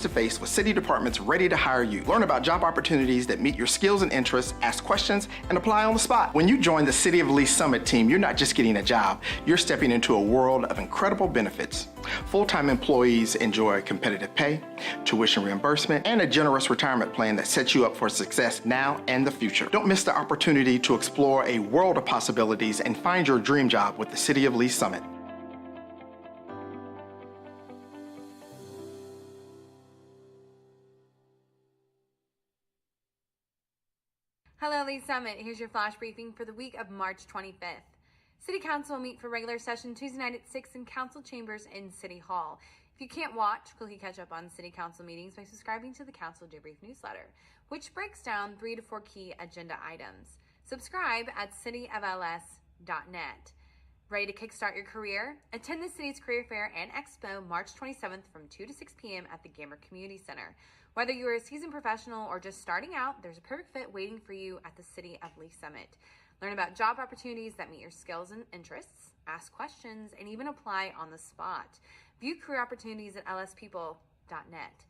to face with city departments ready to hire you. Learn about job opportunities that meet your skills and interests, ask questions, and apply on the spot. When you join the City of Lee Summit team, you're not just getting a job, you're stepping into a world of incredible benefits. Full-time employees enjoy competitive pay, tuition reimbursement, and a generous retirement plan that sets you up for success now and the future. Don't miss the opportunity to explore a world of possibilities and find your dream job with the City of Lee Summit. Hello, Lee Summit. Here's your flash briefing for the week of March 25th. City Council will meet for regular session Tuesday night at 6 in Council Chambers in City Hall. If you can't watch, quickly catch up on City Council meetings by subscribing to the Council Debrief newsletter, which breaks down 3 to 4 key agenda items. Subscribe at cityofls.net. Ready to kickstart your career? Attend the city's Career Fair and Expo March 27th from 2 to 6 p.m. at the Gamer Community Center. Whether you're a seasoned professional or just starting out, there's a perfect fit waiting for you at the City of Lee Summit. Learn about job opportunities that meet your skills and interests, ask questions, and even apply on the spot. View career opportunities at lspeople.net.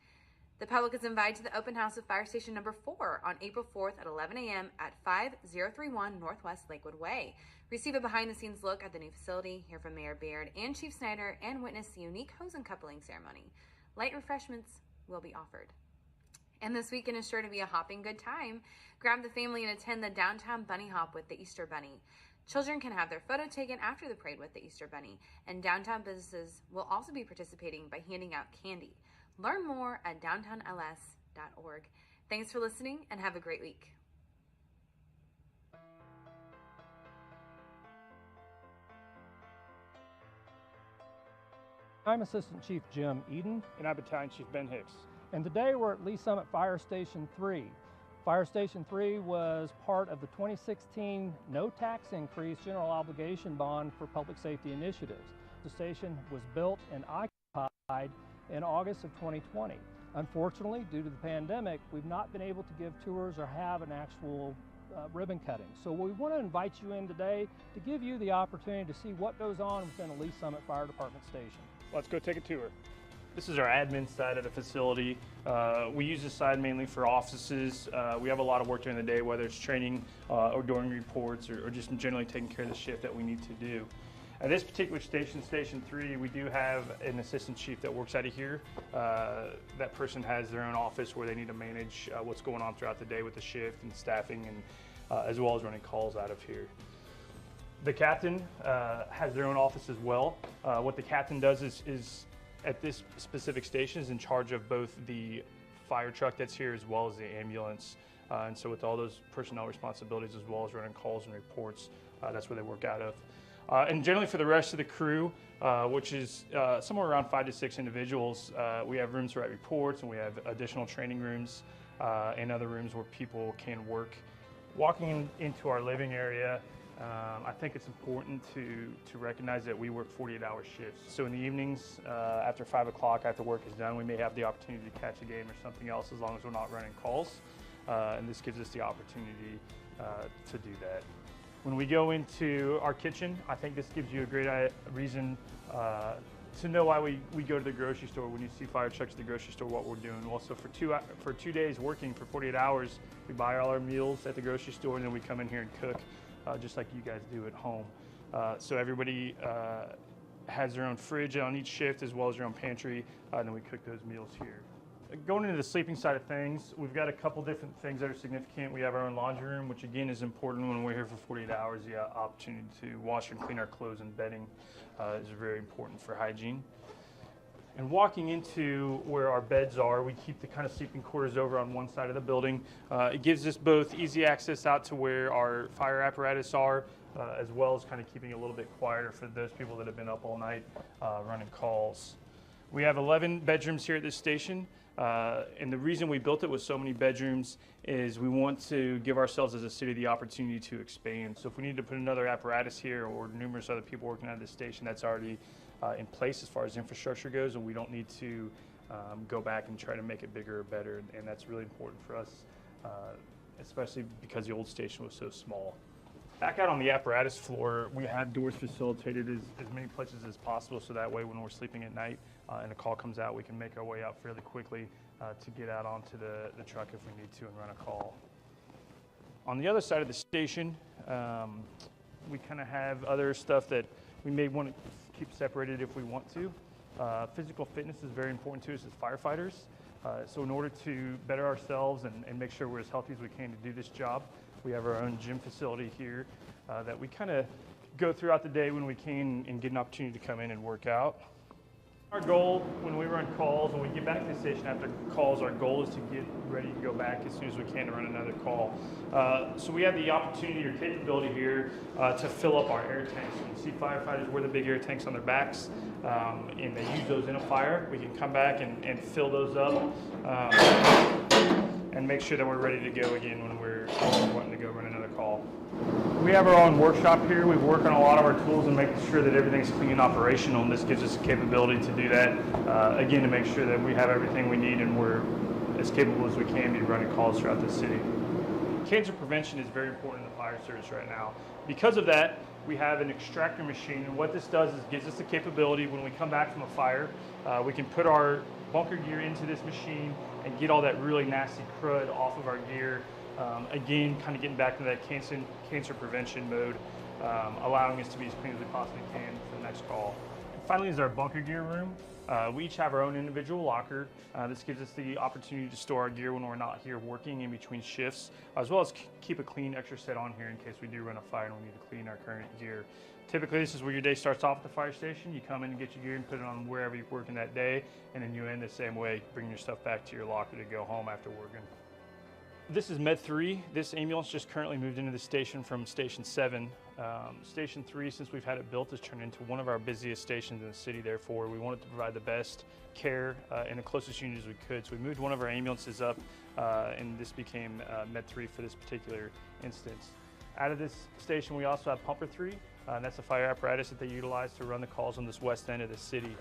The public is invited to the open house of Fire Station number 4 on April 4th at 11 a.m. at 5031 Northwest Lakewood Way. Receive a behind-the-scenes look at the new facility, hear from Mayor Baird and Chief Snyder, and witness the unique hose uncoupling ceremony. Light refreshments will be offered. And this weekend is sure to be a hopping good time. Grab the family and attend the downtown bunny hop with the Easter Bunny. Children can have their photo taken after the parade with the Easter Bunny, and downtown businesses will also be participating by handing out candy. Learn more at downtownls.org. Thanks for listening and have a great week. I'm Assistant Chief Jim Eden. And I'm Battalion Chief Ben Hicks. And today we're at Lee Summit Fire Station 3. Fire Station 3 was part of the 2016 no tax increase general obligation bond for public safety initiatives. The station was built and occupied in August of 2020. Unfortunately, due to the pandemic, we've not been able to give tours or have an actual ribbon cutting. So we want to invite you in today to give you the opportunity to see what goes on within a Lee Summit Fire Department station. Let's go take a tour. This is our admin side of the facility. We use this side mainly for offices. We have a lot of work during the day, whether it's training or doing reports or just generally taking care of the shift that we need to do. At this particular station, Station 3, we do have an assistant chief that works out of here. That person has their own office where they need to manage what's going on throughout the day with the shift and staffing, and as well as running calls out of here. The captain has their own office as well. What the captain does is at this specific station is in charge of both the fire truck that's here as well as the ambulance. And so with all those personnel responsibilities as well as running calls and reports, that's where they work out of. And generally for the rest of the crew, which is somewhere around 5 to 6 individuals, we have rooms to write reports, and we have additional training rooms and other rooms where people can work. Walking into our living area, I think it's important to recognize that we work 48-hour shifts. So in the evenings, after 5 o'clock, after work is done, we may have the opportunity to catch a game or something else as long as we're not running calls. And this gives us the opportunity to do that. When we go into our kitchen, I think this gives you a great reason to know why we go to the grocery store. When you see fire trucks at the grocery store, what we're doing. Well, so for 2 days working for 48 hours, we buy all our meals at the grocery store, and then we come in here and cook. Just like you guys do at home. So everybody has their own fridge on each shift as well as their own pantry, and then we cook those meals here. Going into the sleeping side of things, we've got a couple different things that are significant. We have our own laundry room, which again is important when we're here for 48 hours. The opportunity to wash and clean our clothes and bedding is very important for hygiene. And walking into where our beds are, we keep the kind of sleeping quarters over on one side of the building. It gives us both easy access out to where our fire apparatus are, as well as kind of keeping it a little bit quieter for those people that have been up all night running calls. We have 11 bedrooms here at this station, and the reason we built it with so many bedrooms is we want to give ourselves as a city the opportunity to expand. So if we need to put another apparatus here or numerous other people working at this station, that's already in place as far as infrastructure goes, and we don't need to go back and try to make it bigger or better, and that's really important for us, especially because the old station was so small. Back out on the apparatus floor, we had doors facilitated as many places as possible, so that way when we're sleeping at night, and a call comes out, we can make our way out fairly quickly to get out onto the truck if we need to and run a call. On the other side of the station, we kind of have other stuff that we may want to keep separated if we want to. Physical fitness is very important to us as firefighters. So in order to better ourselves and make sure we're as healthy as we can to do this job, we have our own gym facility here that we kind of go throughout the day when we can and get an opportunity to come in and work out. Our goal when we run calls, when we get back to the station after calls, our goal is to get ready to go back as soon as we can to run another call. So we have the opportunity or capability here to fill up our air tanks. You can see firefighters wear the big air tanks on their backs, and they use those in a fire. We can come back and fill those up and make sure that we're ready to go again when we're wanting to go run another call. We have our own workshop here. We work on a lot of our tools and making sure that everything's clean and operational, and this gives us the capability to do that, again, to make sure that we have everything we need and we're as capable as we can be running calls throughout the city. Cancer prevention is very important in the fire service right now. Because of that, we have an extractor machine, and what this does is gives us the capability when we come back from a fire, we can put our bunker gear into this machine and get all that really nasty crud off of our gear. Again, kind of getting back to that cancer prevention mode, allowing us to be as clean as we possibly can for the next call. And finally is our bunker gear room. We each have our own individual locker. This gives us the opportunity to store our gear when we're not here working in between shifts, as well as keep a clean extra set on here in case we do run a fire and we need to clean our current gear. Typically, this is where your day starts off at the fire station. You come in and get your gear and put it on wherever you're working that day, and then you end the same way, bringing your stuff back to your locker to go home after working. This is Med 3. This ambulance just currently moved into the station from Station 7. Station 3, since we've had it built, has turned into one of our busiest stations in the city. Therefore, we wanted to provide the best care in the closest unit as we could. So we moved one of our ambulances up, and this became Med 3 for this particular instance. Out of this station, we also have Pumper 3. And that's a fire apparatus that they utilize to run the calls on this west end of the city.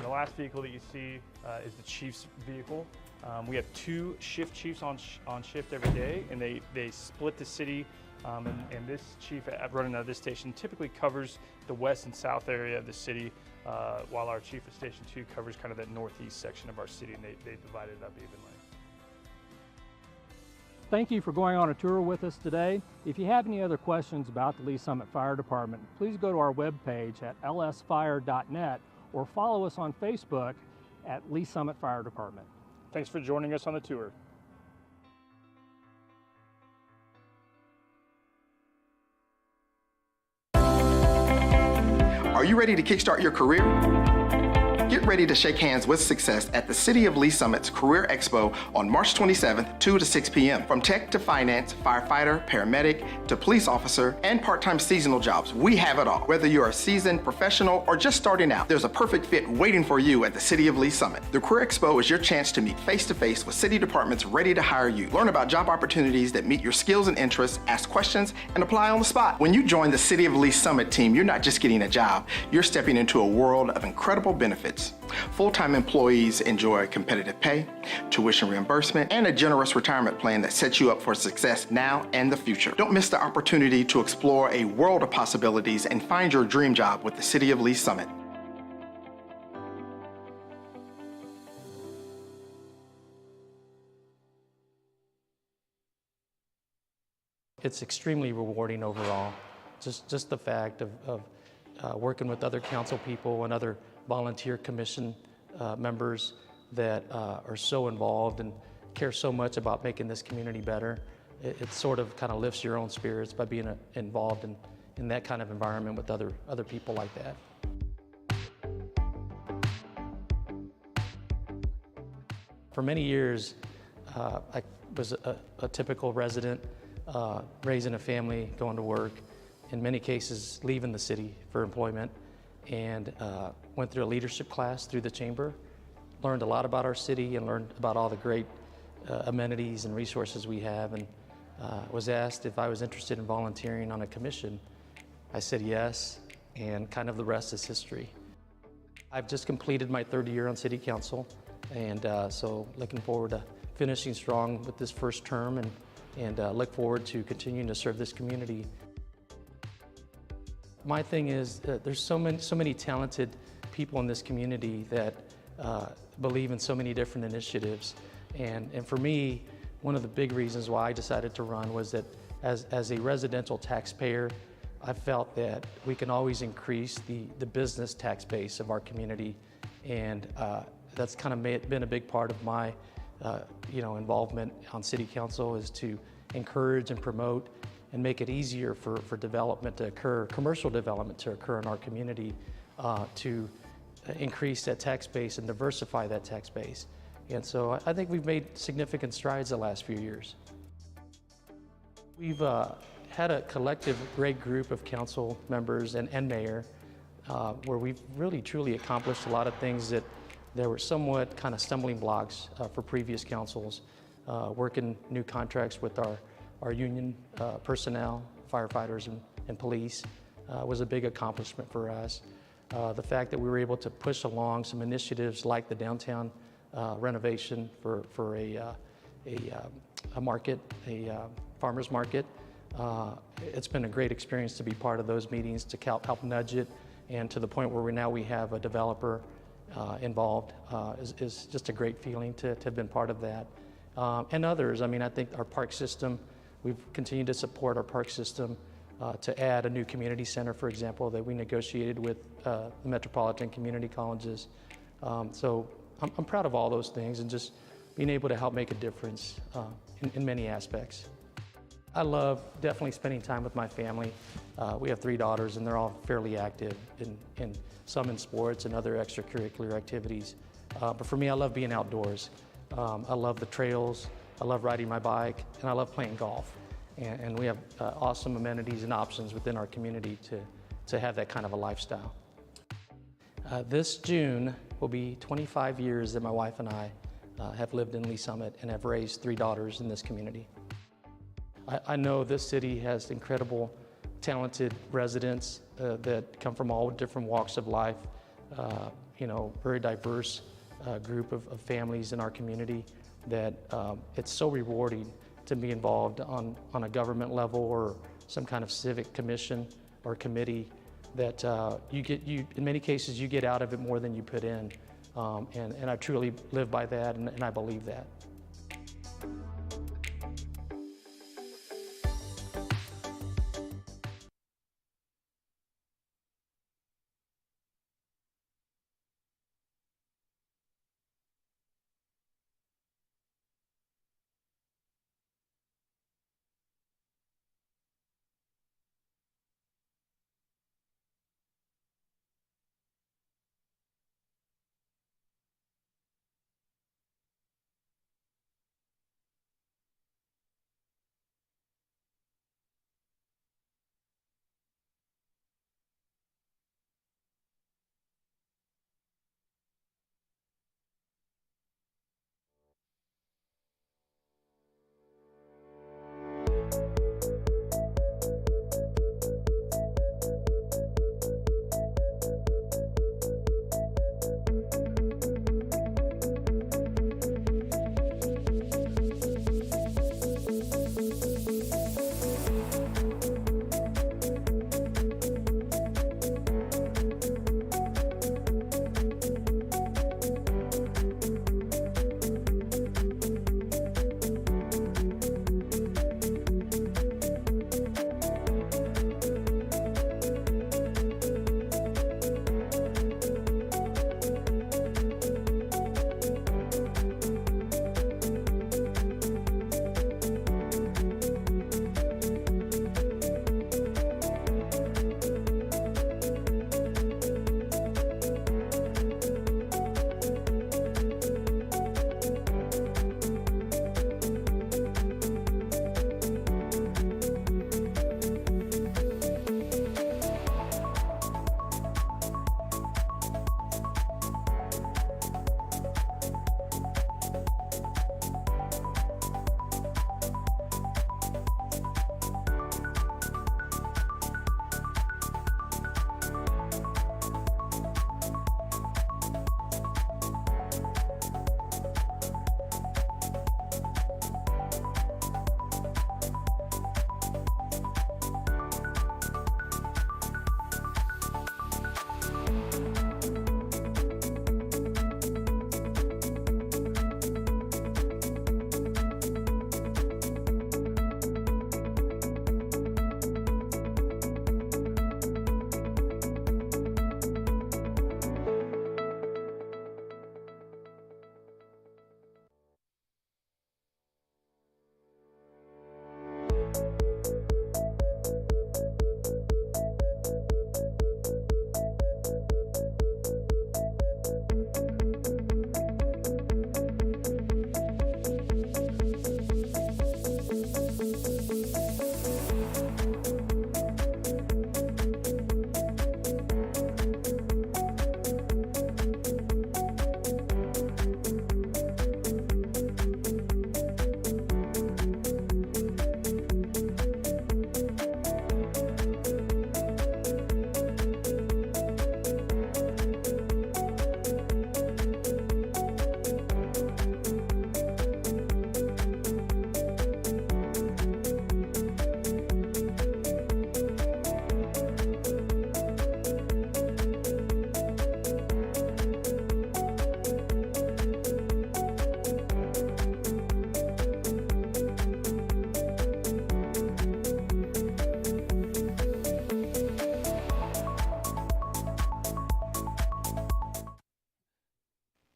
The last vehicle that you see is the chief's vehicle. We have 2 shift chiefs on shift every day, and they split the city. And this chief running out of this station typically covers the west and south area of the city, while our chief of Station 2 covers kind of that northeast section of our city, and they divide it up evenly. Thank you for going on a tour with us today. If you have any other questions about the Lee Summit Fire Department, please go to our webpage at lsfire.net or follow us on Facebook at Lee Summit Fire Department. Thanks for joining us on the tour. Are you ready to kickstart your career? Get ready to shake hands with success at the City of Lee Summit's Career Expo on March 27th, 2 to 6 p.m. From tech to finance, firefighter, paramedic, to police officer, and part-time seasonal jobs, we have it all. Whether you're a seasoned professional or just starting out, there's a perfect fit waiting for you at the City of Lee Summit. The Career Expo is your chance to meet face-to-face with city departments ready to hire you. Learn about job opportunities that meet your skills and interests, ask questions, and apply on the spot. When you join the City of Lee Summit team, you're not just getting a job, you're stepping into a world of incredible benefits. Full-time employees enjoy competitive pay, tuition reimbursement, and a generous retirement plan that sets you up for success now and the future. Don't miss the opportunity to explore a world of possibilities and find your dream job with the City of Lee Summit. It's extremely rewarding overall. Just the fact of working with other council people and other volunteer commission members that are so involved and care so much about making this community better. It sort of kind of lifts your own spirits by being involved in that kind of environment with other people like that. For many years, I was a typical resident, raising a family, going to work, in many cases leaving the city for employment, and went through a leadership class through the chamber, learned a lot about our city and learned about all the great amenities and resources we have, and was asked if I was interested in volunteering on a commission. I said yes, and kind of the rest is history. I've just completed my 3rd year on City Council, and so looking forward to finishing strong with this first term, and look forward to continuing to serve this community. My thing is that there's so many talented people in this community that believe in so many different initiatives. And for me, one of the big reasons why I decided to run was that as a residential taxpayer, I felt that we can always increase the business tax base of our community. And that's kind of been a big part of my involvement on City Council, is to encourage and promote and make it easier for development to occur, commercial development to occur in our community, to increase that tax base and diversify that tax base. And so I think we've made significant strides the last few years. We've had a collective great group of council members and mayor where we've really truly accomplished a lot of things that there were somewhat kind of stumbling blocks for previous councils. Working new contracts with our union personnel, firefighters and police was a big accomplishment for us. The fact that we were able to push along some initiatives like the downtown renovation for a market, a farmer's market. It's been a great experience to be part of those meetings, to help nudge it, and to the point where we have a developer involved is just a great feeling to have been part of that. And others, I mean, I think our park system, we've continued to support our park system to add a new community center, for example, that we negotiated with the Metropolitan Community Colleges. So I'm proud of all those things and just being able to help make a difference in many aspects. I love definitely spending time with my family. We have 3 daughters and they're all fairly active, in some in sports and other extracurricular activities. But for me, I love being outdoors. I love the trails, I love riding my bike, and I love playing golf. And we have awesome amenities and options within our community to have that kind of a lifestyle. This June will be 25 years that my wife and I have lived in Lee Summit and have raised 3 daughters in this community. I know this city has incredible, talented residents that come from all different walks of life, very diverse group of families in our community, that it's so rewarding to be involved on a government level or some kind of civic commission or committee, that in many cases you get out of it more than you put in. And I truly live by that, and I believe that.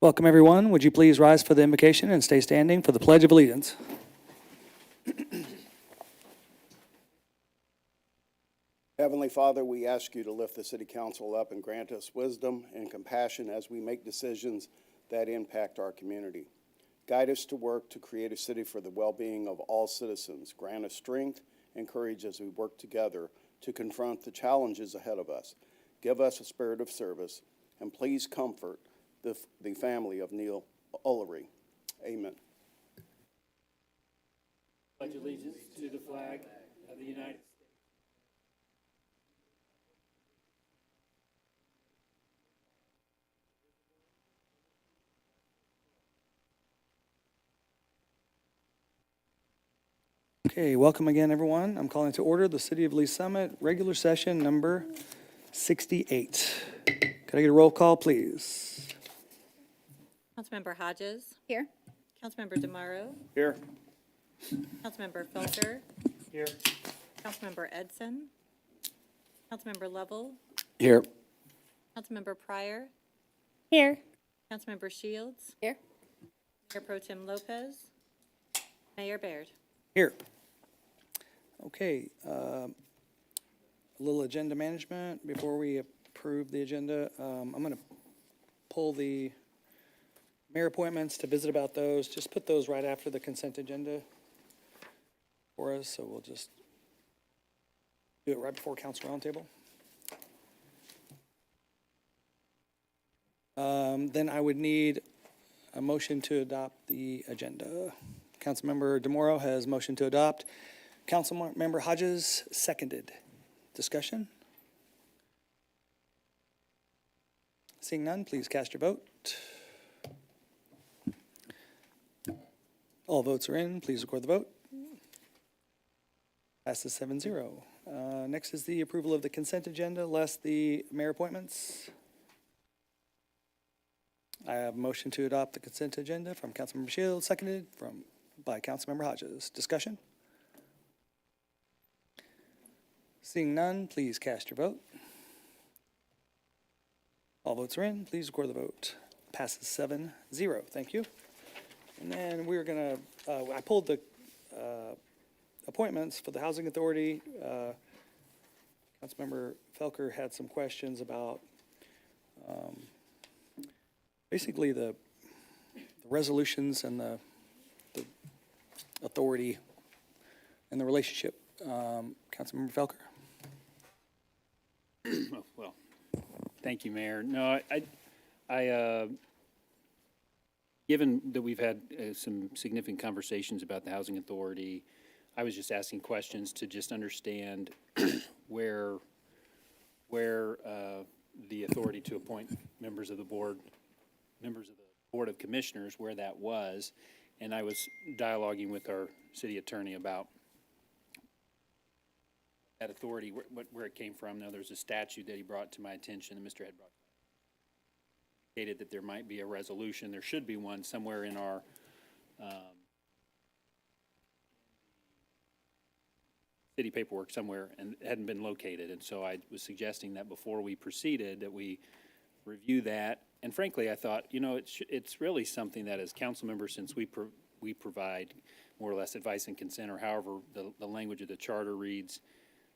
Welcome, everyone. Would you please rise for the invocation and stay standing for the Pledge of Allegiance? Heavenly Father, we ask you to lift the City Council up and grant us wisdom and compassion as we make decisions that impact our community. Guide us to work to create a city for the well-being of all citizens. Grant us strength and courage as we work together to confront the challenges ahead of us. Give us a spirit of service, and please comfort the family of Neil Ullery. Amen. Pledge allegiance to the flag of the United States. Okay, welcome again, everyone. I'm calling to order the City of Lee Summit regular session number 68. Could I get a roll call, please? Councilmember Hodges. Here. Councilmember DeMauro. Here. Councilmember Felker. Here. Councilmember Edson. Councilmember Lovell. Here. Councilmember Pryor. Here. Councilmember Shields. Here. Mayor Pro Tem Lopez. Mayor Baird. Here. Okay, a little agenda management before we approve the agenda. I'm going to pull the mayor appointments to visit about those. Just put those right after the consent agenda for us, so we'll just do it right before council roundtable. Then I would need a motion to adopt the agenda. Councilmember DeMauro has motion to adopt. Councilmember Hodges seconded. Discussion? Seeing none, please cast your vote. All votes are in. Please record the vote. Passes 7-0. Next is the approval of the consent agenda, less the mayor appointments. I have a motion to adopt the consent agenda from Councilmember Shields, seconded by Councilmember Hodges. Discussion? Seeing none, please cast your vote. All votes are in. Please record the vote. Passes 7-0. Thank you. And then we're going to, I pulled the appointments for the Housing Authority. Councilmember Felker had some questions about basically the resolutions and the authority and the relationship. Councilmember Felker? Well, thank you, Mayor. No, I given that we've had some significant conversations about the Housing Authority, I was just asking questions to just understand where the authority to appoint members of the Board of Commissioners, where that was. And I was dialoguing with our city attorney about that authority, where it came from. Now, there's a statute that he brought to my attention, and Mr. Head brought stated that there might be a resolution. There should be one somewhere in our city paperwork somewhere, and it hadn't been located. And so I was suggesting that before we proceeded, that we review that. And frankly, I thought, you know, it's really something that as council members, since we provide more or less advice and consent, or however the language of the charter reads,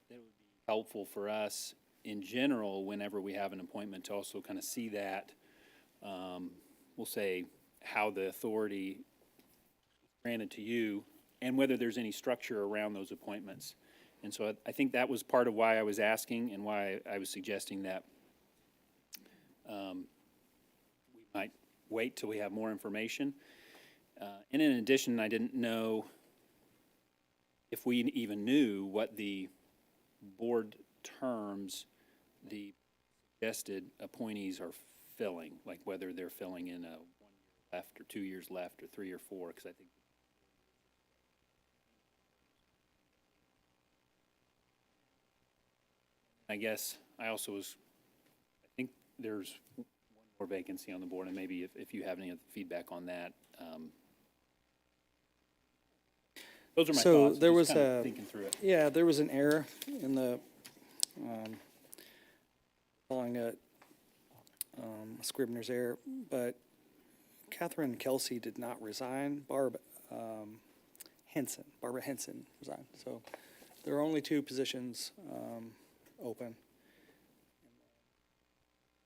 that it would be helpful for us in general whenever we have an appointment to also kind of see that, we'll say, how the authority is granted to you and whether there's any structure around those appointments. And so I think that was part of why I was asking and why I was suggesting that we might wait till we have more information. And in addition, I didn't know if we even knew what the board terms the suggested appointees are filling, like whether they're filling in a 1 year left or 2 years left or 3 or 4, because I think I guess I also was, I think there's one more vacancy on the board, and maybe if you have any feedback on that. Those are my thoughts. There just was kind of thinking through it. Yeah, there was an error in the calling it a Scribner's error, but Kathryn Kelsey did not resign. Barbara Henson resigned. So there are only 2 positions open.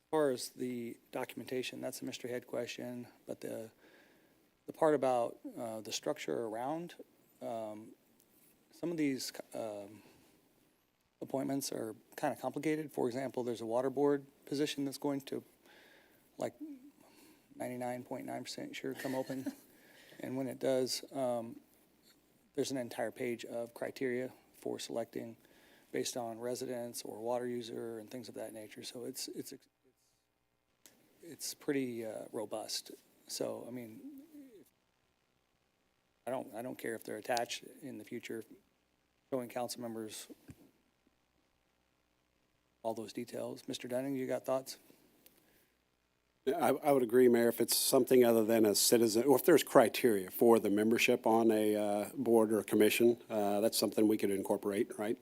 As far as the documentation, that's a Mr. Head question, but the part about the structure around, some of these appointments are kind of complicated. For example, there's a water board position that's going to, like, 99.9% sure come open. And when it does, there's an entire page of criteria for selecting based on residence or water user and things of that nature. So it's pretty robust. So, I mean, I don't care if they're attached in the future, showing council members all those details. Mr. Dunning, you got thoughts? I would agree, Mayor, if it's something other than a citizen, or if there's criteria for the membership on a board or commission, that's something we could incorporate, right,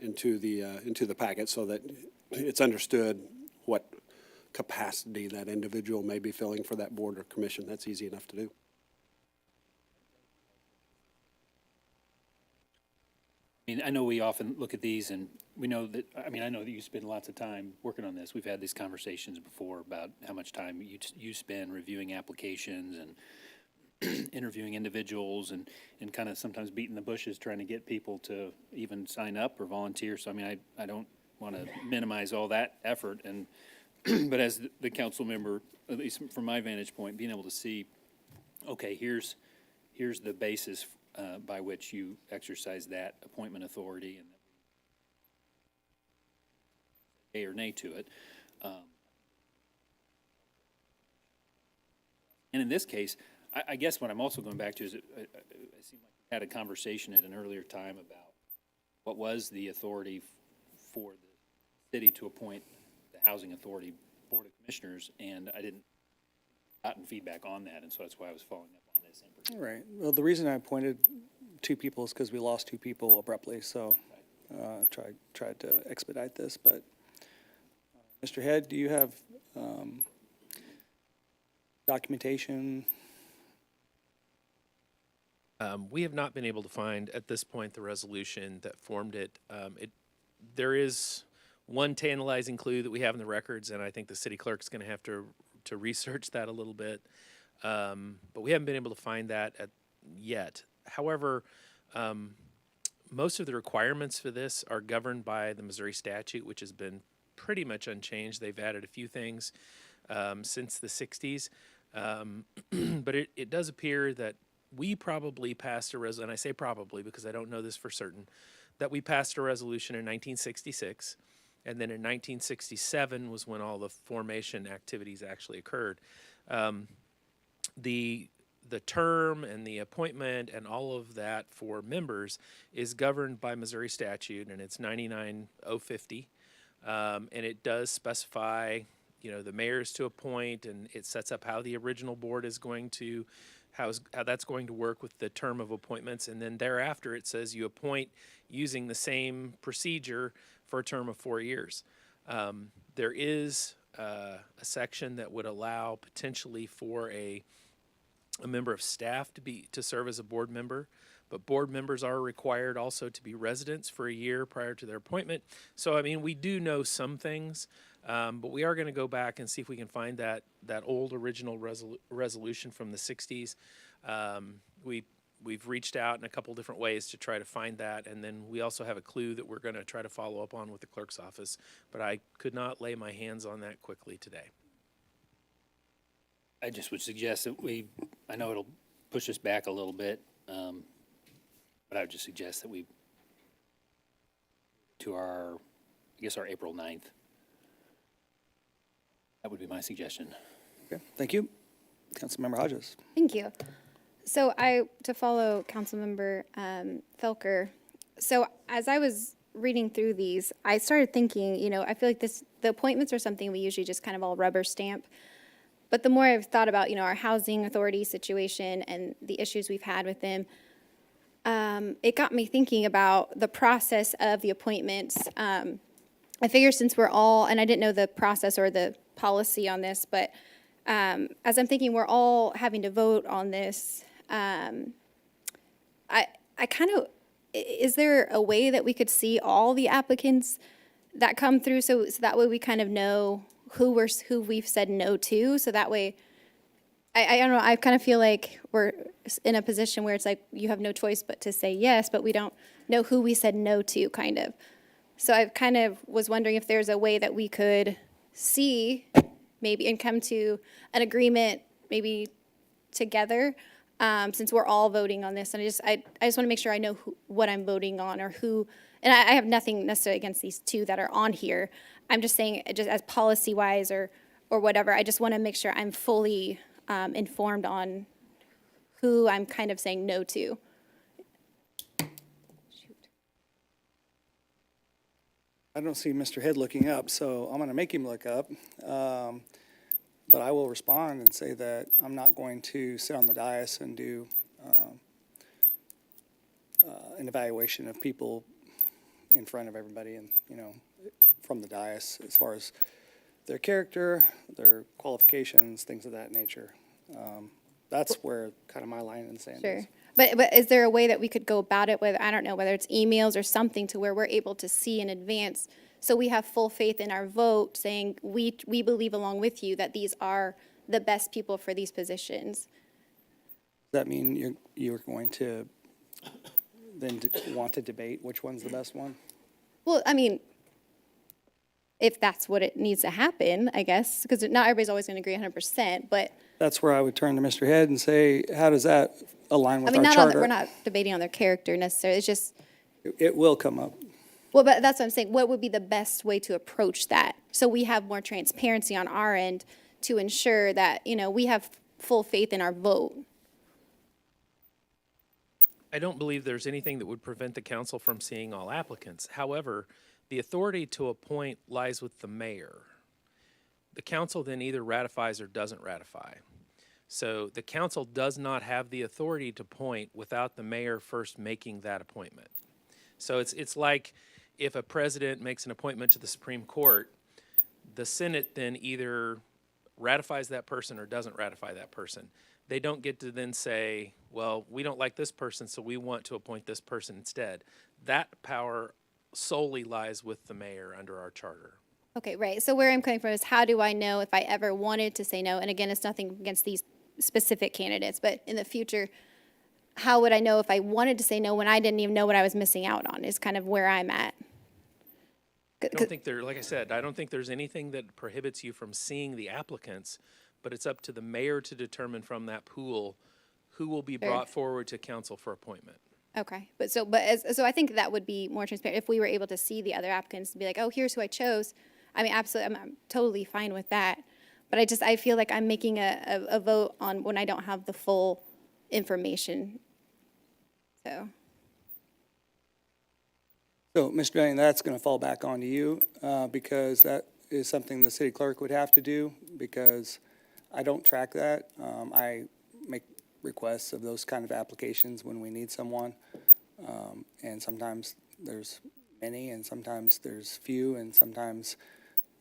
into the packet so that it's understood what capacity that individual may be filling for that board or commission. That's easy enough to do. I mean, I know we often look at these and we know that, I mean, I know that you spend lots of time working on this. We've had these conversations before about how much time you spend reviewing applications and interviewing individuals and kind of sometimes beating the bushes trying to get people to even sign up or volunteer. So, I mean, I don't want to minimize all that effort. And but as the council member, at least from my vantage point, being able to see, okay, here's the basis by which you exercise that appointment authority and yea or nay to it. And in this case, I guess what I'm also going back to is it seemed like we had a conversation at an earlier time about what was the authority for the city to appoint the Housing Authority Board of Commissioners, and I didn't gotten feedback on that, and so that's why I was following up on this in particular. Right. Well, the reason I appointed 2 people is because we lost 2 people abruptly, so tried to expedite this. But Mr. Head, do you have documentation? We have not been able to find at this point the resolution that formed it. There is one tantalizing clue that we have in the records, and I think the city clerk's going to have to research that a little bit. But we haven't been able to find that yet. However, most of the requirements for this are governed by the Missouri statute, which has been pretty much unchanged. They've added a few things since the 60s. But it does appear that we probably passed a resolution, and I say probably because I don't know this for certain, that we passed a resolution in 1966, and then in 1967 was when all the formation activities actually occurred. The term and the appointment and all of that for members is governed by Missouri statute, and it's 99050, and it does specify, the mayors to appoint, and it sets up how the original board is going to, how that's going to work with the term of appointments, and then thereafter it says you appoint using the same procedure for a term of 4 years. There is a section that would allow potentially for a member of staff to serve as a board member, but board members are required also to be residents for a year prior to their appointment. So, I mean, we do know some things, but we are going to go back and see if we can find that old original resolution from the 60s. We've reached out in a couple different ways to try to find that, and then we also have a clue that we're going to try to follow up on with the clerk's office, but I could not lay my hands on that quickly today. I just would suggest that I know it'll push us back a little bit, but I would just suggest that we, to our April 9th. That would be my suggestion. Okay, thank you. Councilmember Hodges. Thank you. So to follow Councilmember Felker, so as I was reading through these, I started thinking, I feel like the appointments are something we usually just kind of all rubber stamp. But the more I've thought about, our housing authority situation and the issues we've had with them, it got me thinking about the process of the appointments. I figure since we're all, and I didn't know the process or the policy on this, but as I'm thinking we're all having to vote on this, I kind of, is there a way that we could see all the applicants that come through, so that way we kind of know who we've said no to, so that way, I don't know, I kind of feel like we're in a position where it's like you have no choice but to say yes, but we don't know who we said no to, kind of. So I kind of was wondering if there's a way that we could see maybe and come to an agreement maybe together, since we're all voting on this. And I just want to make sure I know what I'm voting on or who, and I have nothing necessarily against these two that are on here. I'm just saying, just as policy-wise or whatever, I just want to make sure I'm fully informed on who I'm kind of saying no to. I don't see Mr. Head looking up, so I'm going to make him look up. But I will respond and say that I'm not going to sit on the dais and do an evaluation of people in front of everybody and, from the dais as far as their character, their qualifications, things of that nature. That's where kind of my line in the sand is. Sure. But is there a way that we could go about it with, I don't know, whether it's emails or something to where we're able to see in advance, so we have full faith in our vote, saying we believe along with you that these are the best people for these positions? Does that mean you're going to then want to debate which one's the best one? Well, I mean, if that's what it needs to happen, I guess, because not everybody's always going to agree 100%, but. That's where I would turn to Mr. Head and say, how does that align with I mean, our charter? we're not debating on their character necessarily, it's just. It will come up. Well, but that's what I'm saying. What would be the best way to approach that? So we have more transparency on our end to ensure that, we have full faith in our vote. I don't believe there's anything that would prevent the council from seeing all applicants. However, the authority to appoint lies with the mayor. The council then either ratifies or doesn't ratify. So the council does not have the authority to appoint without the mayor first making that appointment. So it's like if a president makes an appointment to the Supreme Court, the Senate then either ratifies that person or doesn't ratify that person. They don't get to then say, well, we don't like this person, so we want to appoint this person instead. That power solely lies with the mayor under our charter. Okay, right. So where I'm coming from is, how do I know if I ever wanted to say no? And again, it's nothing against these specific candidates, but in the future, how would I know if I wanted to say no when I didn't even know what I was missing out on, is kind of where I'm at. I don't think like I said, I don't think there's anything that prohibits you from seeing the applicants, but it's up to the mayor to determine from that pool who will be brought forward to council for appointment. Okay, so I think that would be more transparent if we were able to see the other applicants and be like, oh, here's who I chose. I mean, absolutely, I'm totally fine with that. But I feel like I'm making a vote on when I don't have the full information. So, Mr. Dane, that's going to fall back onto you because that is something the city clerk would have to do, because I don't track that. I make requests of those kind of applications when we need someone. And sometimes there's many, and sometimes there's few, and sometimes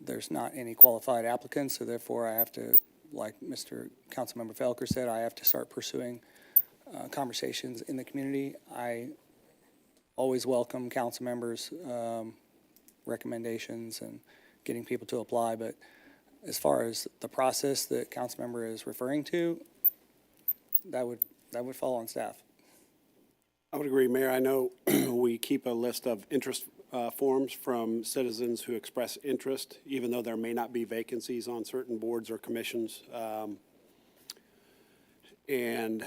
there's not any qualified applicants. So therefore, I have to, like Mr. Councilmember Felker said, I have to start pursuing conversations in the community. I always welcome council members' recommendations and getting people to apply, but as far as the process that council member is referring to, that would fall on staff. I would agree, Mayor. I know we keep a list of interest forms from citizens who express interest, even though there may not be vacancies on certain boards or commissions. And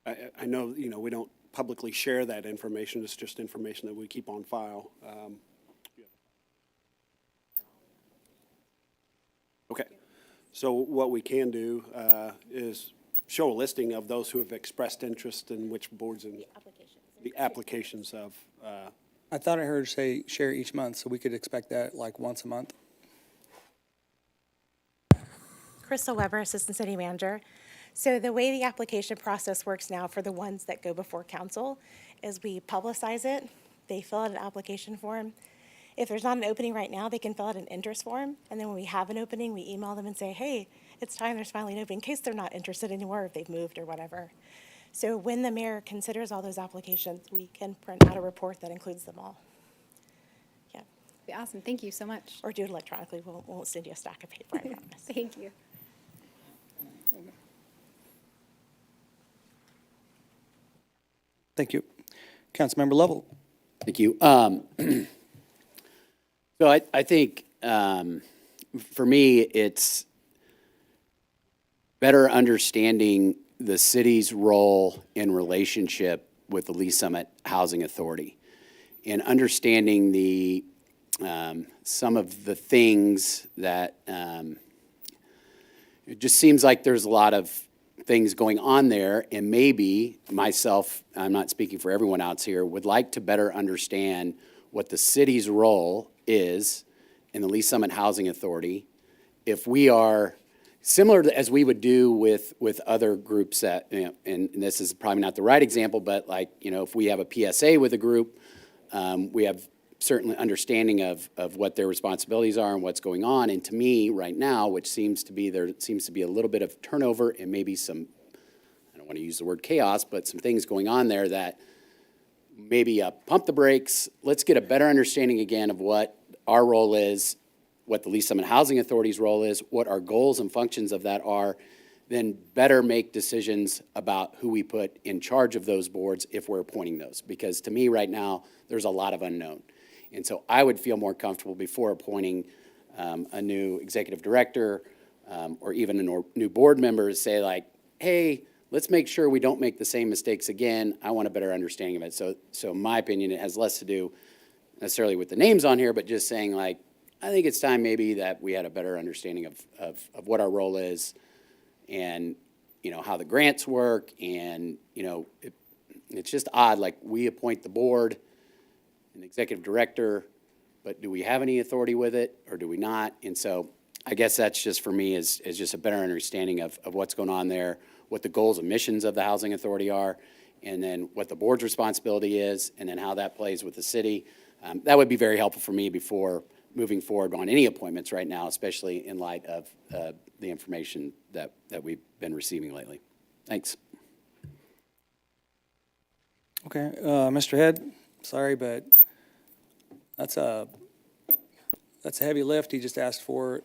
I know, we don't publicly share that information. It's just information that we keep on file. Okay. So what we can do is show a listing of those who have expressed interest in which boards and the applications of. I thought I heard her say share each month, so we could expect that like once a month. Crystal Weber, Assistant City Manager. So the way the application process works now for the ones that go before council is we publicize it, they fill out an application form, If there's not an opening right now, they can fill out an interest form, and then when we have an opening, we email them and say, hey, it's time, there's finally an opening, in case they're not interested anymore, if they've moved or whatever. So when the mayor considers all those applications, we can print out a report that includes them all. Yeah, Be awesome. Thank you so much. or do it electronically. We won't send you a stack of paper, I promise. Thank you. Thank you. Councilmember Lovell. Thank you. So I think for me, it's better understanding the city's role in relationship with the Lee Summit Housing Authority and understanding the some of the things that it just seems like there's a lot of things going on there, and maybe myself, I'm not speaking for everyone else here, would like to better understand what the city's role is in the Lee Summit Housing Authority. If we are similar to, as we would do with other groups that, you know, and this is probably not the right example, but like, you know, if we have a PSA with a group, we have certainly understanding of what their responsibilities are and what's going on. And to me, right now, which seems to be, there seems to be a little bit of turnover and maybe some, I don't want to use the word chaos, but some things going on there that maybe pump the brakes. Let's get a better understanding again of what our role is, what the Lee Summit Housing Authority's role is, what our goals and functions of that are, then better make decisions about who we put in charge of those boards if we're appointing those. Because to me right now, there's a lot of unknown. And so I would feel more comfortable before appointing a new executive director or even a new board member to say like, hey, let's make sure we don't make the same mistakes again. I want a better understanding of it. So in my opinion, it has less to do necessarily with the names on here, but just saying like, I think it's time maybe that we had a better understanding of what our role is and, you know, how the grants work. And, you know, it's just odd, like we appoint the board, an executive director, but do we have any authority with it or do we not? And so I guess that's just for me is just a better understanding of what's going on there, what the goals and missions of the housing authority are, and then what the board's responsibility is, and then how that plays with the city. That would be very helpful for me before moving forward on any appointments right now, especially in light of the information that we've been receiving lately. Thanks. Okay, Mr. Head, sorry, but that's a heavy lift he just asked for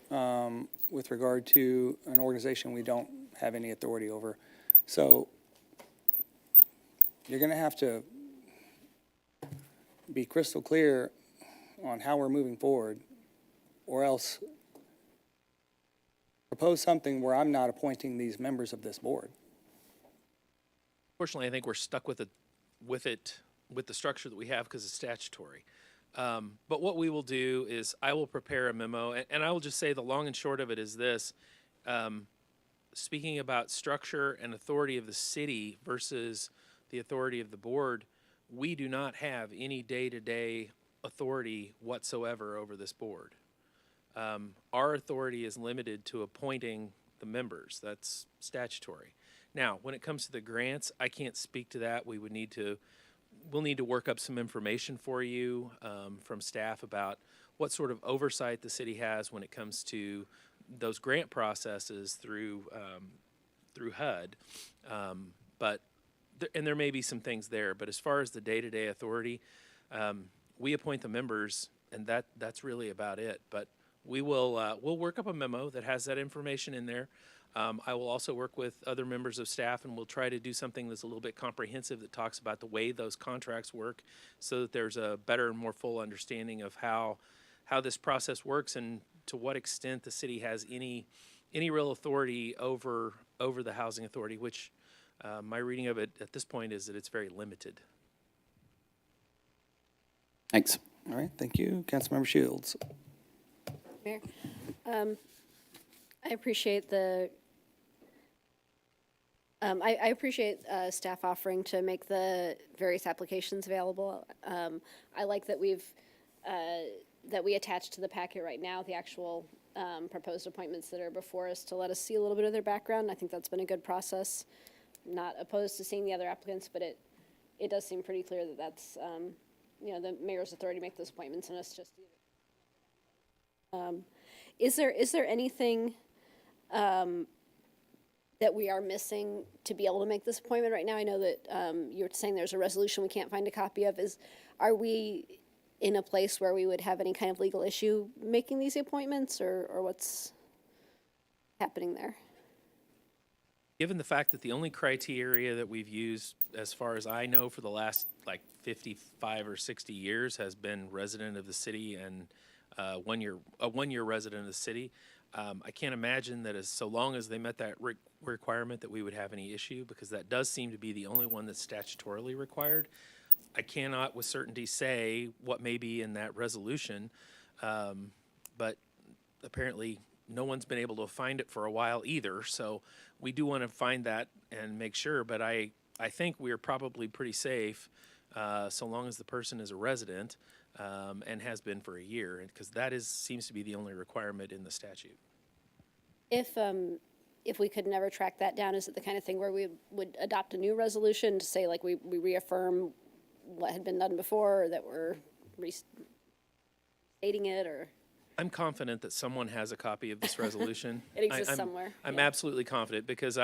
with regard to an organization we don't have any authority over. So you're going to have to be crystal clear on how we're moving forward, or else propose something where I'm not appointing these members of this board. Fortunately, I think we're stuck with the structure that we have because it's statutory. But what we will do is I will prepare a memo, and I will just say the long and short of it is this. Speaking about structure and authority of the city versus the authority of the board, we do not have any day-to-day authority whatsoever over this board. Our authority is limited to appointing the members. That's statutory. Now, when it comes to the grants, I can't speak to that. We'll need to work up some information for you from staff about what sort of oversight the city has when it comes to those grant processes through HUD. And there may be some things there, but as far as the day-to-day authority, we appoint the members, and that's really about it. But we'll work up a memo that has that information in there. I will also work with other members of staff, and we'll try to do something that's a little bit comprehensive that talks about the way those contracts work so that there's a better and more full understanding of how this process works and to what extent the city has any real authority over the housing authority, which my reading of it at this point is that it's very limited. Thanks. All right, thank you. Councilmember Shields. Mayor, I appreciate the I appreciate staff offering to make the various applications available. I like that we attached to the packet right now the actual proposed appointments that are before us to let us see a little bit of their background. I think that's been a good process. Not opposed to seeing the other applicants, but it does seem pretty clear that that's the mayor's authority to make those appointments, and us just Is there anything that we are missing to be able to make this appointment right now? I know that you were saying there's a resolution we can't find a copy of. Are we in a place where we would have any kind of legal issue making these appointments, or what's happening there? Given the fact that the only criteria that we've used, as far as I know, for the last like 55 or 60 years has been resident of the city and a one-year resident of the city, I can't imagine that so long as they met that requirement that we would have any issue, because that does seem to be the only one that's statutorily required. I cannot with certainty say what may be in that resolution, but apparently no one's been able to find it for a while either. So we do want to find that and make sure, but I think we're probably pretty safe so long as the person is a resident and has been for a year, because that seems to be the only requirement in the statute. If we could never track that down, is it the kind of thing where we would adopt a new resolution to say, like, we reaffirm what had been done before, or that we're restating it, or? I'm confident that someone has a copy of this resolution. It exists somewhere. I'm yeah. absolutely confident, because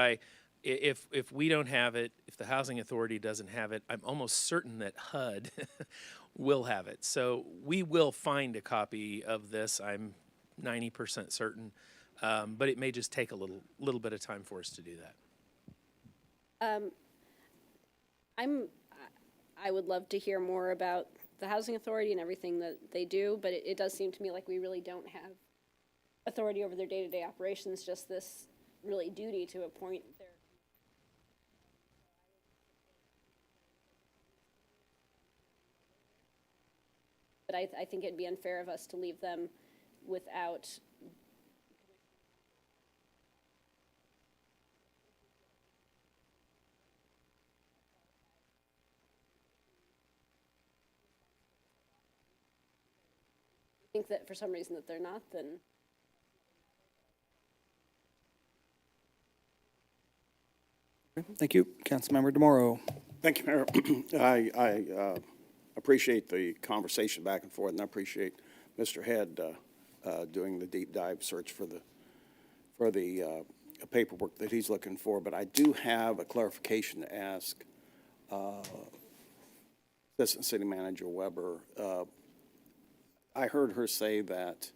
if we don't have it, if the Housing Authority doesn't have it, I'm almost certain that HUD will have it. So we will find a copy of this. I'm 90% certain, but it may just take a little bit of time for us to do that. I would love to hear more about the Housing Authority and everything that they do, but it does seem to me like we really don't have authority over their day-to-day operations, just this really duty to appoint their. But I think it'd be unfair of us to leave them without. Think that for some reason that they're not, then. Thank you. Councilmember DeMoro. Thank you, Mayor. I appreciate the conversation back and forth, and I appreciate Mr. Head doing the deep dive search for the paperwork that he's looking for. But I do have a clarification to ask Assistant City Manager Weber. I heard her say that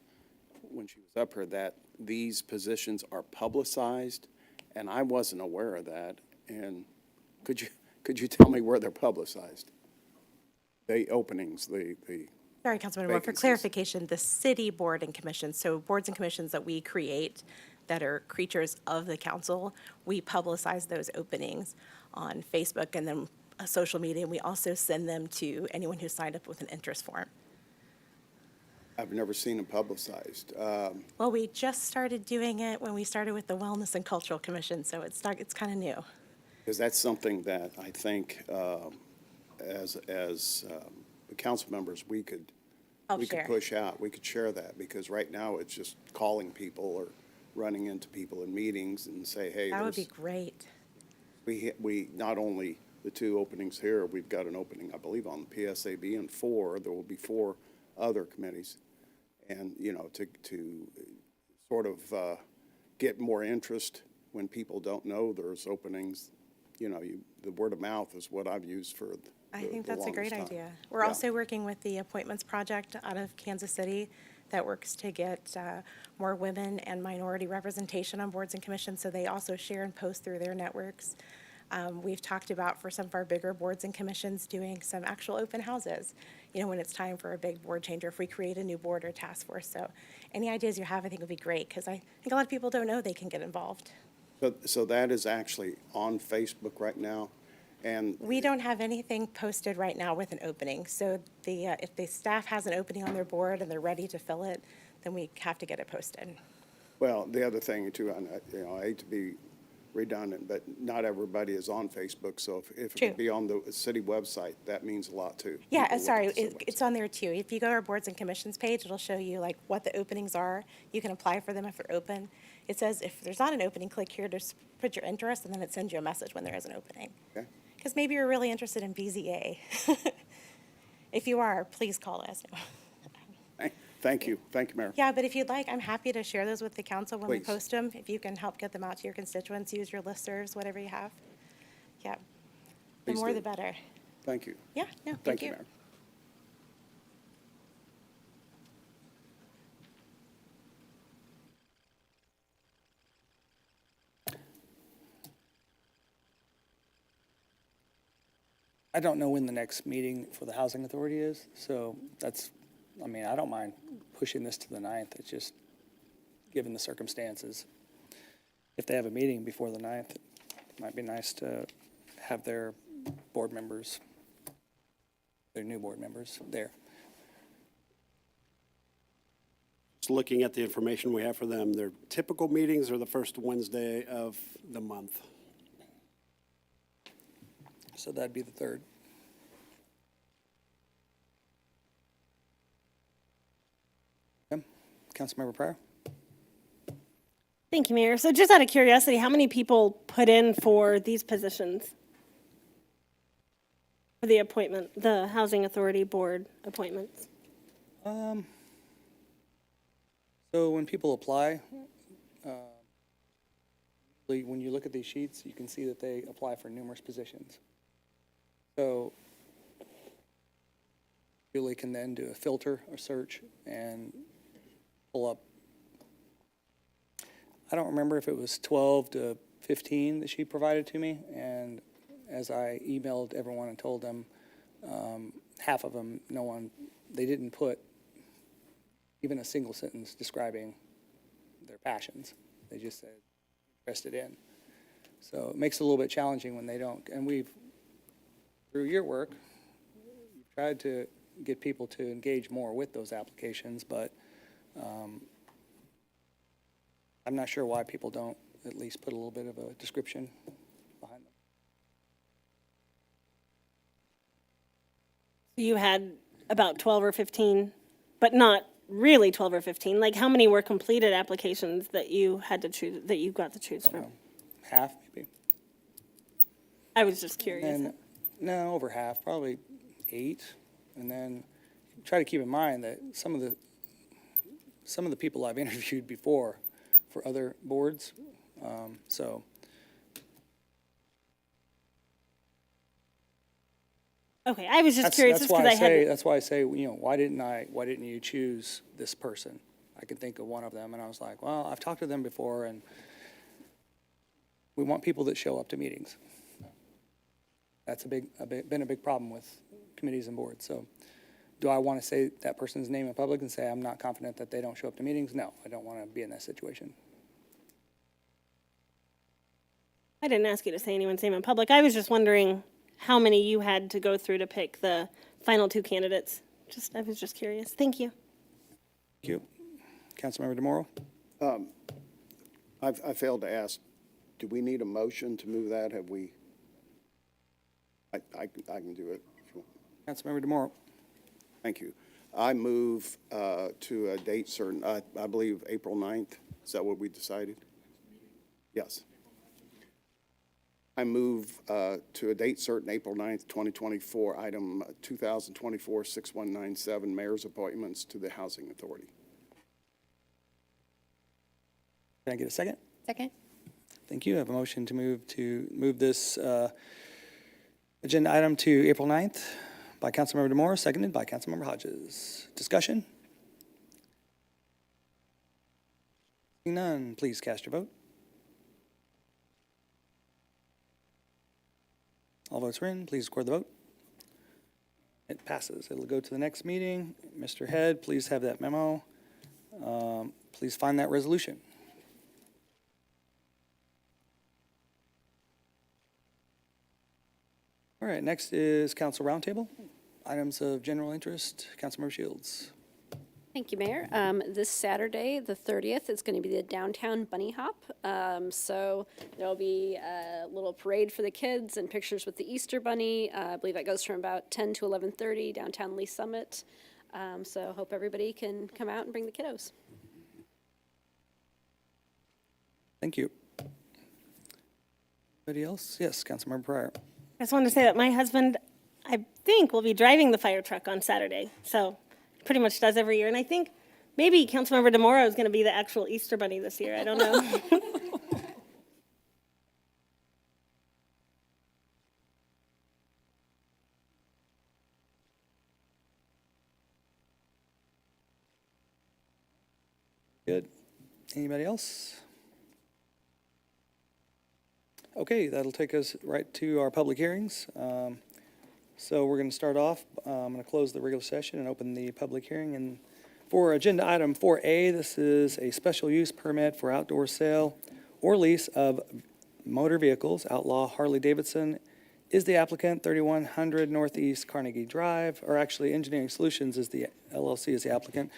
when she was up here that these positions are publicized, and I wasn't aware of that. And could you tell me where they're publicized? The openings, the Sorry, Councilman Moore, for clarification, the city board and commissions, so boards and commissions that we create that are creatures of the council, we publicize those openings on Facebook and then social media, and we also send them to anyone who signed up with an interest form. I've never seen them publicized. Well, we just started doing it when we started with the Wellness and Cultural Commission, so it's kind of new. Because that's something that I think as the council members, we could push out. We could share that, because right now it's just calling people or running into people in meetings and say, hey. That would be great. We not only the two openings here, we've got an opening, I believe, on the PSAB, and there will be 4 other committees. And, you know, to sort of get more interest when people don't know there's openings, you know, the word of mouth is what I've used for I think that's a great idea. We're also working with the Appointments Project out of Kansas City that works to get more women and minority representation on boards and commissions, so they also share and post through their networks. We've talked about, for some of our bigger boards and commissions, doing some actual open houses, you know, when it's time for a big board change, or if we create a new board or task force. So any ideas you have, I think, would be great, because I think a lot of people don't know they can get involved. So that is actually on Facebook right now? And we don't have anything posted right now with an opening. So if the staff has an opening on their board and they're ready to fill it, then we have to get it posted. Well, the other thing too, I hate to be redundant, but not everybody is on Facebook. So if it could be on the city website, that means a lot too. Yeah, sorry, it's on there too. If you go to our boards and commissions page, it'll show you like what the openings are. You can apply for them if they're open. It says if there's not an opening, click here to put your interest, and then it sends you a message when there is an opening. Okay. Because maybe you're really interested in BZA. If you are, please call us. Thank you, Mayor. Yeah, but if you'd like, I'm happy to share those with the council when we Please. post them. If you can help get them out to your constituents, use your listservs, whatever you have. Yeah. The Please more do. the better. Thank you. Yeah, no, Thank you, Mayor. I don't know when the next meeting for the Housing Authority is, so that's, I mean, I don't mind pushing this to the 9th. It's just, given the circumstances, if they have a meeting before the 9th, it might be nice to have their board members, their new board members there. Just looking at the information we have for them, their typical meetings are the first Wednesday of the month. So that'd be the 3rd. Okay. Councilmember Pryor? Thank you, Mayor. So just out of curiosity, how many people put in for these positions? For the appointment, the Housing Authority Board appointments? So when people apply, when you look at these sheets, you can see that they apply for numerous positions. So Julie can then do a filter or search and pull up. I don't remember if it was 12 to 15 that she provided to me, and as I emailed everyone and told them, half of them, they didn't put even a single sentence describing their passions. They just said, interested in. So it makes it a little bit challenging when they don't. And through your work, you've tried to get people to engage more with those applications, but I'm not sure why people don't at least put a little bit of a description behind them. You had about 12 or 15, but not really 12 or 15. Like, how many were completed applications that you had to choose, that you got to choose from? Half, maybe. I was just curious. And no, over half, probably 8. And then try to keep in mind that some of the people I've interviewed before for other boards, so. Okay, I was just curious just because I had. That's why I say, why didn't you choose this person? I could think of one of them, and I was like, well, I've talked to them before, and we want people that show up to meetings. That's been a big problem with committees and boards. So do I want to say that person's name in public and say I'm not confident that they don't show up to meetings? No, I don't want to be in that situation. I didn't ask you to say anyone's name in public. I was just wondering how many you had to go through to pick the final 2 candidates. I was just curious. Thank you. Thank you. Councilmember DeMoro? I failed to ask, do we need a motion to move that? Have we? I can do it. Councilmember DeMoro? Thank you. I move to a date certain, I believe April 9th. Is that what we decided? Yes. I move to a date certain, April 9th, 2024, item 2024-6197, mayor's appointments to the Housing Authority. Can I get a second? Second. Thank you. I have a motion to move this agenda item to April 9th by Councilmember DeMore, seconded by Councilmember Hodges. Discussion? Seeing none, please cast your vote. All votes are in. Please record the vote. It passes. It'll go to the next meeting. Mr. Head, please have that memo. Please find that resolution. All right, next is Council Roundtable. Items of general interest. Councilmember Shields. Thank you, Mayor. This Saturday, the 30th, is going to be the downtown bunny hop. So there'll be a little parade for the kids and pictures with the Easter bunny. I believe that goes from about 10 to 11:30 downtown Lee Summit. So hope everybody can come out and bring the kiddos. Thank you. Anybody else? Yes, Councilmember Pryor. I just wanted to say that my husband, I think, will be driving the fire truck on Saturday. So pretty much does every year. And I think Maybe Councilmember DeMora is going to be the actual Easter Bunny this year. I don't know. Good. Anybody else? Okay, that'll take us right to our public hearings. So we're going to start off. I'm going to close the regular session and open the public hearing. And for agenda item 4A, this is a special use permit for outdoor sale or lease of motor vehicles. Outlaw Harley Davidson is the applicant, 3100 Northeast Carnegie Drive, or actually Engineering Solutions is the LLC is the applicant.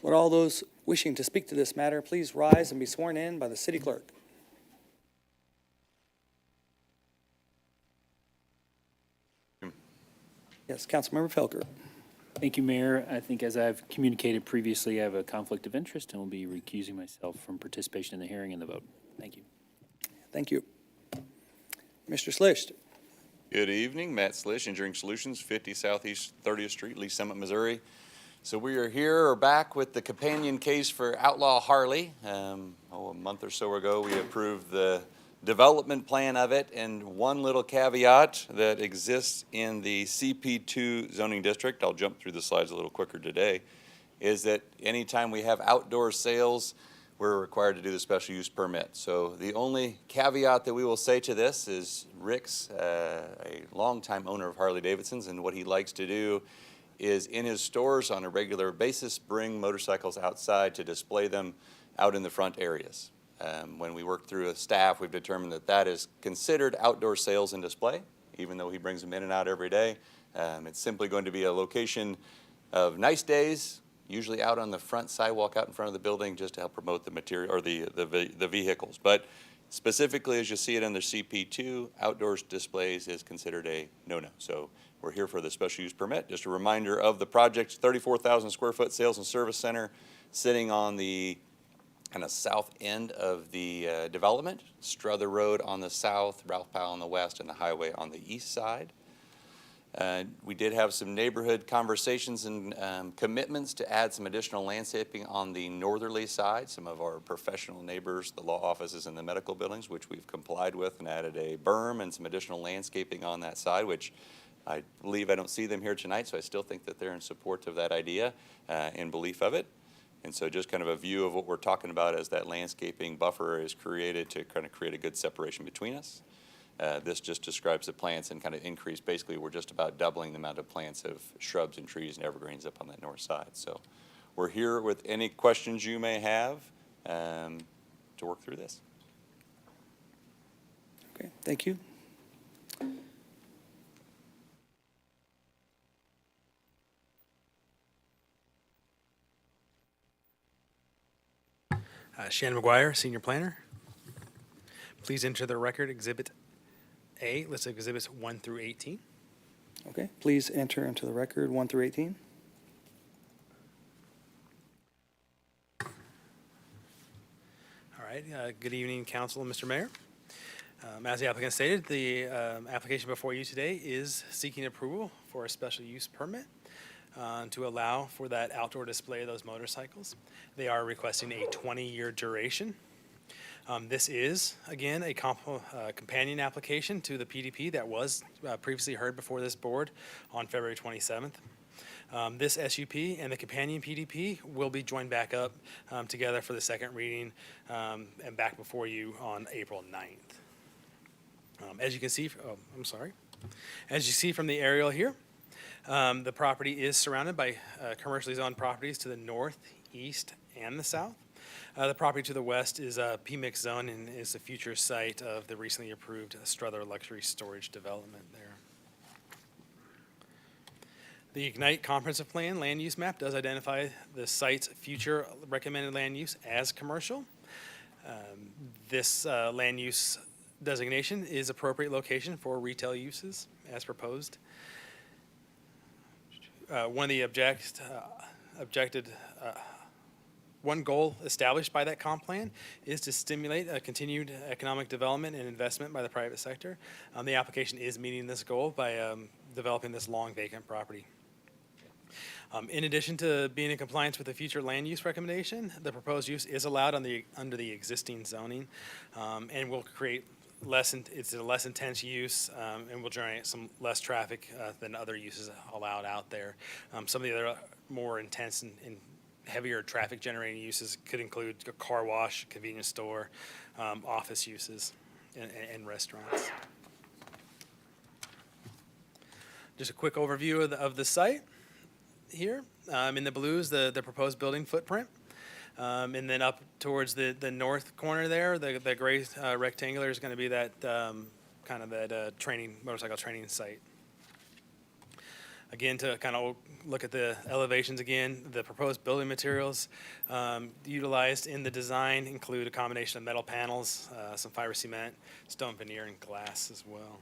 Would all those wishing to speak to this matter please rise and be sworn in by the city clerk? Yes, Councilmember Felker. Thank you, Mayor. I think as I've communicated previously, I have a conflict of interest and will be recusing myself from participation in the hearing and the vote. Thank you. Thank you. Mr. Slish. Good evening, Matt Slish, Engineering Solutions, 50 Southeast 30th Street, Lee Summit, Missouri. So we are here or back with the companion case for Outlaw Harley. A month or so ago, we approved the development plan of it, and one little caveat that exists in the CP2 zoning district, I'll jump through the slides a little quicker today, is that anytime we have outdoor sales, we're required to do the special use permit. So the only caveat that we will say to this is Rick's a longtime owner of Harley Davidsons, and what he likes to do is in his stores on a regular basis bring motorcycles outside to display them out in the front areas. When we work through a staff, we've determined that that is considered outdoor sales and display, even though he brings them in and out every day. It's simply going to be a location of nice days, usually out on the front sidewalk out in front of the building, just to help promote the material or the vehicles. But specifically, as you see it under CP2, outdoors displays is considered a no-no. So we're here for the special use permit. Just a reminder of the project, 34,000 square foot sales and service center sitting on the kind of south end of the development, Strother Road on the south, Ralph Powell on the west, and the highway on the east side. We did have some neighborhood conversations and commitments to add some additional landscaping on the northerly side. Some of our professional neighbors, the law offices and the medical buildings, which we've complied with, and added a berm and some additional landscaping on that side, which I believe I don't see them here tonight, so I still think that they're in support of that idea and belief of it. And so just kind of a view of what we're talking about as that landscaping buffer is created to kind of create a good separation between us. This just describes the plants and kind of increase. Basically, we're just about doubling the amount of plants of shrubs and trees and evergreens up on that north side. So we're here with any questions you may have to work through this. Okay, thank you. Shannon McGuire, Senior Planner. Please enter the record Exhibit A, list of Exhibits 1 through 18. Okay, please enter into the record 1 through 18. All right, good evening, Council and Mr. Mayor. As the applicant stated, the application before you today is seeking approval for a special use permit to allow for that outdoor display of those motorcycles. They are requesting a 20-year duration. This is, again, a companion application to the PDP that was previously heard before this board on February 27th. This SUP and the companion PDP will be joined back up together for the second reading and back before you on April 9th. As you can see, as you see from the aerial here, the property is surrounded by commercially zoned properties to the north, east, and the south. The property to the west is a PMIX zone and is the future site of the recently approved Strother Luxury Storage Development there. The Ignite Comprehensive Plan land use map does identify the site's future recommended land use as commercial. This land use designation is appropriate location for retail uses as proposed. One goal established by that comp plan is to stimulate a continued economic development and investment by the private sector. The application is meeting this goal by developing this long vacant property. In addition to being in compliance with the future land use recommendation, the proposed use is allowed under the existing zoning, and will create it's a less intense use, and will generate some less traffic than other uses allowed out there. Some of the other more intense and heavier traffic generating uses could include a car wash, convenience store, office uses, and restaurants. Just a quick overview of the site here. In the blues, the proposed building footprint. And then up towards the north corner there, the gray rectangular is going to be that kind of that motorcycle training site. Again, to kind of look at the elevations again, the proposed building materials utilized in the design include a combination of metal panels, some fiber cement, stone veneer, and glass as well.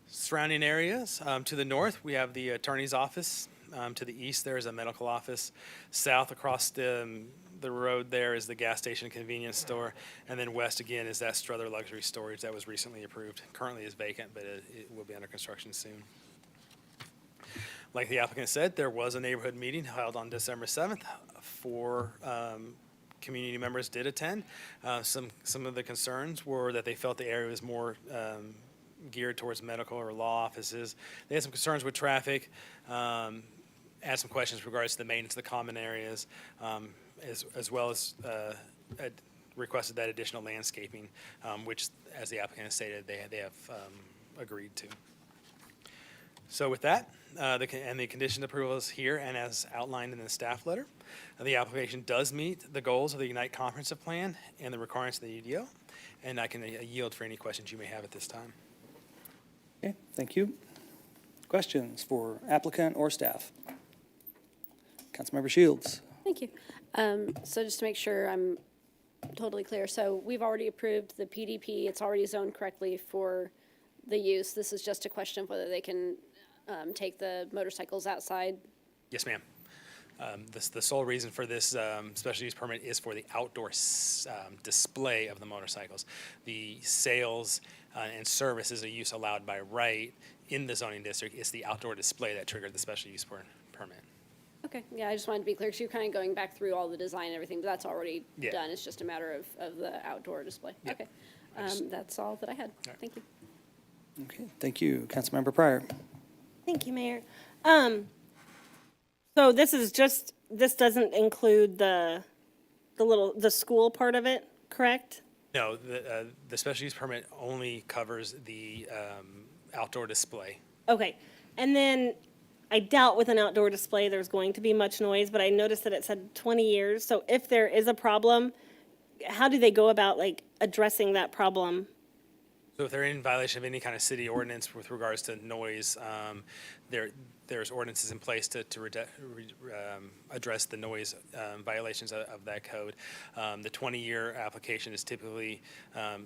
Surrounding areas, to the north, we have the attorney's office. To the east, there is a medical office. South, across the road there, is the gas station and convenience store. And then west, again, is that Strother Luxury Storage that was recently approved. Currently is vacant, but it will be under construction soon. Like the applicant said, there was a neighborhood meeting held on December 7th. 4 community members did attend. Some of the concerns were that they felt the area was more geared towards medical or law offices. They had some concerns with traffic, asked some questions in regards to the maintenance of the common areas, as well as requested that additional landscaping, which, as the applicant has stated, they have agreed to. So with that, the condition approval is here, and as outlined in the staff letter, the application does meet the goals of the Unite Comprehensive Plan and the requirements of the UDO, and I can yield for any questions you may have at this time. Okay, thank you. Questions for applicant or staff? Councilmember Shields. Thank you. So just to make sure I'm totally clear, so we've already approved the PDP. It's already zoned correctly for the use. This is just a question of whether they can take the motorcycles outside. Yes, ma'am. The sole reason for this special use permit is for the outdoor display of the motorcycles. The sales and service is a use allowed by right in the zoning district. It's the outdoor display that triggered the special use permit. Okay, yeah, I just wanted to be clear, because you're kind of going back through all the design and everything, but that's already Yeah. done. It's just a matter of the outdoor display. Yep. Okay, that's all that I had. Right. Thank you. Okay, thank you. Councilmember Pryor. Thank you, Mayor. So this doesn't include the school part of it, correct? No, the special use permit only covers the outdoor display. Okay, and then I doubt with an outdoor display there's going to be much noise, but I noticed that it said 20 years. So if there is a problem, how do they go about addressing that problem? So if they're in violation of any kind of city ordinance with regards to noise, there's ordinances in place to address the noise violations of that code. The 20-year application is typically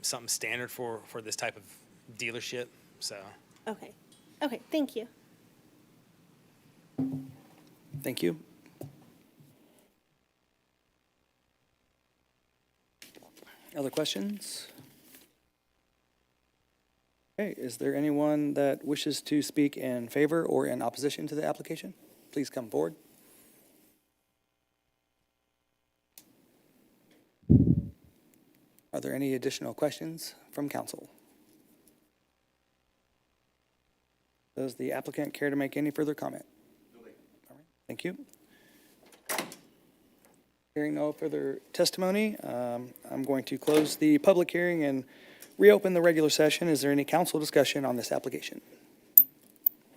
something standard for this type of dealership. So. Okay, thank you. Thank you. Other questions? Okay, is there anyone that wishes to speak in favor or in opposition to the application? Please come forward. Are there any additional questions from council? Does the applicant care to make any further comment? All right, thank you. Hearing no further testimony, I'm going to close the public hearing and reopen the regular session. Is there any council discussion on this application?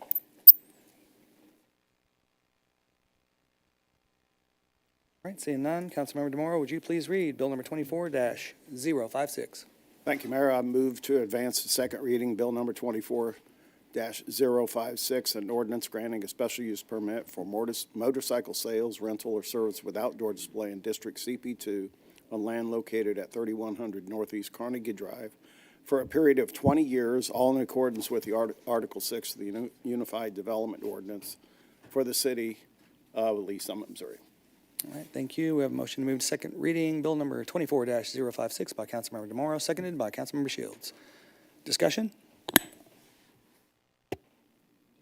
All right, seeing none, Councilmember DeMoro, would you please read Bill number 24-056? Thank you, Mayor. I move to advance the second reading, Bill number 24-056, an ordinance granting a special use permit for motorcycle sales, rental, or service with outdoor display in District CP2 on land located at 3100 Northeast Carnegie Drive for a period of 20 years, all in accordance with the Article 6 of the Unified Development Ordinance for the city of Lee Summit, Missouri. All right, thank you. We have a motion to move to second reading, Bill number 24-056 by Councilmember DeMoro, seconded by Councilmember Shields. Discussion?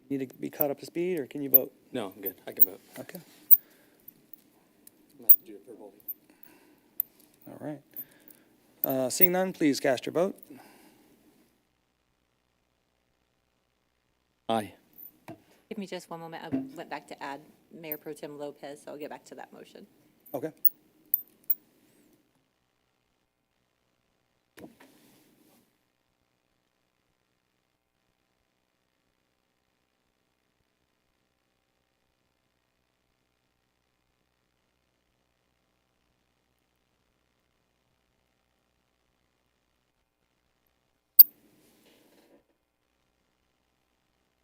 Need to be caught up to speed, or can you vote? No, I'm good. I can vote. Okay, I'm going to do it per vote. all right. Seeing none, please cast your vote. Aye. Give me just one moment. I went back to add Mayor Pro Tem Lopez, so I'll get back to that motion. Okay.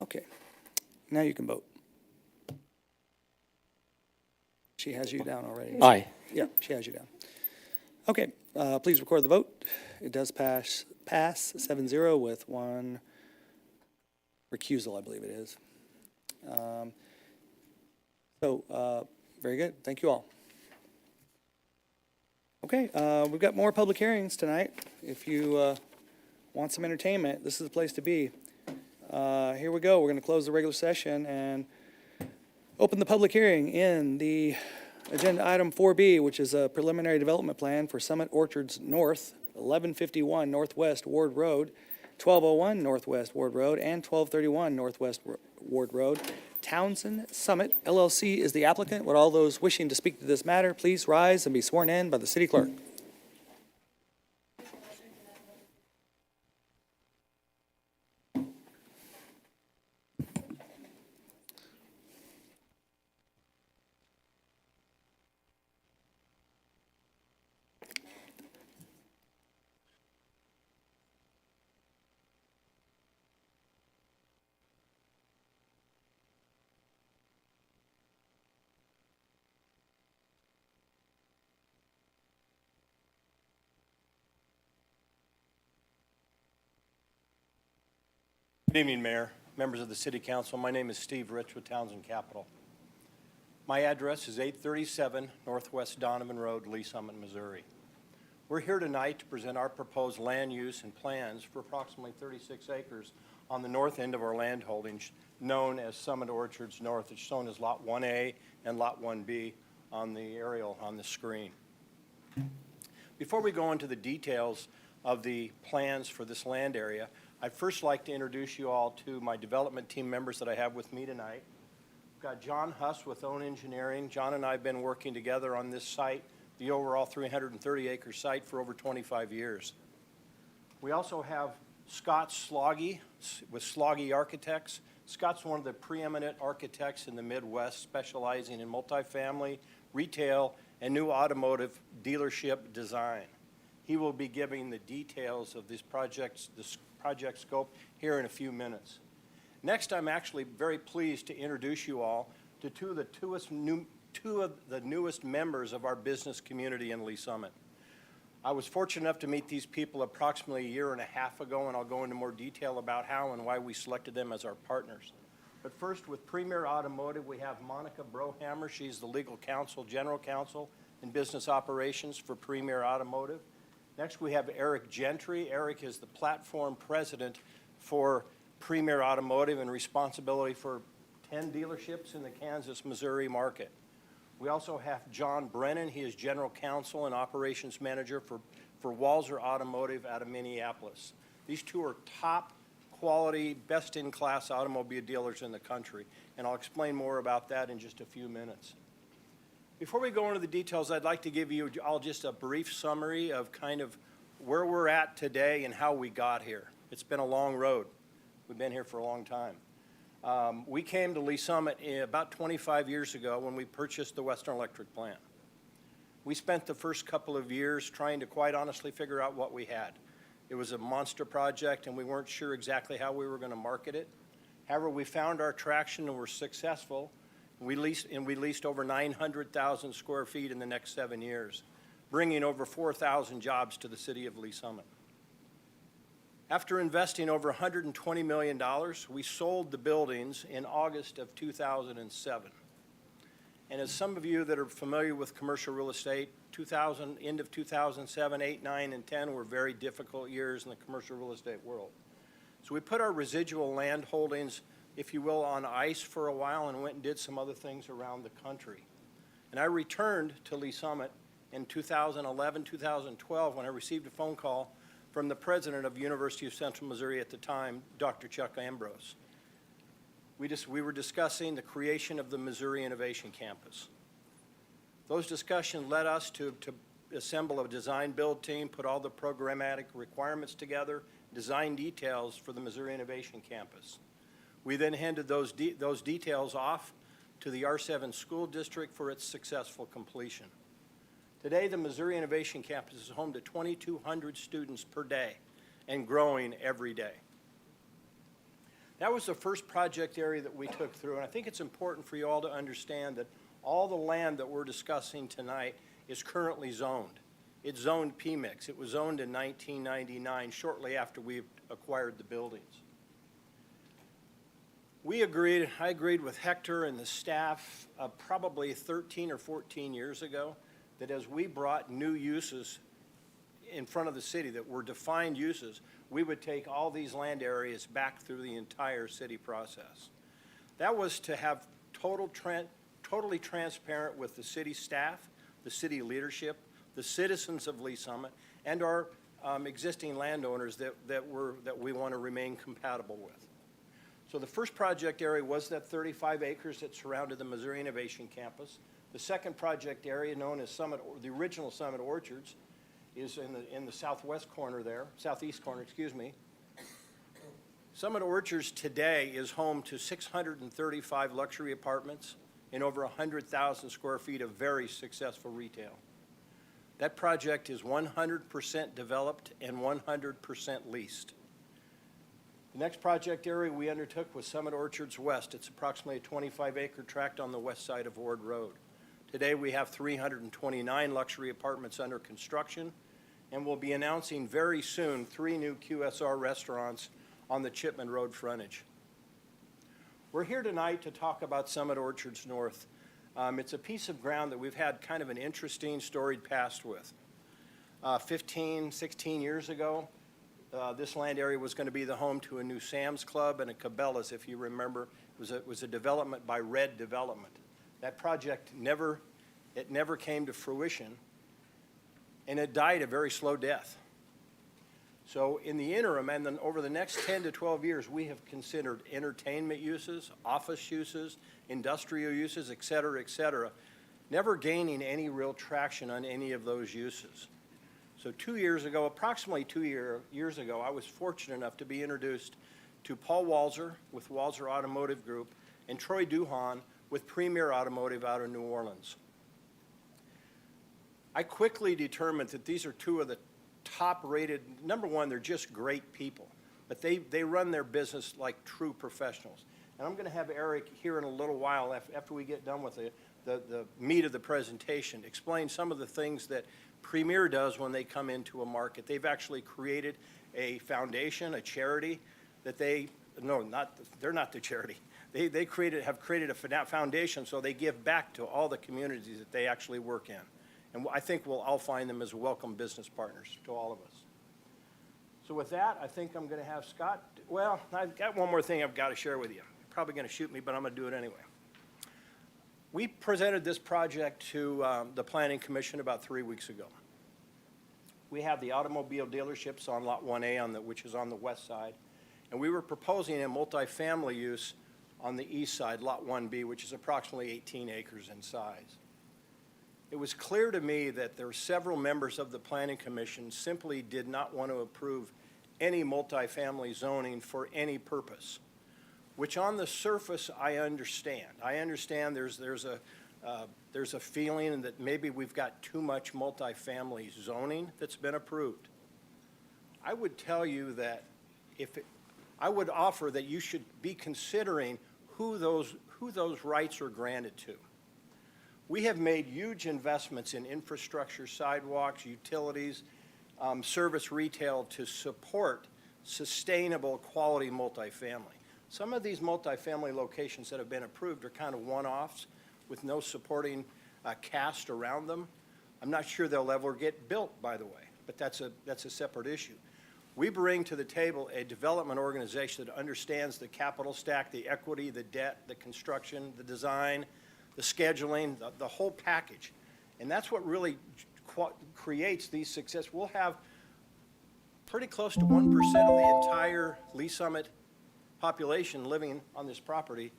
Okay, now you can vote. She has you down already. Aye. Yeah, she has you down. Okay, please record the vote. It does pass 7-0 with one recusal, I believe it is. Very good. Thank you all. Okay, we've got more public hearings tonight. If you want some entertainment, this is the place to be. Here we go. We're going to close the regular session and open the public hearing in the agenda item 4B, which is a preliminary development plan for Summit Orchards North, 1151 Northwest Ward Road, 1201 Northwest Ward Road, and 1231 Northwest Ward Road. Townsend Summit LLC is the applicant. Would all those wishing to speak to this matter please rise and be sworn in by the city clerk? Good evening, Mayor, members of the City Council. My name is Steve Rich with Townsend Capital. My address is 837 Northwest Donovan Road, Lee Summit, Missouri. We're here tonight to present our proposed land use and plans for approximately 36 acres on the north end of our land holdings, known as Summit Orchards North. It's shown as Lot 1A and Lot 1B on the aerial on the screen. Before we go into the details of the plans for this land area, I'd first like to introduce you all to my development team members that I have with me tonight. We've got John Huss with Own Engineering. John and I have been working together on this site, the overall 330-acre site, for over 25 years. We also have Scott Sloggy with Sloggy Architects. Scott's one of the preeminent architects in the Midwest, specializing in multifamily, retail, and new automotive dealership design. He will be giving the details of this project scope here in a few minutes. Next, I'm actually very pleased to introduce you all to two of the newest members of our business community in Lee Summit. I was fortunate enough to meet these people approximately a year and a half ago, and I'll go into more detail about how and why we selected them as our partners. But first, with Premier Automotive, we have Monica Brohammer. She's the legal counsel, general counsel, and business operations for Premier Automotive. Next, we have Eric Gentry. Eric is the platform president for Premier Automotive and responsibility for 10 dealerships in the Kansas, Missouri market. We also have John Brennan. He is general counsel and operations manager for Walzer Automotive out of Minneapolis. These two are top quality, best-in-class automobile dealers in the country, and I'll explain more about that in just a few minutes. Before we go into the details, I'd like to give you all just a brief summary of kind of where we're at today and how we got here. It's been a long road. We've been here for a long time. We came to Lee Summit about 25 years ago when we purchased the Western Electric plant. We spent the first couple of years trying to quite honestly figure out what we had. It was a monster project and we weren't sure exactly how we were going to market it. However, we found our traction and were successful. We leased over 900,000 square feet in the next 7 years, bringing over 4,000 jobs to the city of Lee Summit. After investing over $120 million, we sold the buildings in August of 2007. And as some of you that are familiar with commercial real estate, end of 2007, 8, 9, and 10 were very difficult years in the commercial real estate world. So we put our residual land holdings if you will, on ice for a while and went and did some other things around the country. And I returned to Lee Summit in 2011, 2012, when I received a phone call from the president of University of Central Missouri at the time, Dr. Chuck Ambrose. We were discussing the creation of the Missouri Innovation Campus. Those discussions led us to assemble a design-build team, put all the programmatic requirements together, design details for the Missouri Innovation Campus. We then handed those details off to the R7 School District for its successful completion. Today, the Missouri Innovation Campus is home to 2,200 students per day and growing every day. That was the first project area that we took through, and I think it's important for you all to understand that all the land that we're discussing tonight is currently zoned. It's zoned PMIX. It was zoned in 1999, shortly after we acquired the buildings. I agreed with Hector and the staff probably 13 or 14 years ago that as we brought new uses in front of the city that were defined uses, we would take all these land areas back through the entire city process. That was to have totally transparent with the city staff, the city leadership, the citizens of Lee Summit, and our existing landowners that we want to remain compatible with. So the first project area was that 35 acres that surrounded the Missouri Innovation Campus. The second project area, known as the original Summit Orchards, is in the southwest corner there, southeast corner, excuse me. Summit Orchards today is home to 635 luxury apartments and over 100,000 square feet of very successful retail. That project is 100% developed and 100% leased. The next project area we undertook was Summit Orchards West. It's approximately a 25-acre tract on the west side of Ward Road. Today we have 329 luxury apartments under construction, and we'll be announcing very soon 3 new QSR restaurants on the Chipman Road frontage. We're here tonight to talk about Summit Orchards North. It's a piece of ground that we've had kind of an interesting storied past with. 15, 16 years ago, this land area was going to be the home to a new Sam's Club and a Cabela's, if you remember. It was a development by Redevelopment. That project never came to fruition, and it died a very slow death. So in the interim, and then over the next 10 to 12 years, we have considered entertainment uses, office uses, industrial uses, et cetera, never gaining any real traction on any of those uses. So 2 years ago, approximately 2 years ago, I was fortunate enough to be introduced to Paul Walzer with Walzer Automotive Group and Troy Duhan with Premier Automotive out of New Orleans. I quickly determined that these are two of the top-rated, number one, they're just great people, but they run their business like true professionals. And I'm going to have Eric here in a little while, after we get done with the meat of the presentation, explain some of the things that Premier does when they come into a market. They've actually created a foundation, a charity, that they're not the charity. They have created a foundation so they give back to all the communities that they actually work in. And I think we'll all find them as welcome business partners to all of us. So with that, I think I'm going to have Scott. Well, I've got one more thing I've got to share with you. You're probably going to shoot me, but I'm going to do it anyway. We presented this project to the Planning Commission about 3 weeks ago. We have the automobile dealerships on Lot 1A, which is on the west side, and we were proposing a multifamily use on the east side, Lot 1B, which is approximately 18 acres in size. It was clear to me that there were several members of the Planning Commission simply did not want to approve any multifamily zoning for any purpose, which on the surface I understand. I understand there's a feeling that maybe we've got too much multifamily zoning that's been approved. I would tell you that I would offer that you should be considering who those rights are granted to. We have made huge investments in infrastructure, sidewalks, utilities, service retail to support sustainable quality multifamily. Some of these multifamily locations that have been approved are kind of one-offs with no supporting cast around them. I'm not sure they'll ever get built, by the way, but that's a separate issue. We bring to the table a development organization that understands the capital stack, the equity, the debt, the construction, the design, the scheduling, the whole package. And that's what really creates these success. We'll have pretty close to 1% of the entire Lee Summit population living on this property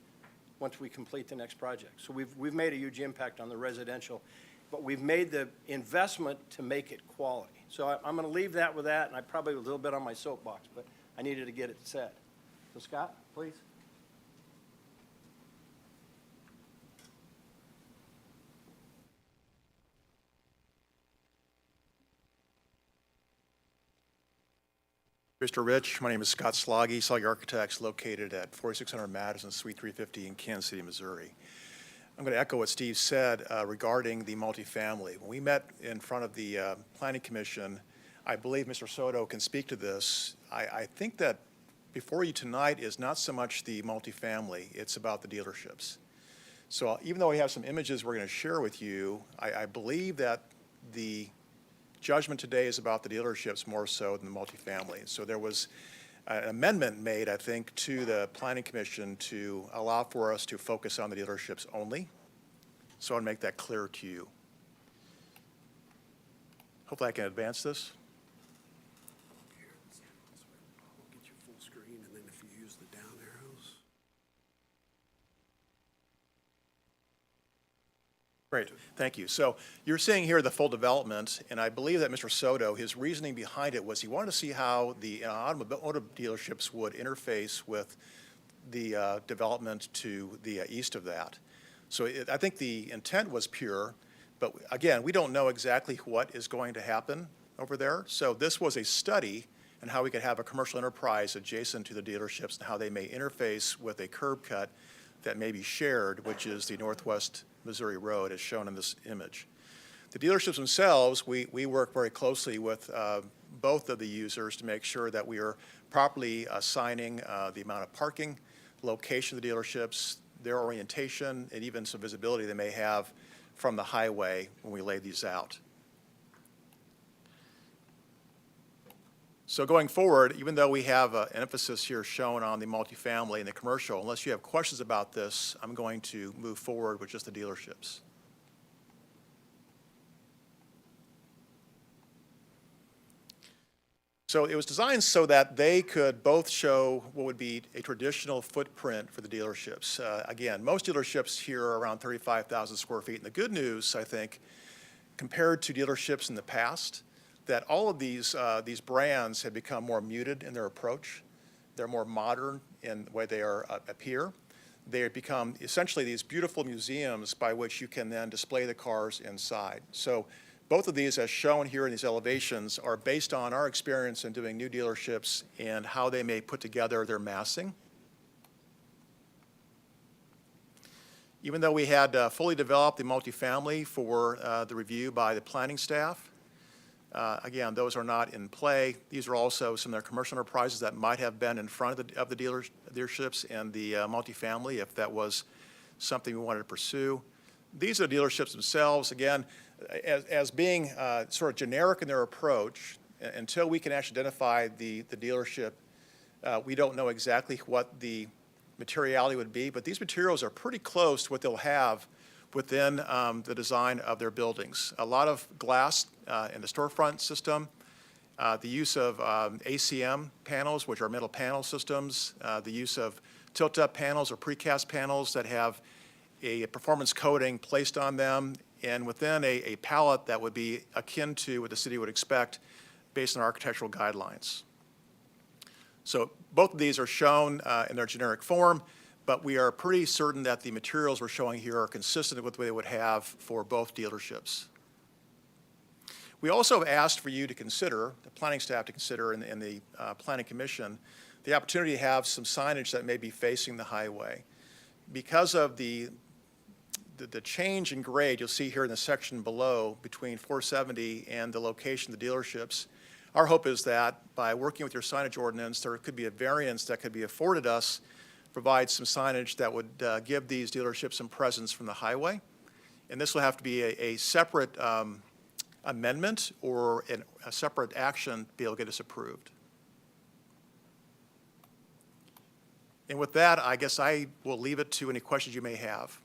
once we complete the next project. So we've made a huge impact on the residential, but we've made the investment to make it quality. So I'm going to leave that with that, and I probably was a little bit on my soapbox, but I needed to get it said. So Scott, please. Mr. Rich, my name is Scott Sloggy, Sloggy Architects, located at 4600 Madison, Suite 350 in Kansas City, Missouri. I'm going to echo what Steve said regarding the multifamily. When we met in front of the Planning Commission, I believe Mr. Soto can speak to this. I think that before you tonight is not so much the multifamily, it's about the dealerships. So even though we have some images we're going to share with you, I believe that the judgment today is about the dealerships more so than the multifamily. So there was an amendment made, I think, to the Planning Commission to allow for us to focus on the dealerships only. So I want to make that clear to you. Hopefully I can advance this. We'll get you full screen, and then if you use the down arrows. Great, thank you. So you're seeing here the full development, and I believe that Mr. Soto, his reasoning behind it was he wanted to see how the auto dealerships would interface with the development to the east of that. So I think the intent was pure, but again, we don't know exactly what is going to happen over there. So this was a study on how we could have a commercial enterprise adjacent to the dealerships and how they may interface with a curb cut that may be shared, which is the Northwest Missouri Road as shown in this image. The dealerships themselves, we work very closely with both of the users to make sure that we are properly assigning the amount of parking, location of the dealerships, their orientation, and even some visibility they may have from the highway when we lay these out. So going forward, even though we have an emphasis here shown on the multifamily and the commercial, unless you have questions about this, I'm going to move forward with just the dealerships. So it was designed so that they could both show what would be a traditional footprint for the dealerships. Again, most dealerships here are around 35,000 square feet. And the good news, I think, compared to dealerships in the past, that all of these brands have become more muted in their approach. They're more modern in the way they appear. They have become essentially these beautiful museums by which you can then display the cars inside. So both of these, as shown here in these elevations, are based on our experience in doing new dealerships and how they may put together their massing. Even though we had fully developed the multifamily for the review by the planning staff, again, those are not in play. These are also some of their commercial enterprises that might have been in front of the dealerships and the multifamily if that was something we wanted to pursue. These are dealerships themselves, again, as being sort of generic in their approach. Until we can actually identify the dealership, we don't know exactly what the materiality would be, but these materials are pretty close to what they'll have within the design of their buildings. A lot of glass in the storefront system, the use of ACM panels, which are metal panel systems, the use of tilt-up panels or precast panels that have a performance coating placed on them, and within a palette that would be akin to what the city would expect based on architectural guidelines. So both of these are shown in their generic form, but we are pretty certain that the materials we're showing here are consistent with what they would have for both dealerships. We also have asked for you to consider, the planning staff to consider in the Planning Commission, the opportunity to have some signage that may be facing the highway. Because of the change in grade you'll see here in the section below between 470 and the location of the dealerships, our hope is that by working with your signage ordinance, there could be a variance that could be afforded us, provide some signage that would give these dealerships some presence from the highway. And this will have to be a separate amendment or a separate action to be able to get us approved. And with that, I guess I will leave it to any questions you may have.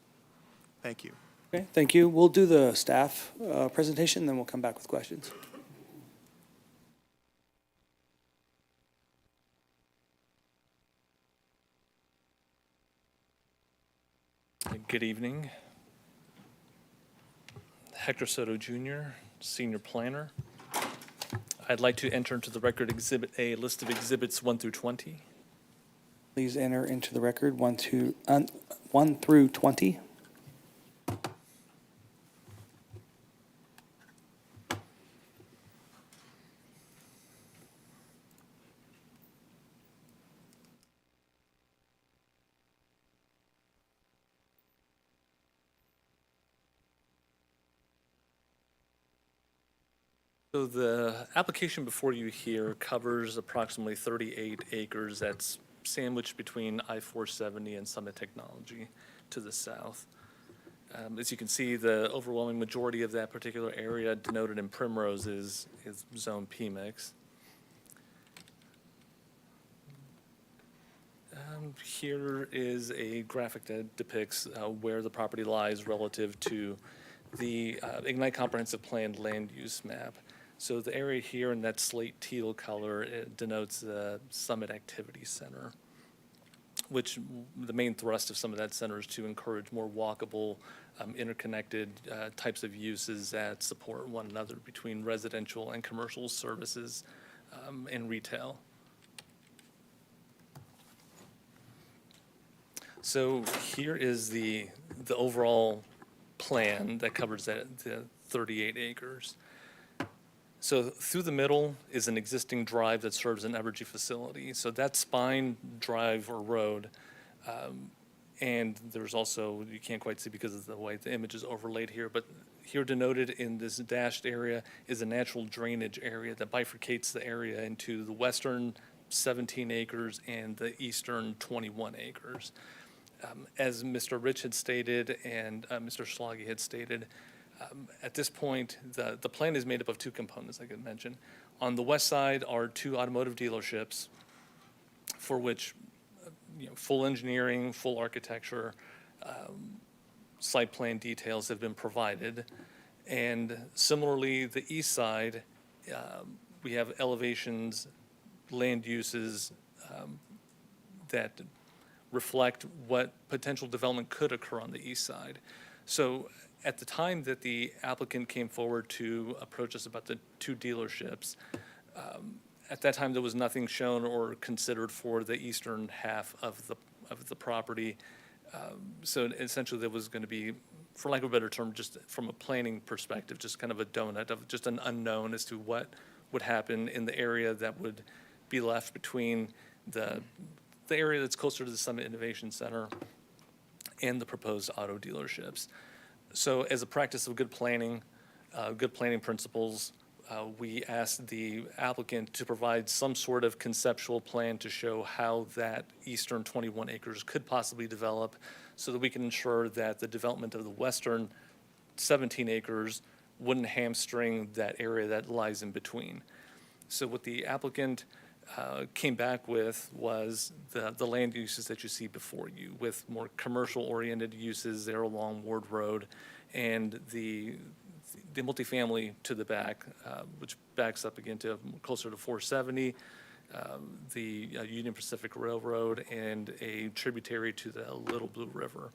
Thank you. Okay, thank you. We'll do the staff presentation, then we'll come back with questions. Good evening. Hector Soto Jr., Senior Planner. I'd like to enter into the record Exhibit A, list of exhibits 1 through 20. Please enter into the record 1 through 20. So the application before you here covers approximately 38 acres that's sandwiched between I-470 and Summit Technology to the south. As you can see, the overwhelming majority of that particular area denoted in primrose is zone PMIX. Here is a graphic that depicts where the property lies relative to the Ignite Comprehensive Plan land use map. So the area here in that slate teal color, it denotes the Summit Activity Center, which the main thrust of some of that center is to encourage more walkable, interconnected types of uses that support one another between residential and commercial services and retail. So here is the overall plan that covers the 38 acres. So through the middle is an existing drive that serves an Evergy facility. So that spine drive or road, and there's also, you can't quite see because of the way the image is overlaid here, but here denoted in this dashed area is a natural drainage area that bifurcates the area into the western 17 acres and the eastern 21 acres. As Mr. Rich had stated and Mr. Schlage had stated, at this point, the plan is made up of two components, like I mentioned. On the west side are two automotive dealerships for which full engineering, full architecture, site plan details have been provided. And similarly, the east side, we have elevations, land uses that reflect what potential development could occur on the east side. So at the time that the applicant came forward to approach us about the two dealerships, at that time there was nothing shown or considered for the eastern half of the property. So essentially there was going to be, for lack of a better term, just from a planning perspective, just kind of a donut of just an unknown as to what would happen in the area that would be left between the area that's closer to the Summit Innovation Center and the proposed auto dealerships. So as a practice of good planning principles, we asked the applicant to provide some sort of conceptual plan to show how that eastern 21 acres could possibly develop so that we can ensure that the development of the western 17 acres wouldn't hamstring that area that lies in between. So what the applicant came back with was the land uses that you see before you, with more commercial-oriented uses there along Ward Road, and the multifamily to the back, which backs up again to closer to 470, the Union Pacific Railroad, and a tributary to the Little Blue River.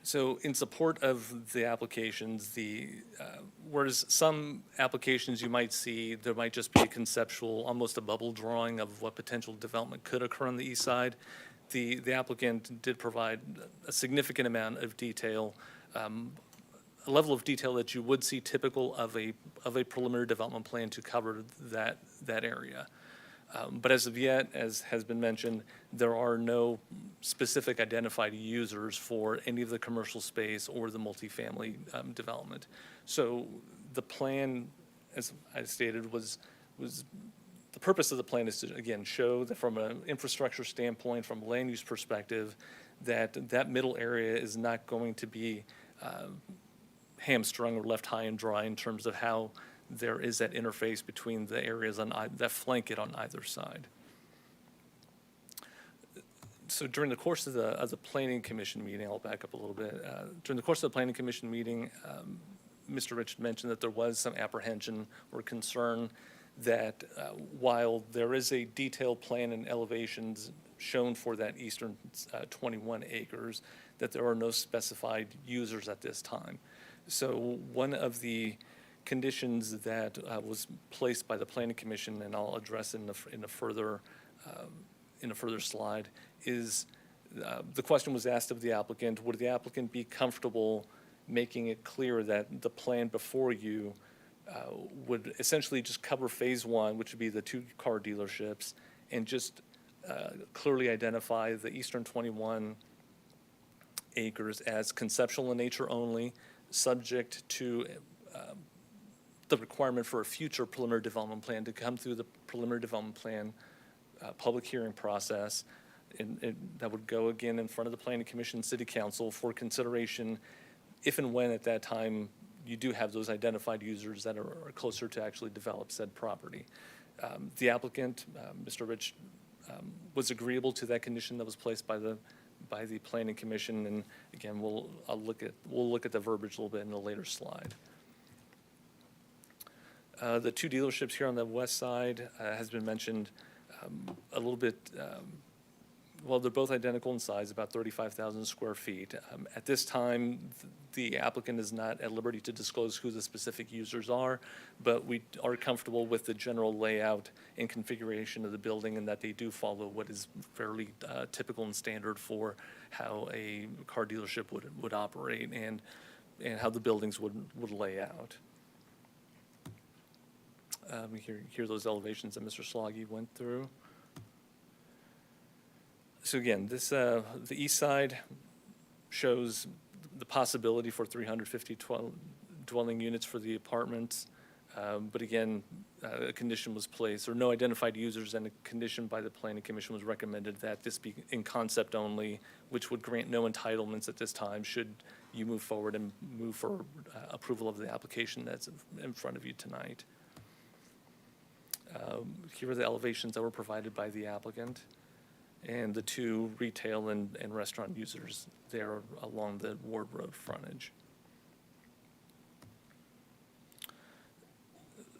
So in support of the applications, whereas some applications you might see, there might just be a conceptual, almost a bubble drawing of what potential development could occur on the east side, the applicant did provide a significant amount of detail, a level of detail that you would see typical of a preliminary development plan to cover that area. But as of yet, as has been mentioned, there are no specific identified users for any of the commercial space or the multifamily development. So the plan, as I stated, was the purpose of the plan is to, again, show that from an infrastructure standpoint, from a land use perspective, that middle area is not going to be hamstrung or left high and dry in terms of how there is that interface between the areas that flank it on either side. So during the course of the planning commission meeting, I'll back up a little bit. During the course of the planning commission meeting, Mr. Rich mentioned that there was some apprehension or concern that while there is a detailed plan and elevations shown for that eastern 21 acres, that there are no specified users at this time. So one of the conditions that was placed by the planning commission, and I'll address in a further slide, is the question was asked of the applicant: would the applicant be comfortable making it clear that the plan before you would essentially just cover phase one, which would be the 2 car dealerships, and just clearly identify the eastern 21 acres as conceptual in nature only, subject to the requirement for a future preliminary development plan to come through the preliminary development plan public hearing process, and that would go again in front of the Planning Commission, City Council for consideration if and when at that time you do have those identified users that are closer to actually develop said property. The applicant, Mr. Rich, was agreeable to that condition that was placed by the Planning Commission, and again, we'll look at the verbiage a little bit in a later slide. The 2 dealerships here on the west side has been mentioned a little bit. Well, they're both identical in size, about 35,000 square feet. At this time, the applicant is not at liberty to disclose who the specific users are, but we are comfortable with the general layout and configuration of the building, and that they do follow what is fairly typical and standard for how a car dealership would operate, and how the buildings would lay out. Here those elevations that Mr. Sloggy went through. So again, this the east side shows the possibility for 350 dwelling units for the apartments, but again, a condition was placed, or no identified users, and a condition by the Planning Commission was recommended that this be in concept only, which would grant no entitlements at this time should you move forward and move for approval of the application that's in front of you tonight. Here are the elevations that were provided by the applicant, and the 2 retail and restaurant users there along the Ward Road frontage.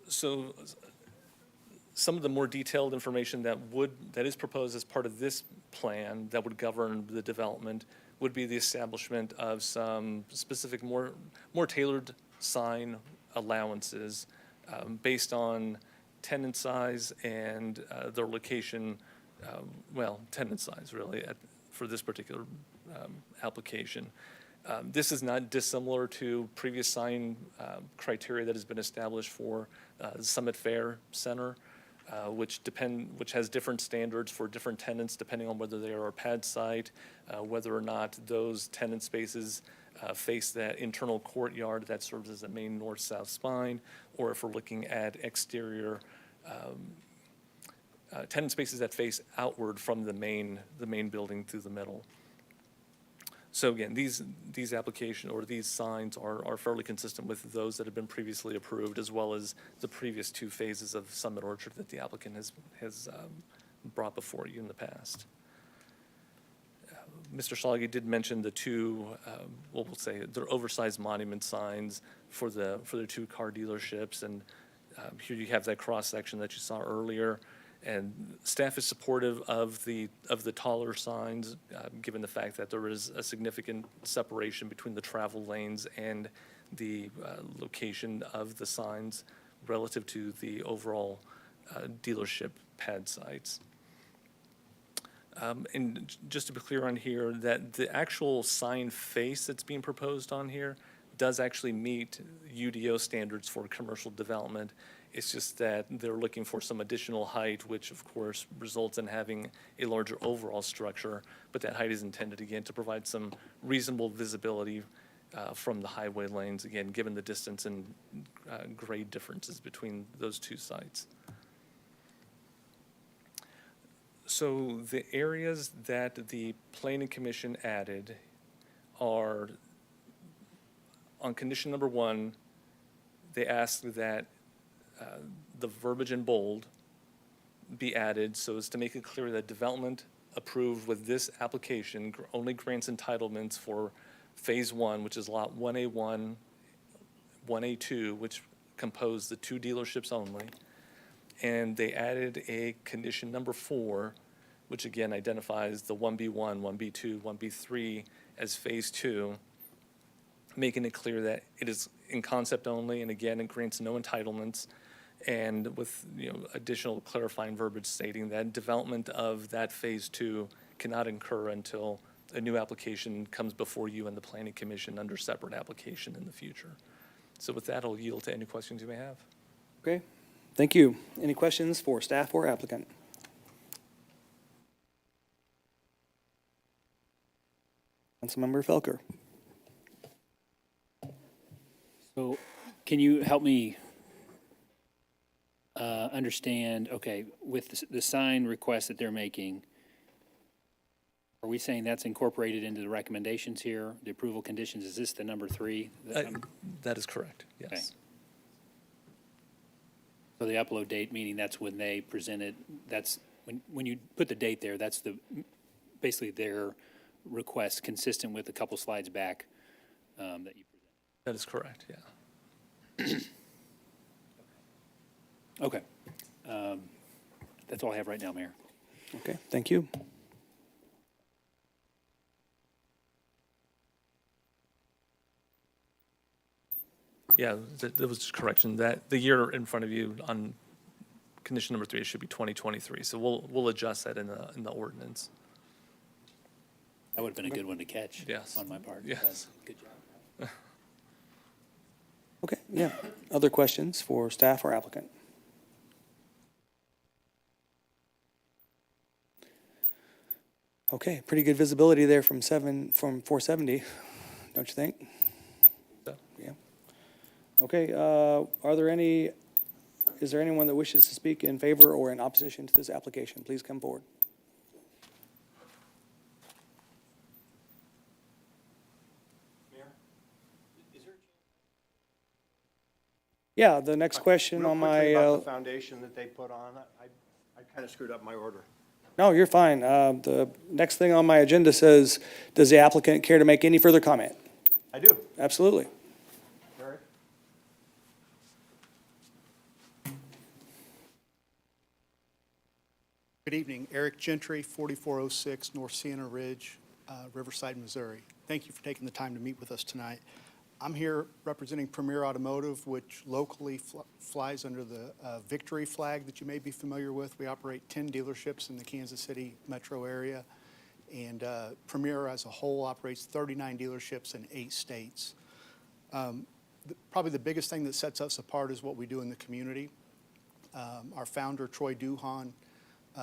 So some of the more detailed information that is proposed as part of this plan that would govern the development would be the establishment of some specific more tailored sign allowances based on tenant size and their location. Tenant size, really, for this particular application. This is not dissimilar to previous sign criteria that has been established for the Summit Fair Center, which has different standards for different tenants depending on whether they are a pad site, whether or not those tenant spaces face that internal courtyard that serves as a main north-south spine, or if we're looking at exterior tenant spaces that face outward from the main building through the middle. So again, these application or these signs are fairly consistent with those that have been previously approved, as well as the previous 2 phases of Summit Orchard that the applicant has brought before you in the past. Mr. Schlage did mention the 2, we'll say they're oversized monument signs for the 2 car dealerships, and here you have that cross section that you saw earlier. And staff is supportive of the taller signs, given the fact that there is a significant separation between the travel lanes and the location of the signs relative to the overall dealership pad sites. And just to be clear on here, that the actual sign face that's being proposed on here does actually meet UDO standards for commercial development. It's just that they're looking for some additional height, which of course results in having a larger overall structure, but that height is intended again to provide some reasonable visibility from the highway lanes, again, given the distance and grade differences between those 2 sites. So the areas that the Planning Commission added are, on condition number 1, they asked that the verbiage in bold be added so as to make it clear that development approved with this application only grants entitlements for Phase 1, which is Lot 1A1, 1A2, which compose the 2 dealerships only. And they added a condition number 4, which again identifies the 1B1, 1B2, 1B3 as Phase 2, making it clear that it is in concept only, and again, it grants no entitlements, and with, additional clarifying verbiage stating that development of that Phase 2 cannot occur until a new application comes before you and the Planning Commission under separate application in the future. So with that, I'll yield to any questions you may have. Okay, thank you. Any questions for staff or applicant? Councilmember Felker. So can you help me understand, okay, with the sign request that they're making, are we saying that's incorporated into the recommendations here, the approval conditions? Is this the number 3? That is correct, yes. Okay. So the upload date, meaning that's when they presented, that's, when you put the date there, that's basically their request consistent with a couple slides back that you presented. That is correct, yeah. Okay. That's all I have right now, Mayor. Okay, thank you. Yeah, that was just correction. That the year in front of you on condition number 3 should be 2023. So we'll adjust that in the ordinance. That would have been a good one to catch. Yes. On my part. Yes. Good job. Okay, yeah. Other questions for staff or applicant? Okay, pretty good visibility there from 470, don't you think? So. Yeah. Okay, is there anyone that wishes to speak in favor or in opposition to this application? Please come forward. Mayor, is there a chance? Yeah, the next question Real on quickly my, about the foundation that they put on, I kind of screwed up my order. no, you're fine. The next thing on my agenda says, does the applicant care to make any further comment? I do. Absolutely. Eric? Good evening. Eric Gentry, 4406 North Sienna Ridge, Riverside, Missouri. Thank you for taking the time to meet with us tonight. I'm here representing Premier Automotive, which locally flies under the Victory flag that you may be familiar with. We operate 10 dealerships in the Kansas City metro area, and Premier as a whole operates 39 dealerships in 8 states. Probably the biggest thing that sets us apart is what we do in the community. Our founder, Troy Duhan,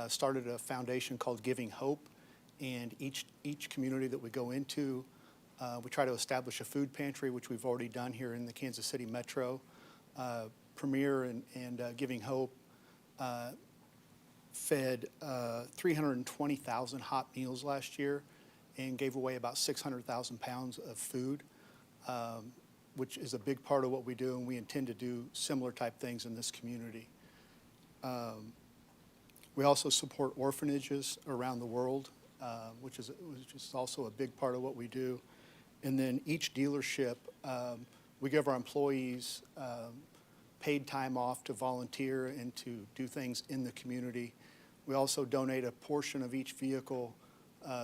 started a foundation called Giving Hope, and each community that we go into, we try to establish a food pantry, which we've already done here in the Kansas City metro. Premier and Giving Hope fed 320,000 hot meals last year and gave away about 600,000 pounds of food, which is a big part of what we do, and we intend to do similar type things in this community. We also support orphanages around the world, which is also a big part of what we do. And then each dealership, we give our employees paid time off to volunteer and to do things in the community. We also donate a portion of each vehicle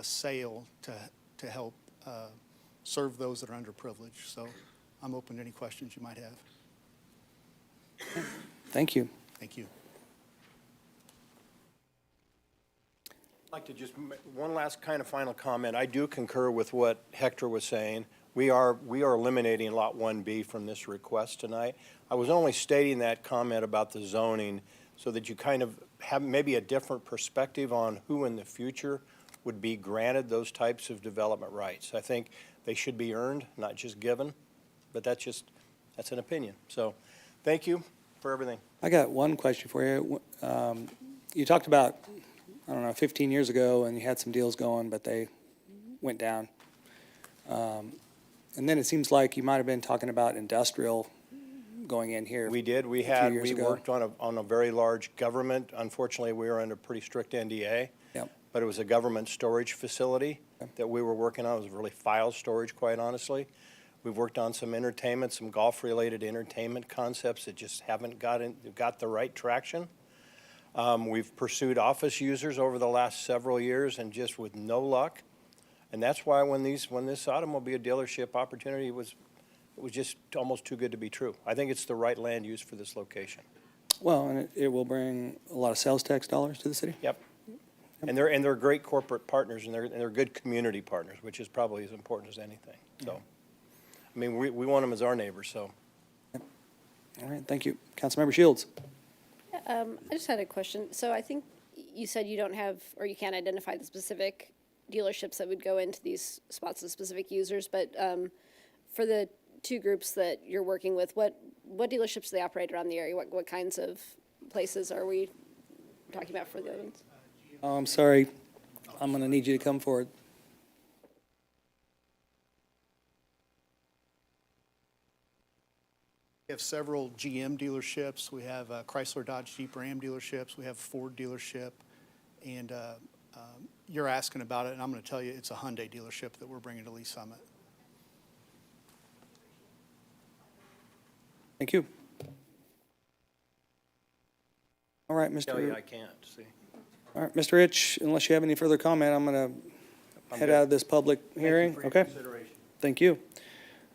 sale to help serve those that are underprivileged. So I'm open to any questions you might have. Thank you. Thank you. I'd like to just make one last kind of final comment. I do concur with what Hector was saying. We are eliminating Lot 1B from this request tonight. I was only stating that comment about the zoning so that you kind of have maybe a different perspective on who in the future would be granted those types of development rights. I think they should be earned, not just given, but that's an opinion. So thank you for everything. I got one question for you. You talked about, I don't know, 15 years ago, and you had some deals going, but they went down. And then it seems like you might have been talking about industrial going in here. We did. We worked on a very large government. Unfortunately, we were under pretty strict NDA. Yep. but it was a government storage facility that we were working on. It was really file storage, quite honestly. We've worked on some entertainment, some golf-related entertainment concepts that just haven't got the right traction. We've pursued office users over the last several years and just with no luck. And that's why when this automobile dealership opportunity it was just almost too good to be true. I think it's the right land use for this location. Well, and it will bring a lot of sales tax dollars to the city. Yep. And they're great corporate partners, and they're good community partners, which is probably as important as anything. So, I mean, we want them as our neighbors, so. All right, thank you. Councilmember Shields. I just had a question. So I think you said you don't have, or you can't identify the specific dealerships that would go into these spots as specific users, but for the two groups that you're working with, what dealerships do they operate around the area? What kinds of places are we talking about for the other ones? Oh, I'm sorry. I'm going to need you to come forward. We have several GM dealerships. We have Chrysler, Dodge, Jeep, Ram dealerships. We have Ford dealership. And you're asking about it, and I'm going to tell you it's a Hyundai dealership that we're bringing to Lease Summit. Thank you. All right, Mr. Tell you I can't, see. All right, Mr. Rich, unless you have any further comment, I'm going to head out of this public hearing. Okay. Thank you.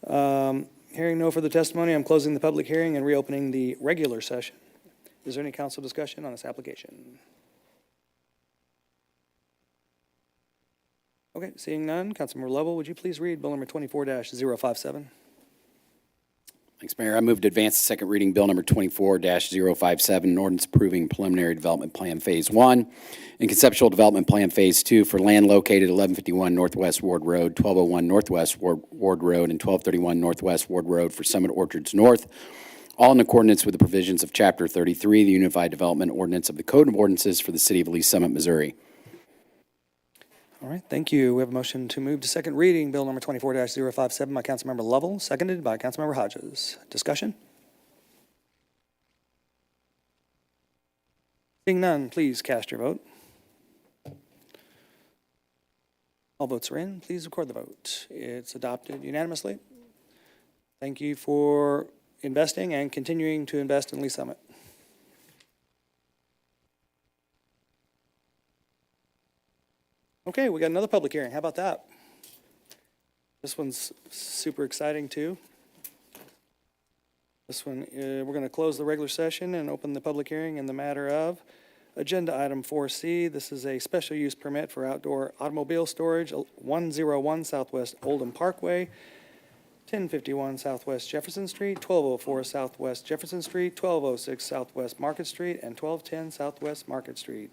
Hearing no further testimony, I'm closing the public hearing and reopening the regular session. Is there any council discussion on this application? Okay, seeing none, Councilmember Lovell, would you please read Bill number 24-057? Thanks, Mayor. I move to advance the second reading Bill number 24-057, an ordinance approving preliminary development plan Phase 1 and conceptual development plan Phase 2 for land located 1151 Northwest Ward Road, 1201 Northwest Ward Road, and 1231 Northwest Ward Road for Summit Orchards North, all in accordance with the provisions of Chapter 33, the Unified Development Ordinance of the Code of Ordinances for the City of Lease Summit, Missouri. All right, thank you. We have a motion to move to second reading, Bill number 24-057 by Councilmember Lovell, seconded by Councilmember Hodges. Discussion? Seeing none, please cast your vote. All votes are in. Please record the vote. It's adopted unanimously. Thank you for investing and continuing to invest in Lease Summit. Okay, we got another public hearing. How about that? This one's super exciting too. This one, we're going to close the regular session and open the public hearing in the matter of Agenda Item 4C. This is a special use permit for outdoor automobile storage, 101 Southwest Oldham Parkway, 1051 Southwest Jefferson Street, 1204 Southwest Jefferson Street, 1206 Southwest Market Street, and 1210 Southwest Market Street.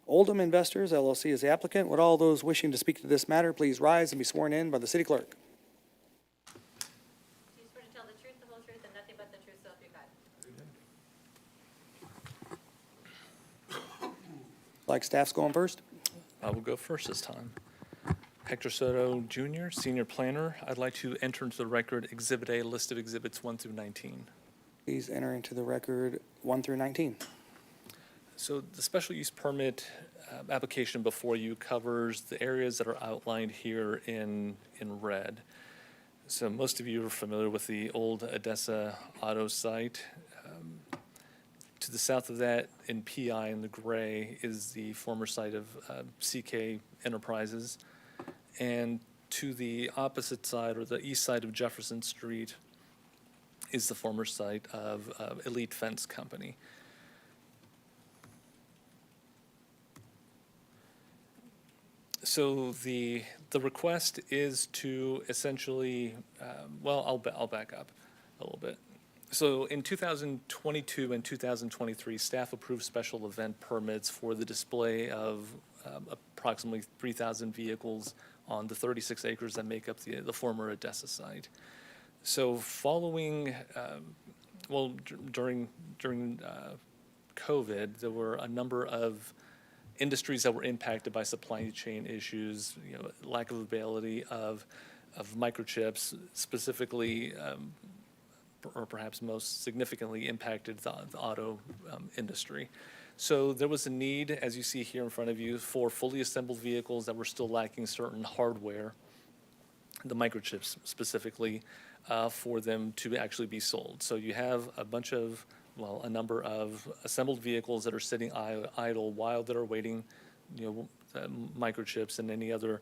Oldham Investors, LLC is the applicant. Would all those wishing to speak to this matter please rise and be sworn in by the city clerk? Do you swear to tell the truth, the whole truth, and nothing but the truth, so help you God? Like staff's going first? I will go first this time. Hector Soto Jr., Senior Planner. I'd like to enter into the record Exhibit A, list of exhibits 1 through 19. Please enter into the record 1 through 19. So the special use permit application before you covers the areas that are outlined here in red. So most of you are familiar with the old Odessa Auto site. To the south of that, in PI in the gray, is the former site of CK Enterprises. And to the opposite side, or the east side of Jefferson Street, is the former site of Elite Fence Company. So the request is to essentially, well, I'll back up a little bit. So in 2022 and 2023, staff approved special event permits for the display of approximately 3,000 vehicles on the 36 acres that make up the former Odessa site. So following, during COVID, there were a number of industries that were impacted by supply chain issues, lack of availability of microchips, specifically, or perhaps most significantly impacted the auto industry. So there was a need, as you see here in front of you, for fully assembled vehicles that were still lacking certain hardware, the microchips specifically, for them to actually be sold. So you have a number of assembled vehicles that are sitting idle while they're awaiting, microchips and any other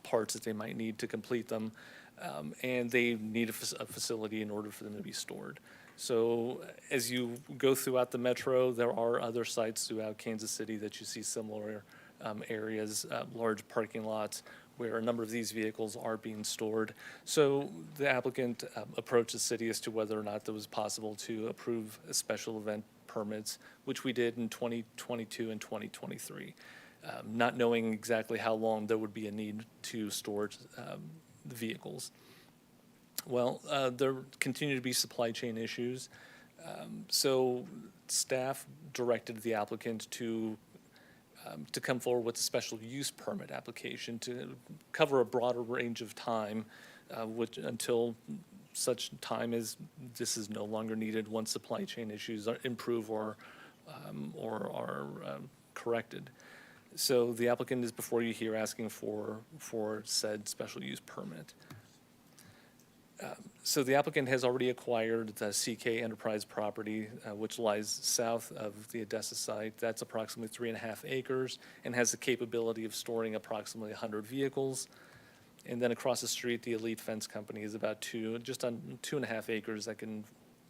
parts that they might need to complete them, and they need a facility in order for them to be stored. So as you go throughout the metro, there are other sites throughout Kansas City that you see similar areas, large parking lots, where a number of these vehicles are being stored. So the applicant approached the city as to whether or not it was possible to approve a special event permits, which we did in 2022 and 2023, not knowing exactly how long there would be a need to store the vehicles. Well, there continue to be supply chain issues, so staff directed the applicant to come forward with a special use permit application to cover a broader range of time, until such time as this is no longer needed once supply chain issues improve or are corrected. So the applicant is before you here asking for said special use permit. So the applicant has already acquired the CK Enterprise property, which lies south of the Odessa site. That's approximately 3.5 acres and has the capability of storing approximately 100 vehicles. And then across the street, the Elite Fence Company is about just on 2.5 acres that can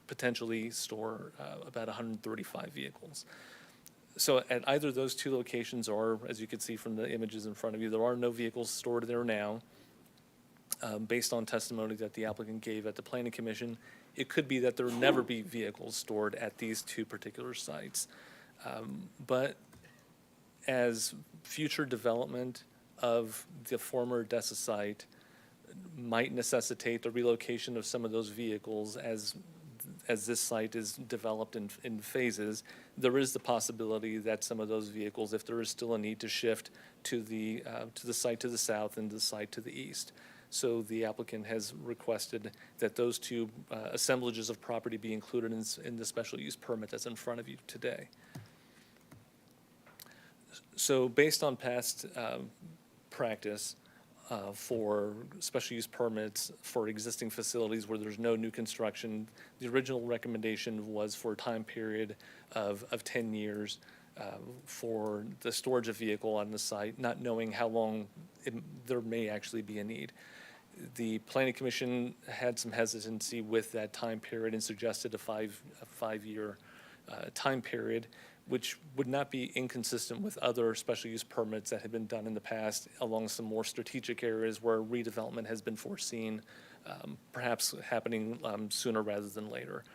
potentially store about 135 vehicles. So at either of those two locations, or as you can see from the images in front of you, there are no vehicles stored there now. Based on testimony that the applicant gave at the Planning Commission, it could be that there will never be vehicles stored at these two particular sites. But as future development of the former Odessa site might necessitate the relocation of some of those vehicles as this site is developed in phases, there is the possibility that some of those vehicles, if there is still a need to shift to the site to the south and the site to the east. So the applicant has requested that those two assemblages of property be included in the special use permit that's in front of you today. So based on past practice for special use permits for existing facilities where there's no new construction, the original recommendation was for a time period of 10 years for the storage of vehicle on the site, not knowing how long there may actually be a need. The Planning Commission had some hesitancy with that time period and suggested a five-year time period, which would not be inconsistent with other special use permits that have been done in the past along some more strategic areas where redevelopment has been foreseen, perhaps happening sooner rather than later.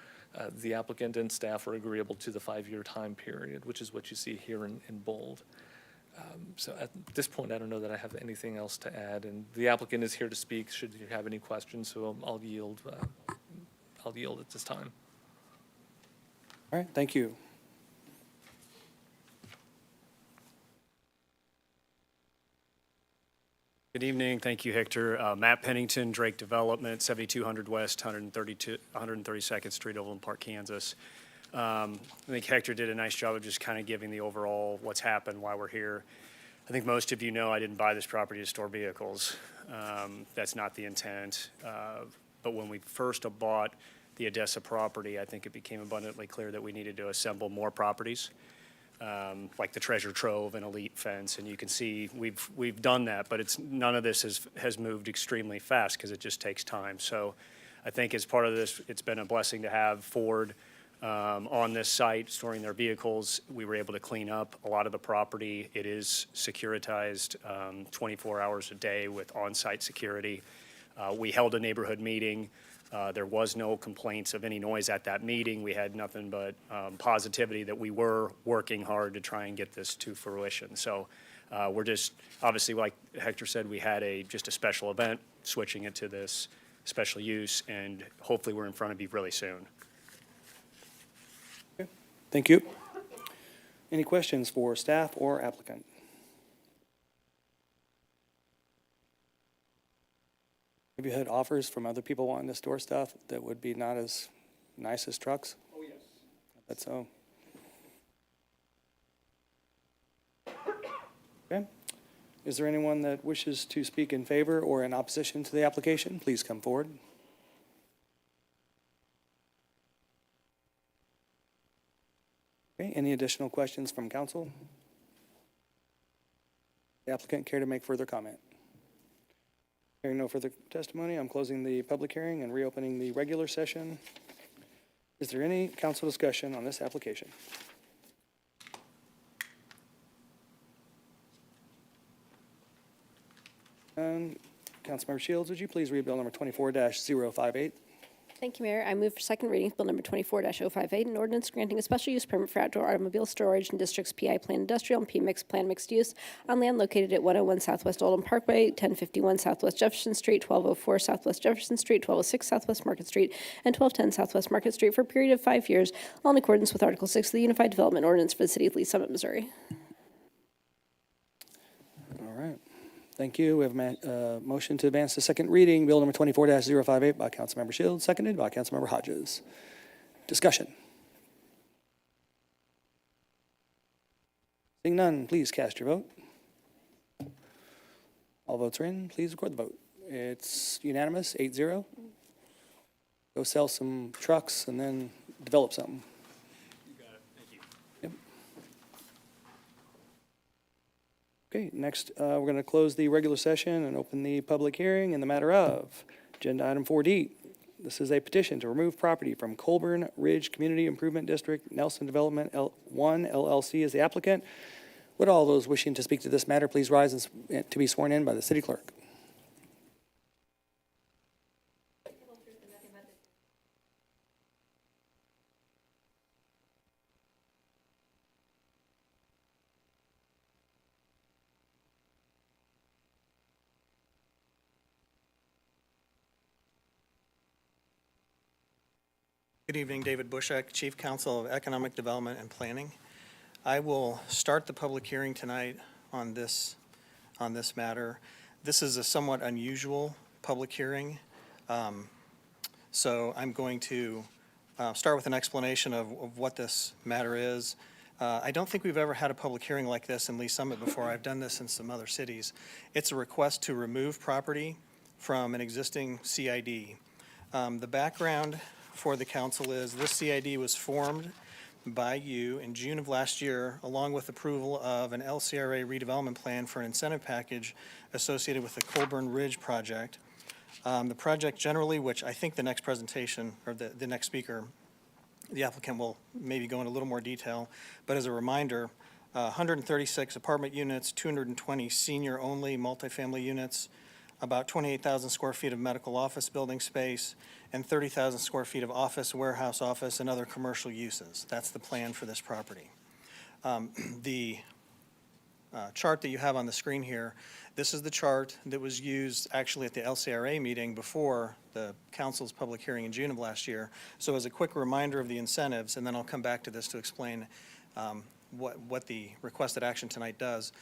The applicant and staff are agreeable to the 5-year time period, which is what you see here in bold. So at this point, I don't know that I have anything else to add, and the applicant is here to speak should you have any questions, so I'll yield at this time. All right, thank you. Good evening. Thank you, Hector. Matt Pennington, Drake Development, 7200 West, 132nd Street, Oldham Park, Kansas. I think Hector did a nice job of just kind of giving the overall what's happened, why we're here. I think most of you know I didn't buy this property to store vehicles. That's not the intent. But when we first bought the Odessa property, I think it became abundantly clear that we needed to assemble more properties, like the Treasure Trove and Elite Fence. And you can see we've done that, but none of this has moved extremely fast because it just takes time. So I think as part of this, it's been a blessing to have Ford on this site storing their vehicles. We were able to clean up a lot of the property. It is securitized 24 hours a day with on-site security. We held a neighborhood meeting. There was no complaints of any noise at that meeting. We had nothing but positivity that we were working hard to try and get this to fruition. So we're just, obviously, like Hector said, we had just a special event, switching it to this special use, and hopefully we're in front of you really soon. Thank you. Any questions for staff or applicant? Have you had offers from other people wanting to store stuff that would be not as nice as trucks? Oh, yes. I bet so. Okay. Is there anyone that wishes to speak in favor or in opposition to the application? Please come forward. Okay, any additional questions from council? The applicant care to make further comment? Hearing no further testimony, I'm closing the public hearing and reopening the regular session. Is there any council discussion on this application? Councilmember Shields, would you please read bill number 24-058? Thank you, Mayor. I move for second reading of Bill number 24-058, an ordinance granting a special use permit for outdoor automobile storage in districts PI Plan Industrial and PMIX Plan Mixed Use on land located at 101 Southwest Oldham Parkway, 1051 Southwest Jefferson Street, 1204 Southwest Jefferson Street, 1206 Southwest Market Street, and 1210 Southwest Market Street for a period of 5 years, all in accordance with Article 6 of the Unified Development Ordinance for the City of Lee's Summit, Missouri. All right. Thank you. We have a motion to advance to second reading, bill number 24-058 by Councilmember Shields, seconded by Councilmember Hodges. Discussion. Seeing none, please cast your vote. All votes are in. Please record the vote. It's unanimous, 8-0. Go sell some trucks and then develop something. Okay, next, we're going to close the regular session and open the public hearing in the matter of Agenda Item 4D. This is a petition to remove property from Colbern Ridge Community Improvement District, Nelson Development 1 LLC as the applicant. Would all those wishing to speak to this matter please rise and to be sworn in by the city clerk? Good evening, David Bushek, Chief Counsel of Economic Development and Planning. I will start the public hearing tonight on this matter. This is a somewhat unusual public hearing. So I'm going to start with an explanation of what this matter is. I don't think we've ever had a public hearing like this in Lee Summit before. I've done this in some other cities. It's a request to remove property from an existing CID. The background for the council is this CID was formed by you in June of last year, along with approval of an LCRA redevelopment plan for an incentive package associated with the Colbern Ridge project. The project generally, which I think the next presentation, or the next speaker, the applicant will maybe go into a little more detail, but as a reminder, 136 apartment units, 220 senior-only multifamily units, about 28,000 square feet of medical office building space, and 30,000 square feet of office, warehouse office, and other commercial uses. That's the plan for this property. The chart that you have on the screen here, this is the chart that was used actually at the LCRA meeting before the council's public hearing in June of last year. So as a quick reminder of the incentives, and then I'll come back to this to explain what the requested action tonight does.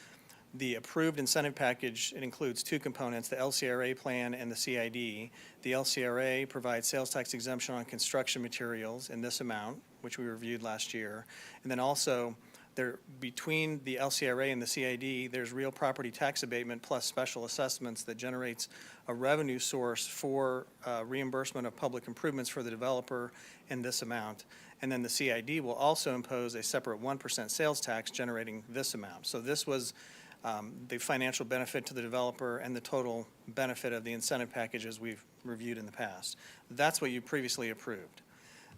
The approved incentive package, it includes two components, the LCRA plan and the CID. The LCRA provides sales tax exemption on construction materials in this amount, which we reviewed last year. And then also, between the LCRA and the CID, there's real property tax abatement plus special assessments that generates a revenue source for reimbursement of public improvements for the developer in this amount. And then the CID will also impose a separate 1% sales tax generating this amount. So this was the financial benefit to the developer and the total benefit of the incentive packages we've reviewed in the past. That's what you previously approved.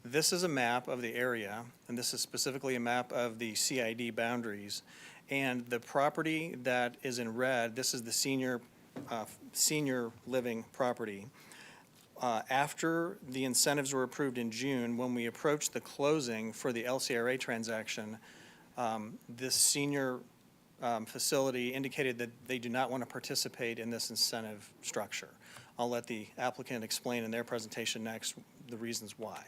This is a map of the area, and this is specifically a map of the CID boundaries. And the property that is in red, this is the senior living property. After the incentives were approved in June, when we approached the closing for the LCRA transaction, this senior facility indicated that they do not want to participate in this incentive structure. I'll let the applicant explain in their presentation next the reasons why.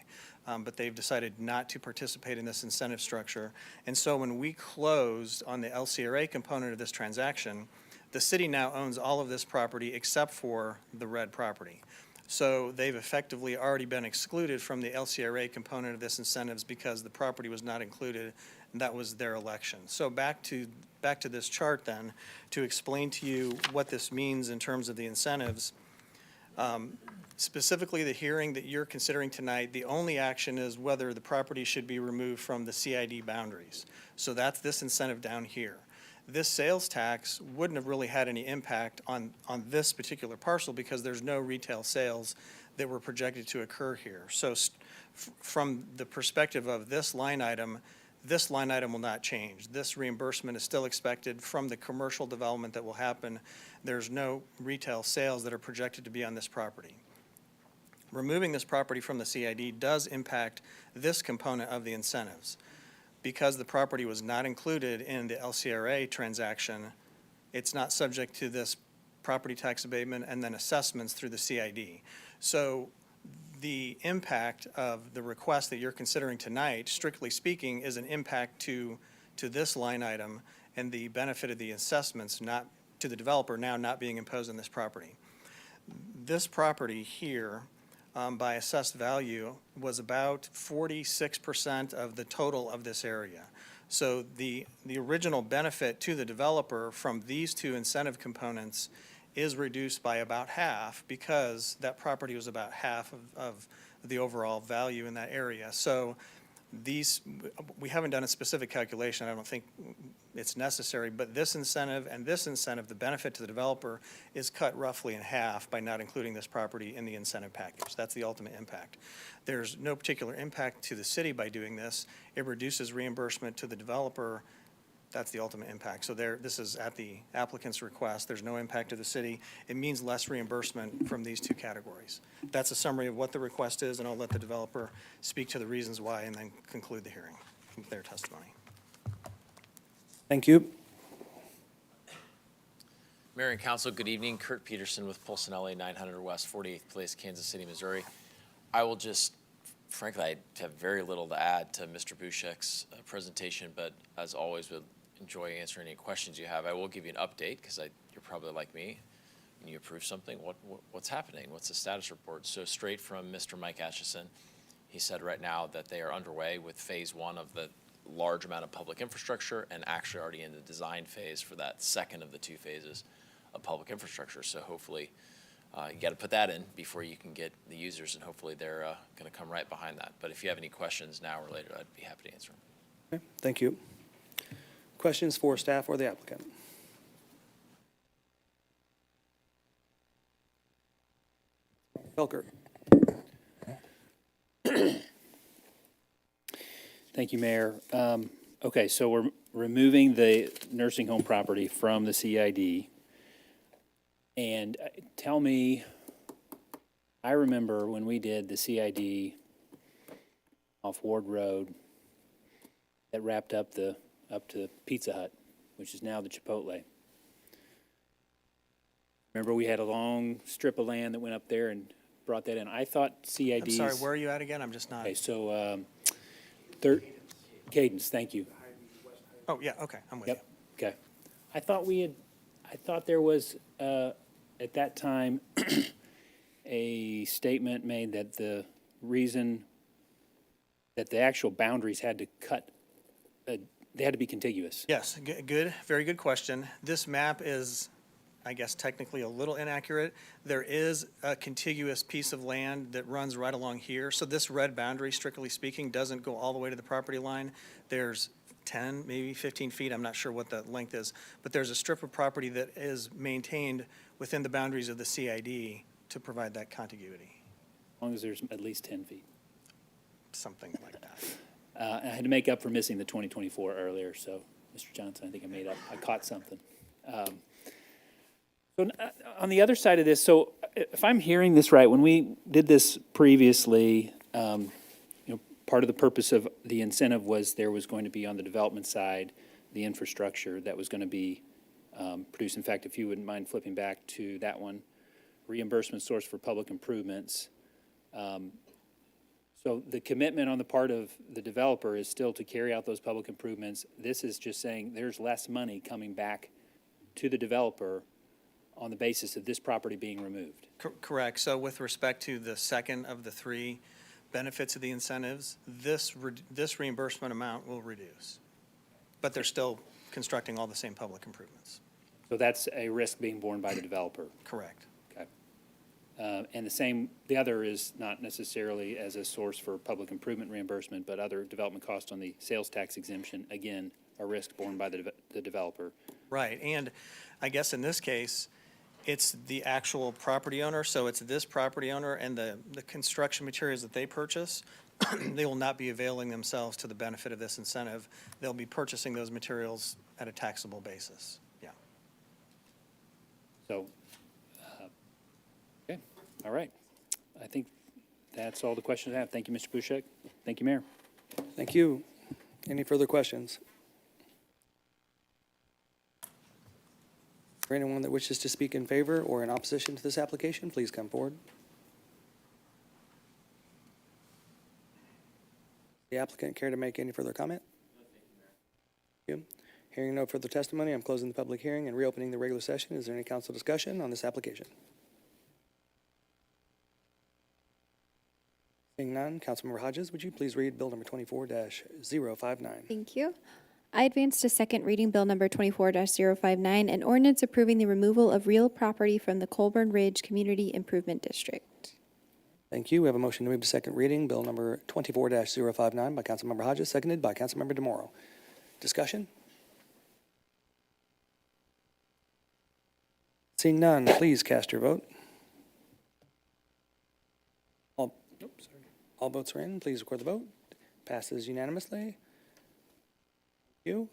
But they've decided not to participate in this incentive structure. And so when we closed on the LCRA component of this transaction, the city now owns all of this property except for the red property. So they've effectively already been excluded from the LCRA component of this incentives because the property was not included That was their election. So back to this chart then, to explain to you what this means in terms of the incentives. Specifically, the hearing that you're considering tonight, the only action is whether the property should be removed from the CID boundaries. So that's this incentive down here. This sales tax wouldn't have really had any impact on this particular parcel because there's no retail sales that were projected to occur here. So from the perspective of this line item will not change. This reimbursement is still expected from the commercial development that will happen. There's no retail sales that are projected to be on this property. Removing this property from the CID does impact this component of the incentives. Because the property was not included in the LCRA transaction, it's not subject to this property tax abatement and then assessments through the CID. So the impact of the request that you're considering tonight, strictly speaking, is an impact to this line item and the benefit of the assessments not to the developer now not being imposed on this property. This property here, by assessed value, was about 46% of the total of this area. So the original benefit to the developer from these two incentive components is reduced by about half because that property was about half of the overall value in that area. So we haven't done a specific calculation. I don't think it's necessary, but this incentive and this incentive, the benefit to the developer, is cut roughly in half by not including this property in the incentive package. That's the ultimate impact. There's no particular impact to the city by doing this. It reduces reimbursement to the developer. That's the ultimate impact. So this is at the applicant's request. There's no impact to the city. It means less reimbursement from these two categories. That's a summary of what the request is, and I'll let the developer speak to the reasons why and then conclude the hearing with their testimony. Thank you. Mayor and Council, good evening. Kurt Peterson with Pulcinelli, 900 West 48th Place, Kansas City, Missouri. I will just, frankly, I have very little to add to Mr. Bushek's presentation, but as always, would enjoy answering any questions you have. I will give you an update because you're probably like me. When you approve something, what's happening? What's the status report? So straight from Mr. Mike Atchison, he said right now that they are underway with phase one of the large amount of public infrastructure and actually already in the design phase for that second of the two phases of public infrastructure. So hopefully you got to put that in before you can get the users, and hopefully they're going to come right behind that. But if you have any questions now or later, I'd be happy to answer them. Okay, thank you. Questions for staff or the applicant? Felker. Thank you, Mayor. Okay, so we're removing the nursing home property from the CID. And tell me, I remember when we did the CID off Ward Road that wrapped up to Pizza Hut, which is now the Chipotle. Remember we had a long strip of land that went up there and brought that in. I thought CIDs. I'm sorry, where are you at again? I'm just not. Okay, so Cadence, thank you. Oh, yeah, okay, I'm with you. Yep, okay. I thought there was, at that time, a statement made that the reason that the actual boundaries had to cut, they had to be contiguous. Yes, good, very good question. This map is, I guess, technically a little inaccurate. There is a contiguous piece of land that runs right along here. So this red boundary, strictly speaking, doesn't go all the way to the property line. There's 10, maybe 15 feet, I'm not sure what the length is, but there's a strip of property that is maintained within the boundaries of the CID to provide that contiguity. As long as there's at least 10 feet. Something like that. I had to make up for missing the 2024 earlier, so, Mr. Johnson, I think I caught something. So on the other side of this, so if I'm hearing this right, when we did this previously, part of the purpose of the incentive was there was going to be on the development side, the infrastructure that was going to be produced. In fact, if you wouldn't mind flipping back to that one, reimbursement source for public improvements. So the commitment on the part of the developer is still to carry out those public improvements. This is just saying there's less money coming back to the developer on the basis of this property being removed. Correct. So with respect to the second of the three benefits of the incentives, this reimbursement amount will reduce. but they're still constructing all the same public improvements. So that's a risk being borne by the developer. Correct. Okay. And the other is not necessarily as a source for public improvement reimbursement, but other development costs on the sales tax exemption, again, a risk borne by the developer. Right, and I guess in this case, it's the actual property owner, so it's this property owner and the construction materials that they purchase, they will not be availing themselves to the benefit of this incentive. They'll be purchasing those materials at a taxable basis, yeah. So, okay, all right. I think that's all the questions I have. Thank you, Mr. Bushek. Thank you, Mayor. Thank you. Any further questions? For anyone that wishes to speak in favor or in opposition to this application, please come forward. The applicant care to make any further comment? Thank you. Hearing no further testimony, I'm closing the public hearing and reopening the regular session. Is there any council discussion on this application? Seeing none, Councilmember Hodges, would you please read Bill number 24-059? Thank you. I advance to second reading Bill number 24-059, an ordinance approving the removal of real property from the Colbern Ridge Community Improvement District. Thank you. We have a motion to move to second reading, Bill number 24-059 by Councilmember Hodges, seconded by Councilmember DeMoro. Discussion? Seeing none, please cast your vote. All votes are in. Please record the vote. Passes unanimously. Thank you.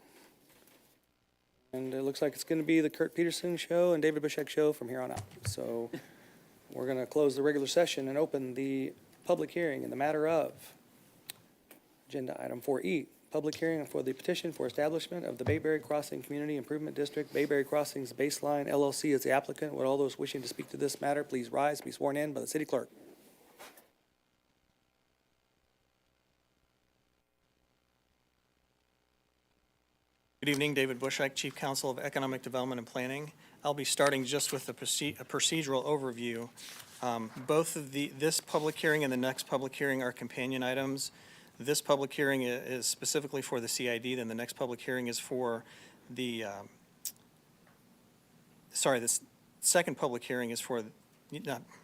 And it looks like it's going to be the Kurt Peterson show and David Bushek show from here on out. So we're going to close the regular session and open the public hearing in the matter of agenda item 4E, public hearing for the petition for establishment of the Bayberry Crossing Community Improvement District. Bayberry Crossings Baceline LLC is the applicant. Would all those wishing to speak to this matter please rise, be sworn in by the city clerk. Good evening, David Bushek, Chief Counsel of Economic Development and Planning. I'll be starting just with a procedural overview. Both of this public hearing and the next public hearing are companion items. This public hearing is specifically for the CID, then the next public hearing is for the, this second public hearing is for,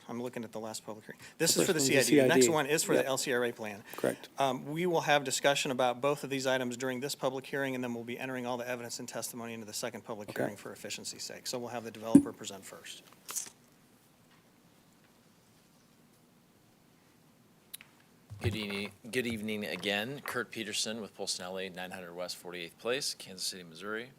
I'm looking at the last public hearing. This is for the CID. The next one is for the LCRA plan. Correct. We will have discussion about both of these items during this public hearing, and then we'll be entering all the evidence and testimony into the second public hearing for efficiency's sake. So we'll have the developer present first. Good evening again. Kurt Peterson with Polson 900 West 48th Place, Kansas City, Missouri.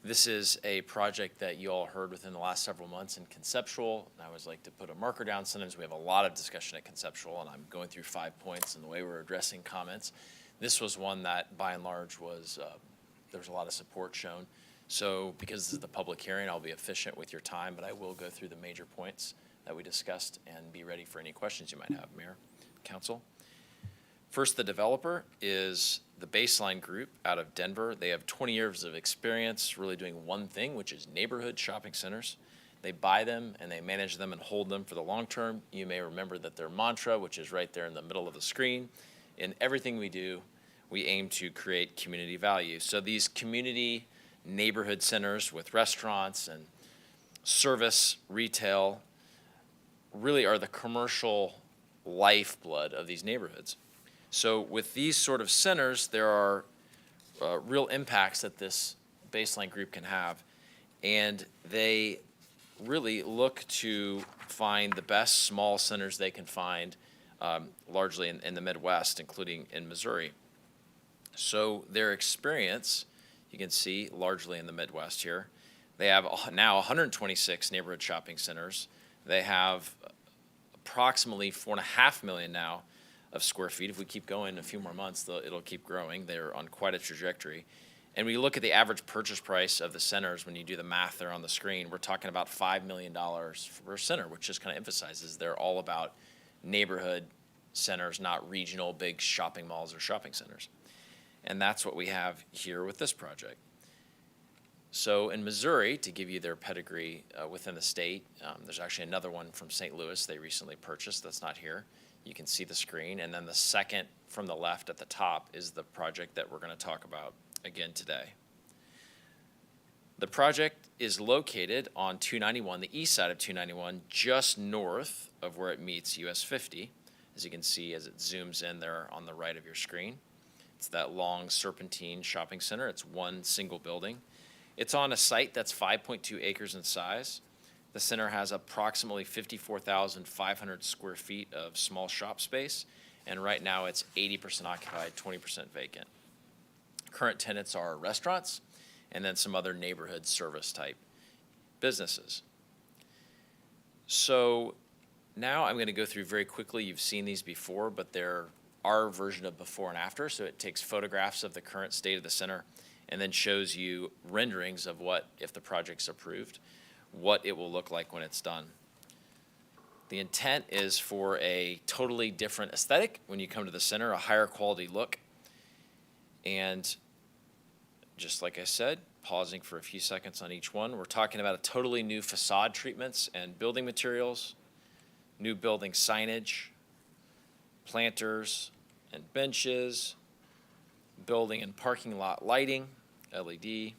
This is a project that you all heard within the last several months in Conceptual. And I always like to put a marker down. Sometimes we have a lot of discussion at Conceptual, and I'm going through 5 points in the way we're addressing comments. This was one that, by and large, was there was a lot of support shown. So because this is the public hearing, I'll be efficient with your time, but I will go through the major points that we discussed and be ready for any questions you might have, Mayor, Council. First, the developer is the Baceline Group out of Denver. They have 20 years of experience really doing one thing, which is neighborhood shopping centers. They buy them and they manage them and hold them for the long term. You may remember that their mantra, which is right there in the middle of the screen, in everything we do, we aim to create community value. So these community neighborhood centers with restaurants and service, retail, really are the commercial lifeblood of these neighborhoods. So with these sort of centers, there are real impacts that this Baceline Group can have, and they really look to find the best small centers they can find, largely in the Midwest, including in Missouri. So their experience, you can see, largely in the Midwest here. They have now 126 neighborhood shopping centers. They have approximately 4.5 million now of square feet. If we keep going a few more months, it'll keep growing. They're on quite a trajectory. And we look at the average purchase price of the centers, when you do the math there on the screen, we're talking about $5 million per center, which just kind of emphasizes they're all about neighborhood centers, not regional big shopping malls or shopping centers. And that's what we have here with this project. So in Missouri, to give you their pedigree within the state, there's actually another one from St. Louis they recently purchased that's not here. You can see the screen. And then the second from the left at the top is the project that we're going to talk about again today. The project is located on 291, the east side of 291, just north of where it meets US 50, as you can see as it zooms in there on the right of your screen. It's that long serpentine shopping center. It's one single building. It's on a site that's 5.2 acres in size. The center has approximately 54,500 square feet of small shop space, and right now it's 80% occupied, 20% vacant. Current tenants are restaurants and then some other neighborhood service type businesses. So now I'm going to go through very quickly. You've seen these before, but they're our version of before and after. So it takes photographs of the current state of the center and then shows you renderings of what, if the project's approved, what it will look like when it's done. The intent is for a totally different aesthetic when you come to the center, a higher quality look. And just like I said, pausing for a few seconds on each one, we're talking about a totally new facade treatments and building materials, new building signage, planters and benches, building and parking lot lighting, LED,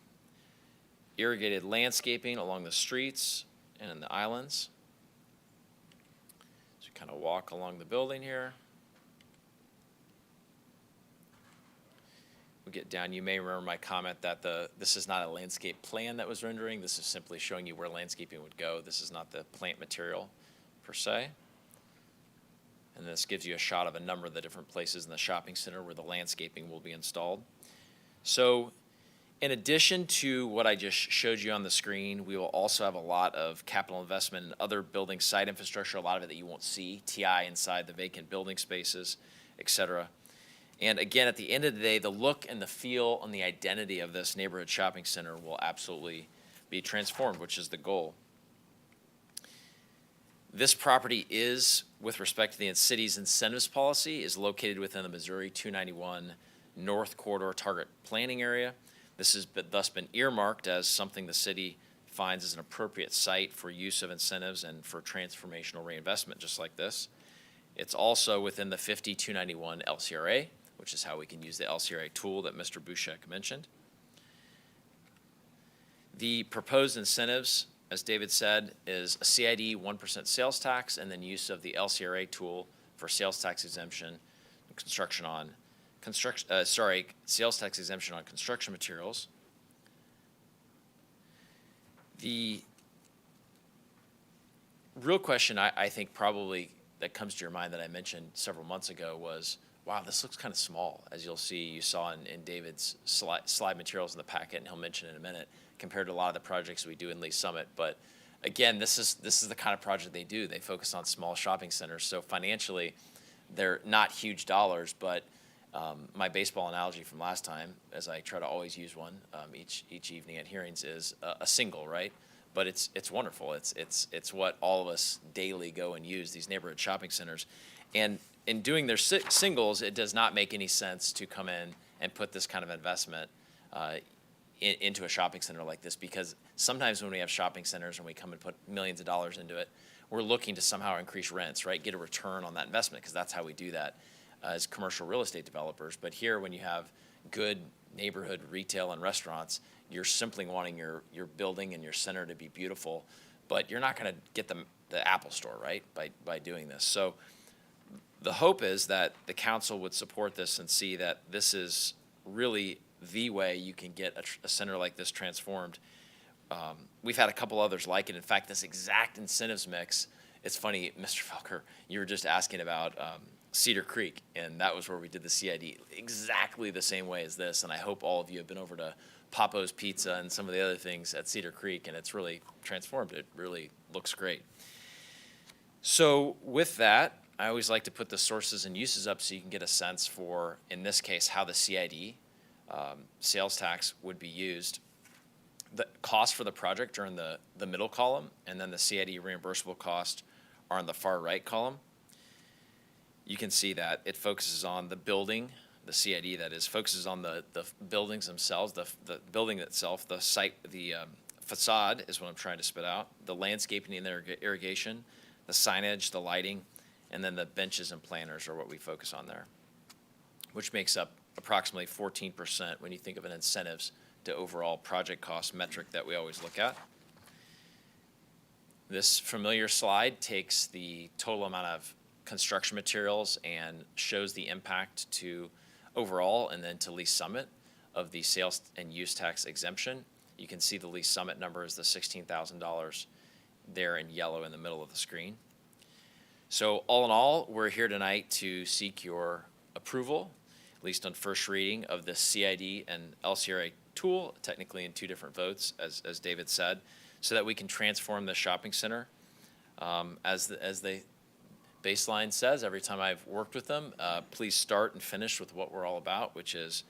irrigated landscaping along the streets and in the islands. So you kind of walk along the building here. We get down, you may remember my comment that this is not a landscape plan that was rendering. This is simply showing you where landscaping would go. This is not the plant material per se. And this gives you a shot of a number of the different places in the shopping center where the landscaping will be installed. So in addition to what I just showed you on the screen, we will also have a lot of capital investment in other building site infrastructure, a lot of it that you won't see, TI inside the vacant building spaces, et cetera. And again, at the end of the day, the look and the feel and the identity of this neighborhood shopping center will absolutely be transformed, which is the goal. This property is, with respect to the city's incentives policy, is located within the Missouri 291 North Corridor Target Planning Area. This has thus been earmarked as something the city finds as an appropriate site for use of incentives and for transformational reinvestment, just like this. It's also within the 50-291 LCRA, which is how we can use the LCRA tool that Mr. Bushek mentioned. The proposed incentives, as David said, is a CID 1% sales tax and then use of the LCRA tool for sales tax exemption, sales tax exemption on construction materials. The real question I think probably that comes to your mind that I mentioned several months ago was, wow, this looks kind of small, as you'll see, you saw in David's slide materials in the packet, and he'll mention in a minute, compared to a lot of the projects we do in Lease Summit. But again, this is the kind of project they do. They focus on small shopping centers. So financially, they're not huge dollars, but my baseball analogy from last time, as I try to always use one each evening at hearings, is a single, right? But it's wonderful. It's what all of us daily go and use, these neighborhood shopping centers. And in doing their singles, it does not make any sense to come in and put this kind of investment into a shopping center like this, because sometimes when we have shopping centers and we come and put millions of dollars into it, we're looking to somehow increase rents, right? Get a return on that investment, because that's how we do that as commercial real estate developers. But here, when you have good neighborhood retail and restaurants, you're simply wanting your building and your center to be beautiful, but you're not going to get the Apple Store, right, by doing this. So the hope is that the council would support this and see that this is really the way you can get a center like this transformed. We've had a couple others like it. In fact, this exact incentives mix, it's funny, Mr. Felker, you were just asking about Cedar Creek, and that was where we did the CID exactly the same way as this, and I hope all of you have been over to Papo's Pizza and some of the other things at Cedar Creek, and it's really transformed. It really looks great. So with that, I always like to put the sources and uses up so you can get a sense for, in this case, how the CID sales tax would be used. The cost for the project are in the middle column, and then the CID reimbursable cost are in the far right column. You can see that it focuses on the building, the CID that is, focuses on the buildings themselves, the building itself, the site, the facade is what I'm trying to spit out, the landscaping and the irrigation, the signage, the lighting, and then the benches and planters are what we focus on there, which makes up approximately 14% when you think of an incentives to overall project cost metric that we always look at. This familiar slide takes the total amount of construction materials and shows the impact to overall and then to Lease Summit of the sales and use tax exemption. You can see the Lease Summit number is the $16,000 there in yellow in the middle of the screen. So all in all, we're here tonight to seek your approval, at least on first reading, of the CID and LCRA tool, technically in 2 different votes, as David said, so that we can transform the shopping center. As the Baceline says, every time I've worked with them, please start and finish with what we're all about, which is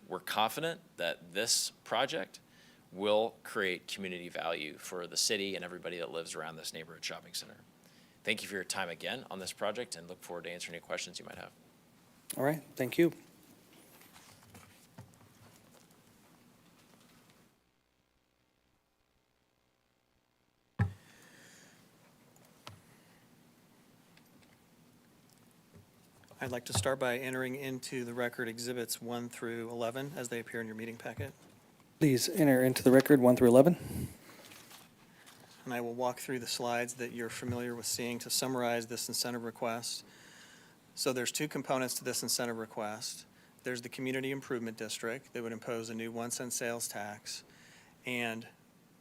we're confident that this project will create community value for the city and everybody that lives around this neighborhood shopping center. Thank you for your time again on this project and look forward to answering any questions you might have. All right, thank you. I'd like to start by entering into the record Exhibits 1 through 11 as they appear in your meeting packet. Please enter into the record 1 through 11. And I will walk through the slides that you're familiar with seeing to summarize this incentive request. So there's 2 components to this incentive request. There's the Community Improvement District that would impose a new 1-cent sales tax and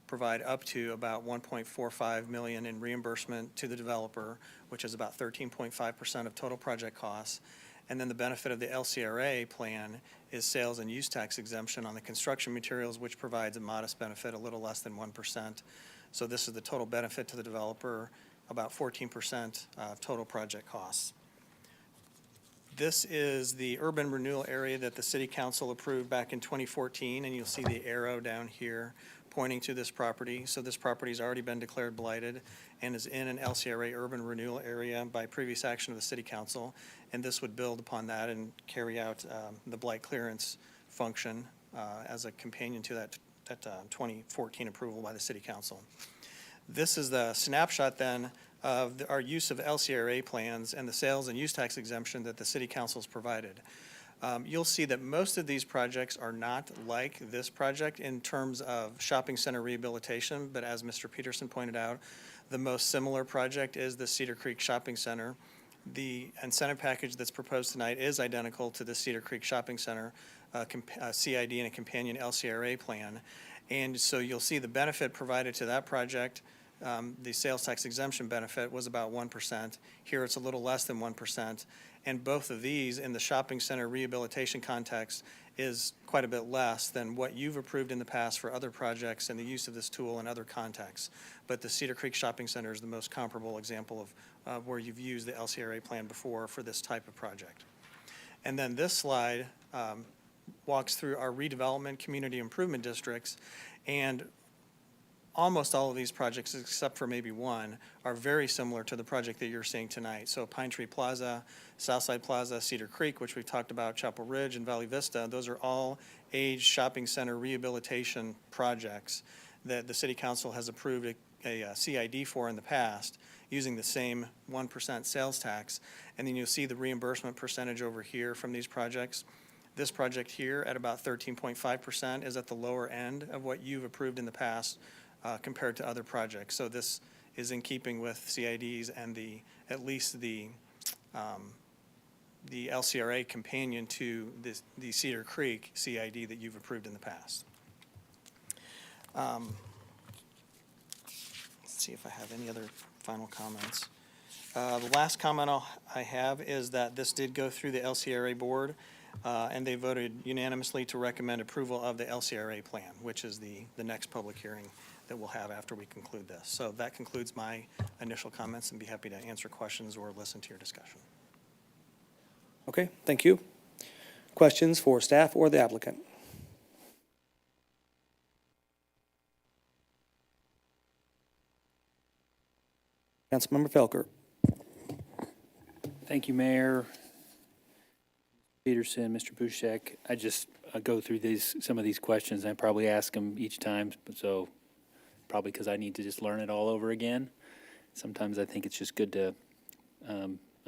provide up to about $1.45 million in reimbursement to the developer, which is about 13.5% of total project costs. And then the benefit of the LCRA plan is sales and use tax exemption on the construction materials, which provides a modest benefit, a little less than 1%. So this is the total benefit to the developer, about 14% of total project costs. This is the urban renewal area that the City Council approved back in 2014, and you'll see the arrow down here pointing to this property. So this property's already been declared blighted and is in an LCRA urban renewal area by previous action of the City Council, and this would build upon that and carry out the blight clearance function as a companion to that 2014 approval by the City Council. This is the snapshot then of our use of LCRA plans and the sales and use tax exemption that the City Council's provided. You'll see that most of these projects are not like this project in terms of shopping center rehabilitation, but as Mr. Peterson pointed out, the most similar project is the Cedar Creek Shopping Center. The incentive package that's proposed tonight is identical to the Cedar Creek Shopping Center, CID and a companion LCRA plan. And so you'll see the benefit provided to that project, the sales tax exemption benefit was about 1%. Here it's a little less than 1%. And both of these in the shopping center rehabilitation context is quite a bit less than what you've approved in the past for other projects and the use of this tool in other contexts. But the Cedar Creek Shopping Center is the most comparable example of where you've used the LCRA plan before for this type of project. And then this slide walks through our redevelopment community improvement districts, and almost all of these projects, except for maybe one, are very similar to the project that you're seeing tonight. So Pine Tree Plaza, Southside Plaza, Cedar Creek, which we've talked about, Chapel Ridge and Valley Vista, those are all aged shopping center rehabilitation projects that the City Council has approved a CID for in the past using the same 1% sales tax. And then you'll see the reimbursement percentage over here from these projects. This project here at about 13.5% is at the lower end of what you've approved in the past compared to other projects. So this is in keeping with CIDs and at least the LCRA companion to the Cedar Creek CID that you've approved in the past. Let's see if I have any other final comments. The last comment I have is that this did go through the LCRA board, and they voted unanimously to recommend approval of the LCRA plan, which is the next public hearing that we'll have after we conclude this. So that concludes my initial comments, and be happy to answer questions or listen to your discussion. Okay, thank you. Questions for staff or the applicant? Councilmember Felker. Thank you, Mayor Peterson, Mr. Bushek. I go through some of these questions. I probably ask them each time, so probably because I need to just learn it all over again. Sometimes I think it's just good to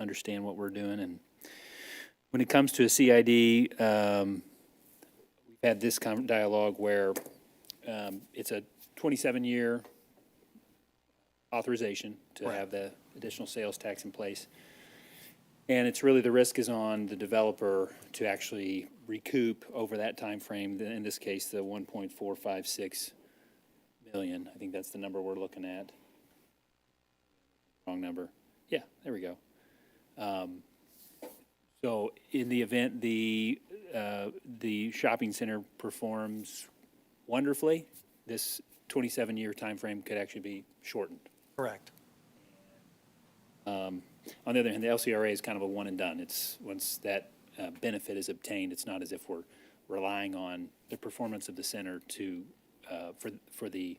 understand what we're doing. And when it comes to a CID, we've had this kind of dialogue where it's a 27-year authorization to have the additional sales tax in place. And it's really, the risk is on the developer to actually recoup over that time frame. In this case, the 1.456 million. I think that's the number we're looking at. Wrong number. Yeah, there we go. So in the event the shopping center performs wonderfully, this 27-year time frame could actually be shortened. Correct. On the other hand, the LCRA is kind of a one and done. It's once that benefit is obtained, it's not as if we're relying on the performance of the center to for the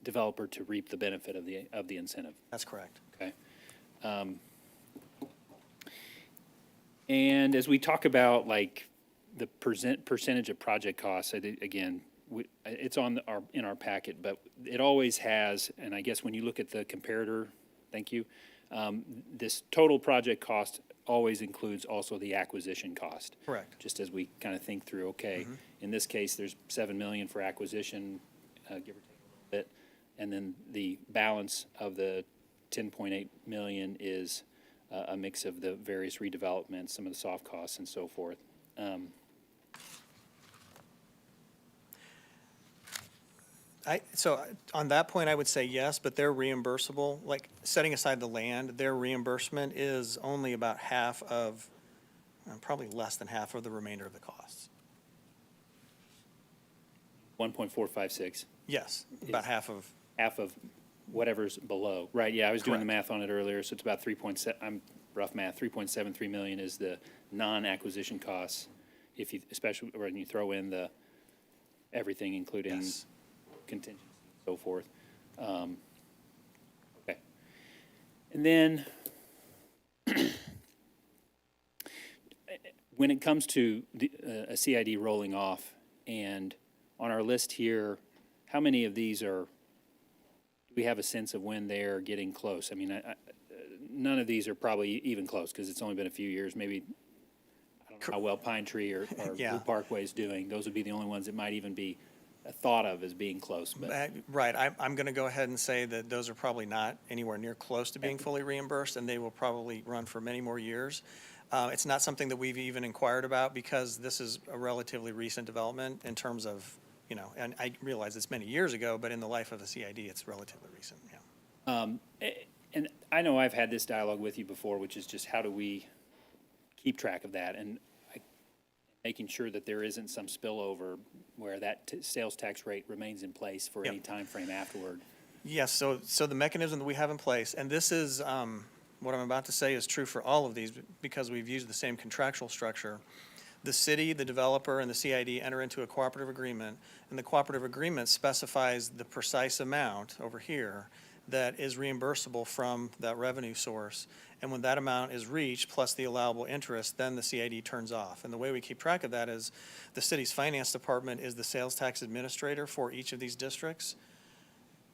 developer to reap the benefit of the incentive. That's correct. Okay. And as we talk about like the percentage of project costs, again, it's in our packet, but it always has, and I guess when you look at the comparator, thank you, this total project cost always includes also the acquisition cost. Correct. Just as we kind of think through, okay, in this case, there's $7 million for acquisition, give or take a little bit, and then the balance of the 10.8 million is a mix of the various redevelopments, some of the soft costs and so forth. So on that point, I would say yes, but they're reimbursable. Like, setting aside the land, their reimbursement is only about half of, probably less than half of the remainder of the costs. 1.456. Yes, about half of. Half of whatever's below. Right, yeah, I was doing the Correct. math on it earlier, so it's about 3.7, I'm rough math, 3.73 million is the non-acquisition costs, if you, especially when you throw in the, everything, including Yes. contingency and so forth. Okay. And then, when it comes to a CID rolling off, and on our list here, how many of these do we have a sense of when they're getting close? I mean, none of these are probably even close, because it's only been a few years, maybe, I don't know how well Pine Tree or Yeah. Blue Parkway is doing. Those would be the only ones that might even be thought of as being close, but. Right, I'm going to go ahead and say that those are probably not anywhere near close to being fully reimbursed, and they will probably run for many more years. It's not something that we've even inquired about, because this is a relatively recent development in terms of, and I realize it's many years ago, but in the life of the CID, it's relatively recent, yeah. And I know I've had this dialogue with you before, which is just how do we keep track of that, and making sure that there isn't some spillover where that sales tax rate remains in place for any time frame afterward. Yes, so the mechanism that we have in place, and this is, what I'm about to say is true for all of these, because we've used the same contractual structure. The city, the developer, and the CID enter into a cooperative agreement, and the cooperative agreement specifies the precise amount over here that is reimbursable from that revenue source. And when that amount is reached, plus the allowable interest, then the CID turns off. And the way we keep track of that is the city's finance department is the sales tax administrator for each of these districts.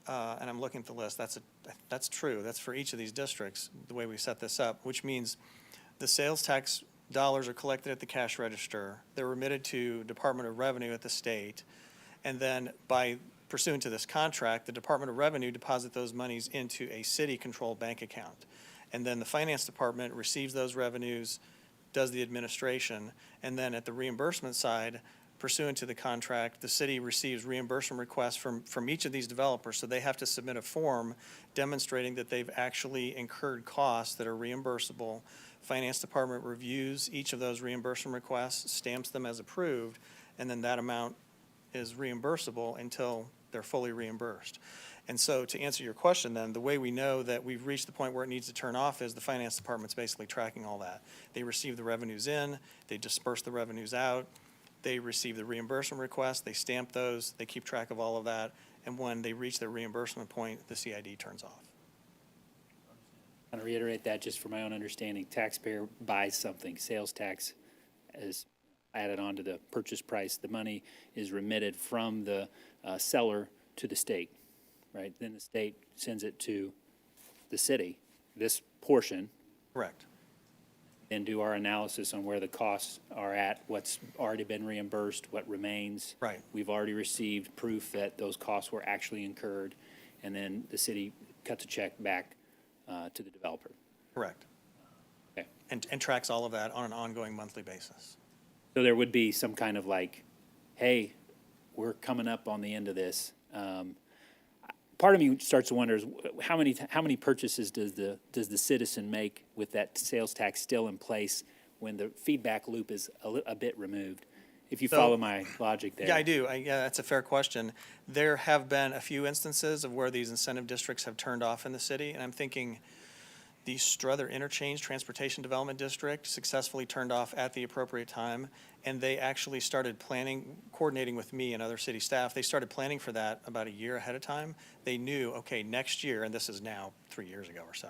And I'm looking at the list, that's true, that's for each of these districts, the way we set this up, which means the sales tax dollars are collected at the cash register, they're remitted to Department of Revenue at the state, and then by pursuant to this contract, the Department of Revenue deposit those monies into a city-controlled bank account. And then the finance department receives those revenues, does the administration, and then at the reimbursement side, pursuant to the contract, the city receives reimbursement requests from each of these developers, so they have to submit a form demonstrating that they've actually incurred costs that are reimbursable. Finance department reviews each of those reimbursement requests, stamps them as approved, and then that amount is reimbursable until they're fully reimbursed. And so to answer your question then, the way we know that we've reached the point where it needs to turn off is the finance department's basically tracking all that. They receive the revenues in, they disperse the revenues out, they receive the reimbursement request, they stamp those, they keep track of all of that, and when they reach their reimbursement point, the CID turns off. I want to reiterate that just for my own understanding. Taxpayer buys something, sales tax is added on to the purchase price. The money is remitted from the seller to the state, right? Then the state sends it to the city, this portion. Correct. then do our analysis on where the costs are at, what's already been reimbursed, what remains. Right. We've already received proof that those costs were actually incurred, and then the city cuts a check back to the developer. Correct. Okay. And tracks all of that on an ongoing monthly basis. So there would be some kind of like, hey, we're coming up on the end of this. Part of me starts to wonder is how many purchases does the citizen make with that sales tax still in place when the feedback loop is a bit removed? If you follow my logic there. Yeah, I do. Yeah, that's a fair question. There have been a few instances of where these incentive districts have turned off in the city, and I'm thinking the Strother Interchange Transportation Development District successfully turned off at the appropriate time, and they actually started planning, coordinating with me and other city staff. They started planning for that about a year ahead of time. They knew, okay, next year, and this is now 3 years ago or so,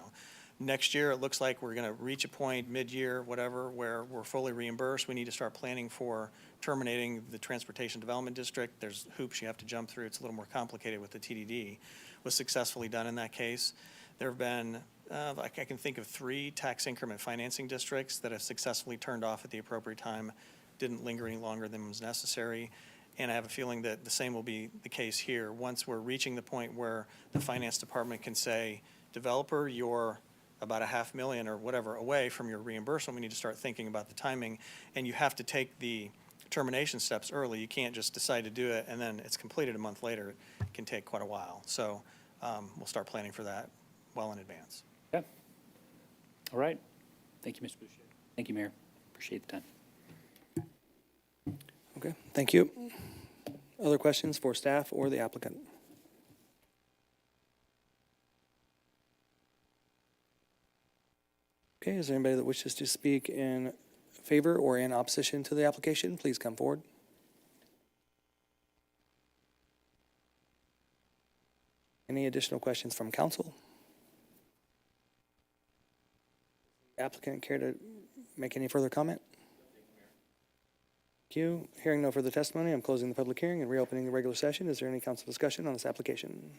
next year it looks like we're going to reach a point mid-year, whatever, where we're fully reimbursed. We need to start planning for terminating the Transportation Development District. There's hoops you have to jump through. It's a little more complicated with the TDD. Was successfully done in that case. There have been, I can think of 3 tax increment financing districts that have successfully turned off at the appropriate time, didn't linger any longer than was necessary. And I have a feeling that the same will be the case here. Once we're reaching the point where the finance department can say, developer, you're about $500,000 or whatever away from your reimbursement, we need to start thinking about the timing. And you have to take the termination steps early. You can't just decide to do it and then it's completed a month later. It can take quite a while. So we'll start planning for that well in advance. Okay. All right. Thank you, Mr. Boucher. Thank you, Mayor. Appreciate the time. Okay, thank you. Other questions for staff or the applicant? Okay, is there anybody that wishes to speak in favor or in opposition to the application? Please come forward. Any additional questions from council? Applicant care to make any further comment? Thank you. Hearing no further testimony, I'm closing the public hearing and reopening the regular session. Is there any council discussion on this application?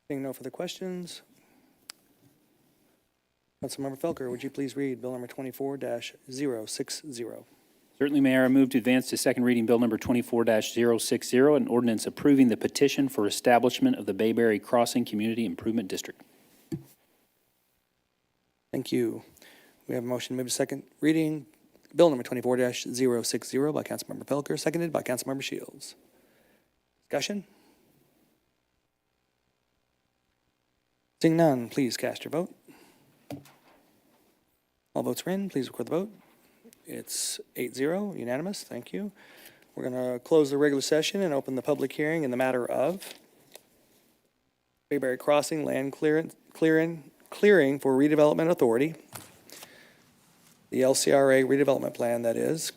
Seeing no further questions. Councilmember Felker, would you please read bill number 24-060? Certainly, Mayor. I move to advance to second reading Bill number 24-060, an ordinance approving the petition for establishment of the Bayberry Crossing Community Improvement District. Thank you. We have a motion to move to second reading, bill number 24-060 by Councilmember Felker, seconded by Councilmember Shields. Discussion? Seeing none, please cast your vote. All votes are in. Please record the vote. It's 8-0, unanimous. Thank you. We're going to close the regular session and open the public hearing in the matter of Bayberry Crossing land clearing for redevelopment authority, the LCRA redevelopment plan, that is.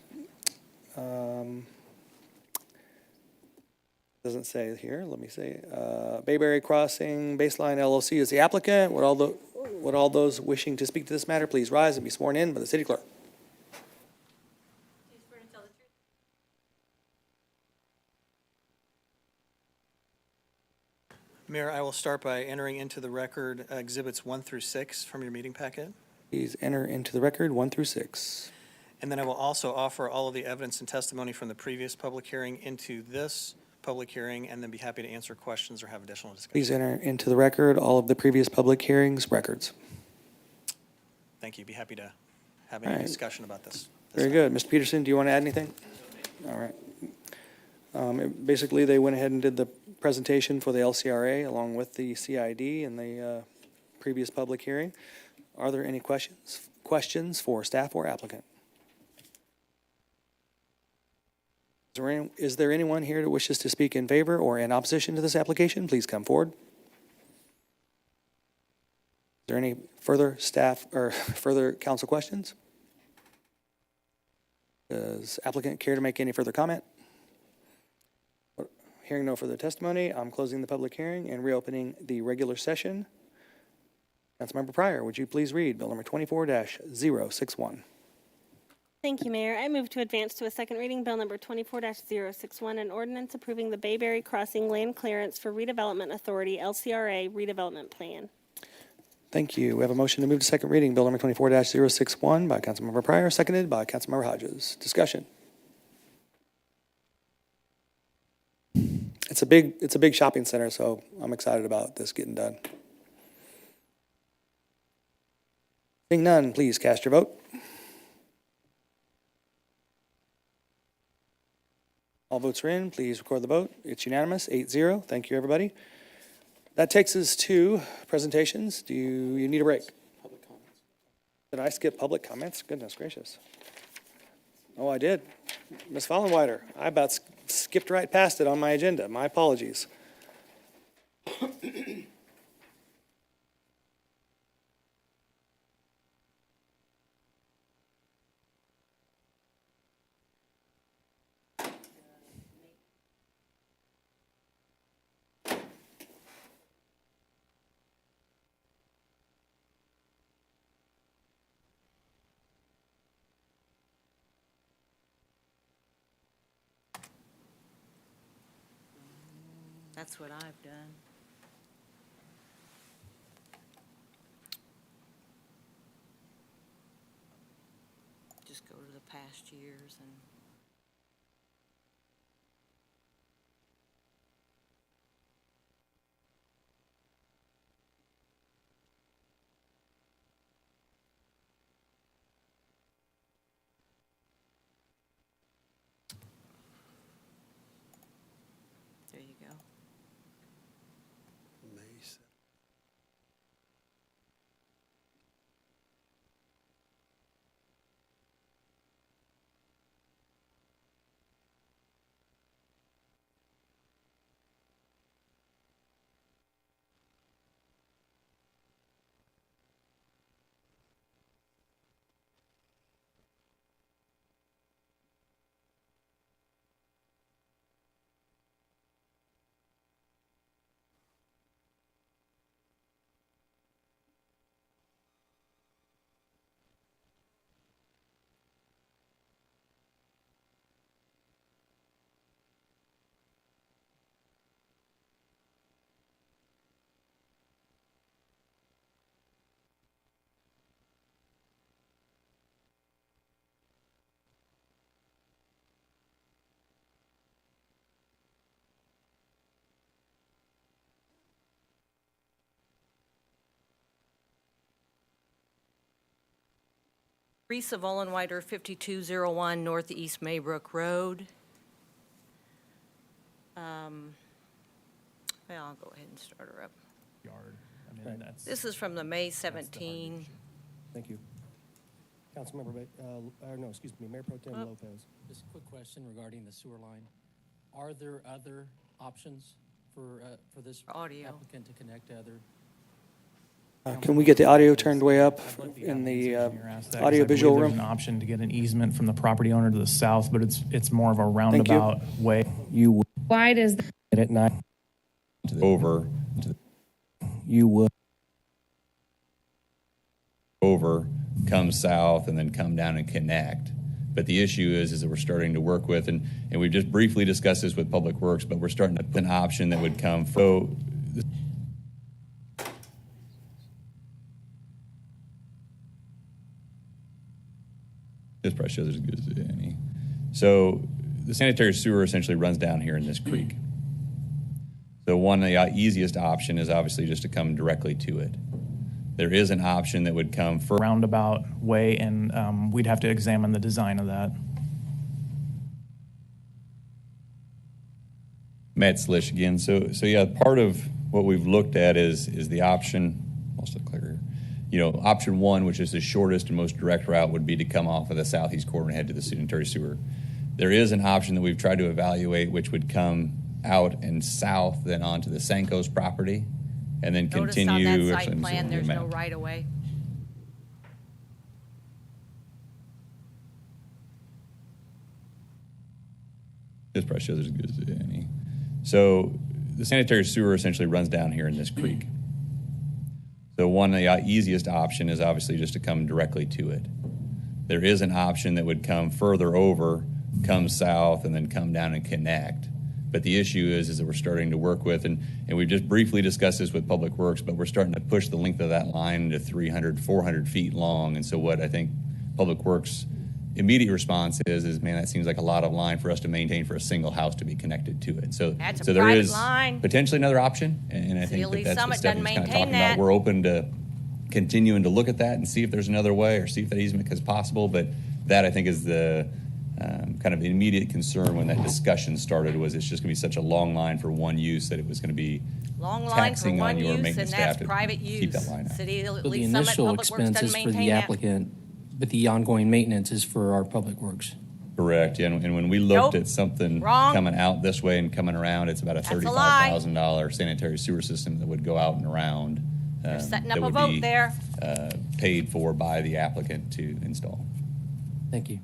Doesn't say here, let me see. Bayberry Crossing, Baceline LLC is the applicant. Would all those wishing to speak to this matter please rise and be sworn in by the city clerk? Mayor, I will start by entering into the record exhibits 1 through 6 from your meeting packet. Please enter into the record 1 through 6. And then I will also offer all of the evidence and testimony from the previous public hearing into this public hearing, and then be happy to answer questions or have additional discussion. Please enter into the record all of the previous public hearings records. Thank you. Be happy to have any discussion about this. Very good. Mr. Peterson, do you want to add anything? All right. Basically, they went ahead and did the presentation for the LCRA along with the CID in the previous public hearing. Are there any questions for staff or applicant? Is there anyone here that wishes to speak in favor or in opposition to this application? Please come forward. Is there any further staff or further council questions? Does applicant care to make any further comment? Hearing no further testimony, I'm closing the public hearing and reopening the regular session. Councilmember Pryor, would you please read bill number 24-061? Thank you, Mayor. I move to advance to a second reading, Bill number 24-061, an ordinance approving the Bayberry Crossing land clearance for Redevelopment Authority, LCRA redevelopment plan. Thank you. We have a motion to move to second reading, Bill number 24-061 by Councilmember Pryor, seconded by Councilmember Hodges. Discussion. It's a big shopping center, so I'm excited about this getting done. Seeing none, please cast your vote. All votes are in. Please record the vote. It's unanimous, 8-0. Thank you, everybody. That takes us to presentations. Do you need a break? Public comments. Did I skip public comments? Goodness gracious. Oh, I did. Ms. Fallenweider, I about skipped right past it on my agenda. My apologies. That's what I've done. Just go to the past years and. There you go. Reese of Ollenwider, 5201 Northeast Maybrook Road. Well, I'll go ahead and start her up. This is from the May 17. Thank you. Councilmember, Mayor Pro Tem Lopez. Just a quick question regarding the sewer line. Are there other options for this Audio. applicant to connect to other? Can we get the audio turned way up in the audio visual room? There's an option to get an easement from the property owner to the south, but it's more of a roundabout way. You would. Why does At night. Over, You would. over, come south, and then come down and connect. But the issue is that we're starting to work with, and we just briefly discussed this with Public Works, but we're starting to put an option that would come. So this probably shows as good as any. So the sanitary sewer essentially runs down here in this creek. So one of the easiest option is obviously just to come directly to it. There is an option that would come for Roundabout way, and we'd have to examine the design of that. Matt Slish again. So yeah, part of what we've looked at is the option, I'll still clear here. You know, option one, which is the shortest and most direct route, would be to come off of the southeast corner and head to the sanitary sewer. There is an option that we've tried to evaluate, which would come out and south, then onto the Sanko's property, and then continue. Notice on that site plan, there's no right-of-way. This probably shows as good as any. So the sanitary sewer essentially runs down here in this creek. So one of the easiest option is obviously just to come directly to it. there is an option that would come further over, come south, and then come down and connect. But the issue is that we're starting to work with, and we just briefly discussed this with Public Works, but we're starting to push the length of that line to 300, 400 feet long. And so what I think Public Works' immediate response is, man, that seems like a lot of line for us to maintain for a single house to be connected to it. So, That's a so there private is line. potentially another option, and I think Lease that's what Summit doesn't Stephanie's kind of maintain talking about. that. We're open to continuing to look at that and see if there's another way, or see if that easement is possible. But that, I think, is the kind of immediate concern when that discussion started, was it's just going to be such a long line for one use that it was going to be Long line for taxing one on your use, and maintenance staff that's to private keep that use. line out. City So the Lease Summit, initial Public Works expenses doesn't for the maintain that. applicant, but the ongoing maintenance is for our public works. Correct, yeah, and when we looked Nope. at something Wrong. coming out this way and coming around, it's about a That's a lie. $35,000 sanitary sewer system that would go out and around. They're setting that up a would vote be, there. paid for by the applicant to install. Thank you.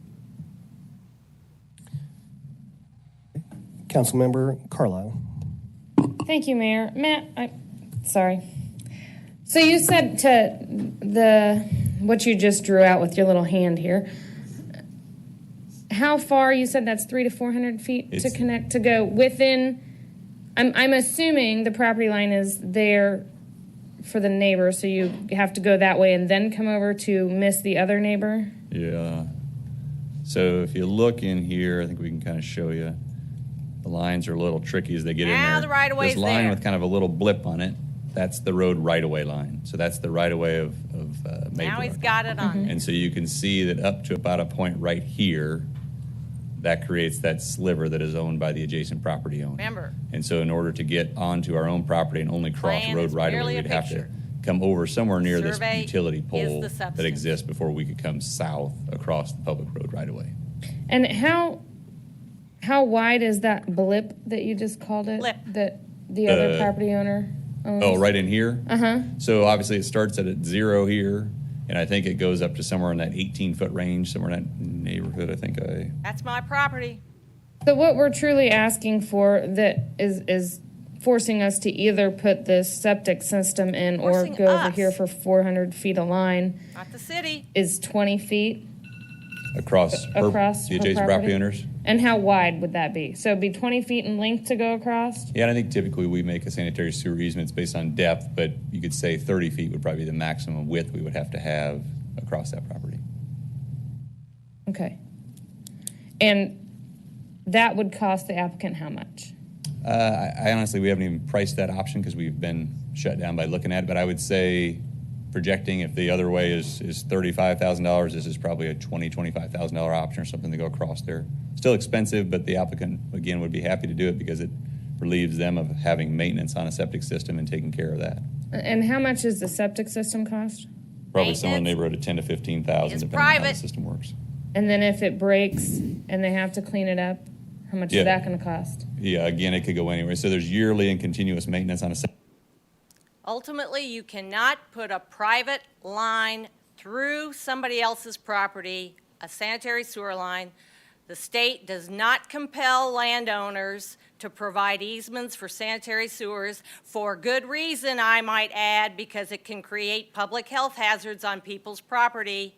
Councilmember Carlisle. Thank you, Mayor. Matt, sorry. So you said to what you just drew out with your little hand here, how far, you said that's 300 to 400 feet to It's- connect, to go within, I'm assuming the property line is there for the neighbor, so you have to go that way and then come over to miss the other neighbor? Yeah. So if you look in here, I think we can kind of show you. The lines are a little tricky as they get in there. Now the right-of-way's This line there. with kind of a little blip on it, that's the road right-of-way line. So that's the right-of-way of Mayberry. Now he's got it on there. And so you can see that up to about a point right here, that creates that sliver that is owned by the adjacent property owner. Remember. And so in order to get onto our own property and only cross Plan road is right merely away, a we'd have to picture. come over somewhere near this Survey utility is pole the that substance. exists before we could come south across the public road right away. And how wide is that blip that you just called it? Blip. That the other property owner owns? Oh, right in here? Uh-huh. So obviously it starts at 0 here, and I think it goes up to somewhere in that 18-foot range, somewhere in that neighborhood, I think That's my property. So what we're truly asking for that is forcing us to either put this septic system in or Forcing go over us. here for 400 feet of line Not the city. is 20 feet across across the her adjacent property owners. And how wide would that be? So it'd be 20 feet in length to go across? Yeah, and I think typically we make a sanitary sewer easements based on depth, but you could say 30 feet would probably be the maximum width we would have to have across that property. Okay. And that would cost the applicant how much? I honestly, we haven't even priced that option because we've been shut down by looking at it, but I would say projecting if the other way is $35,000, this is probably a $25,000 option or something to go across there. Still expensive, but the applicant, again, would be happy to do it because it relieves them of having maintenance on a septic system and taking care of that. And how much does the septic system cost? Probably somewhere in the neighborhood of 10 to 15,000, It's depending on how the private. system works. And then if it breaks and they have to clean it up, how much Yeah. is that gonna cost? Yeah, again, it could go anywhere. So there's yearly and continuous maintenance on a septic. Ultimately, you cannot put a private line through somebody else's property, a sanitary sewer line. The state does not compel landowners to provide easements for sanitary sewers for good reason, I might add, because it can create public health hazards on people's property.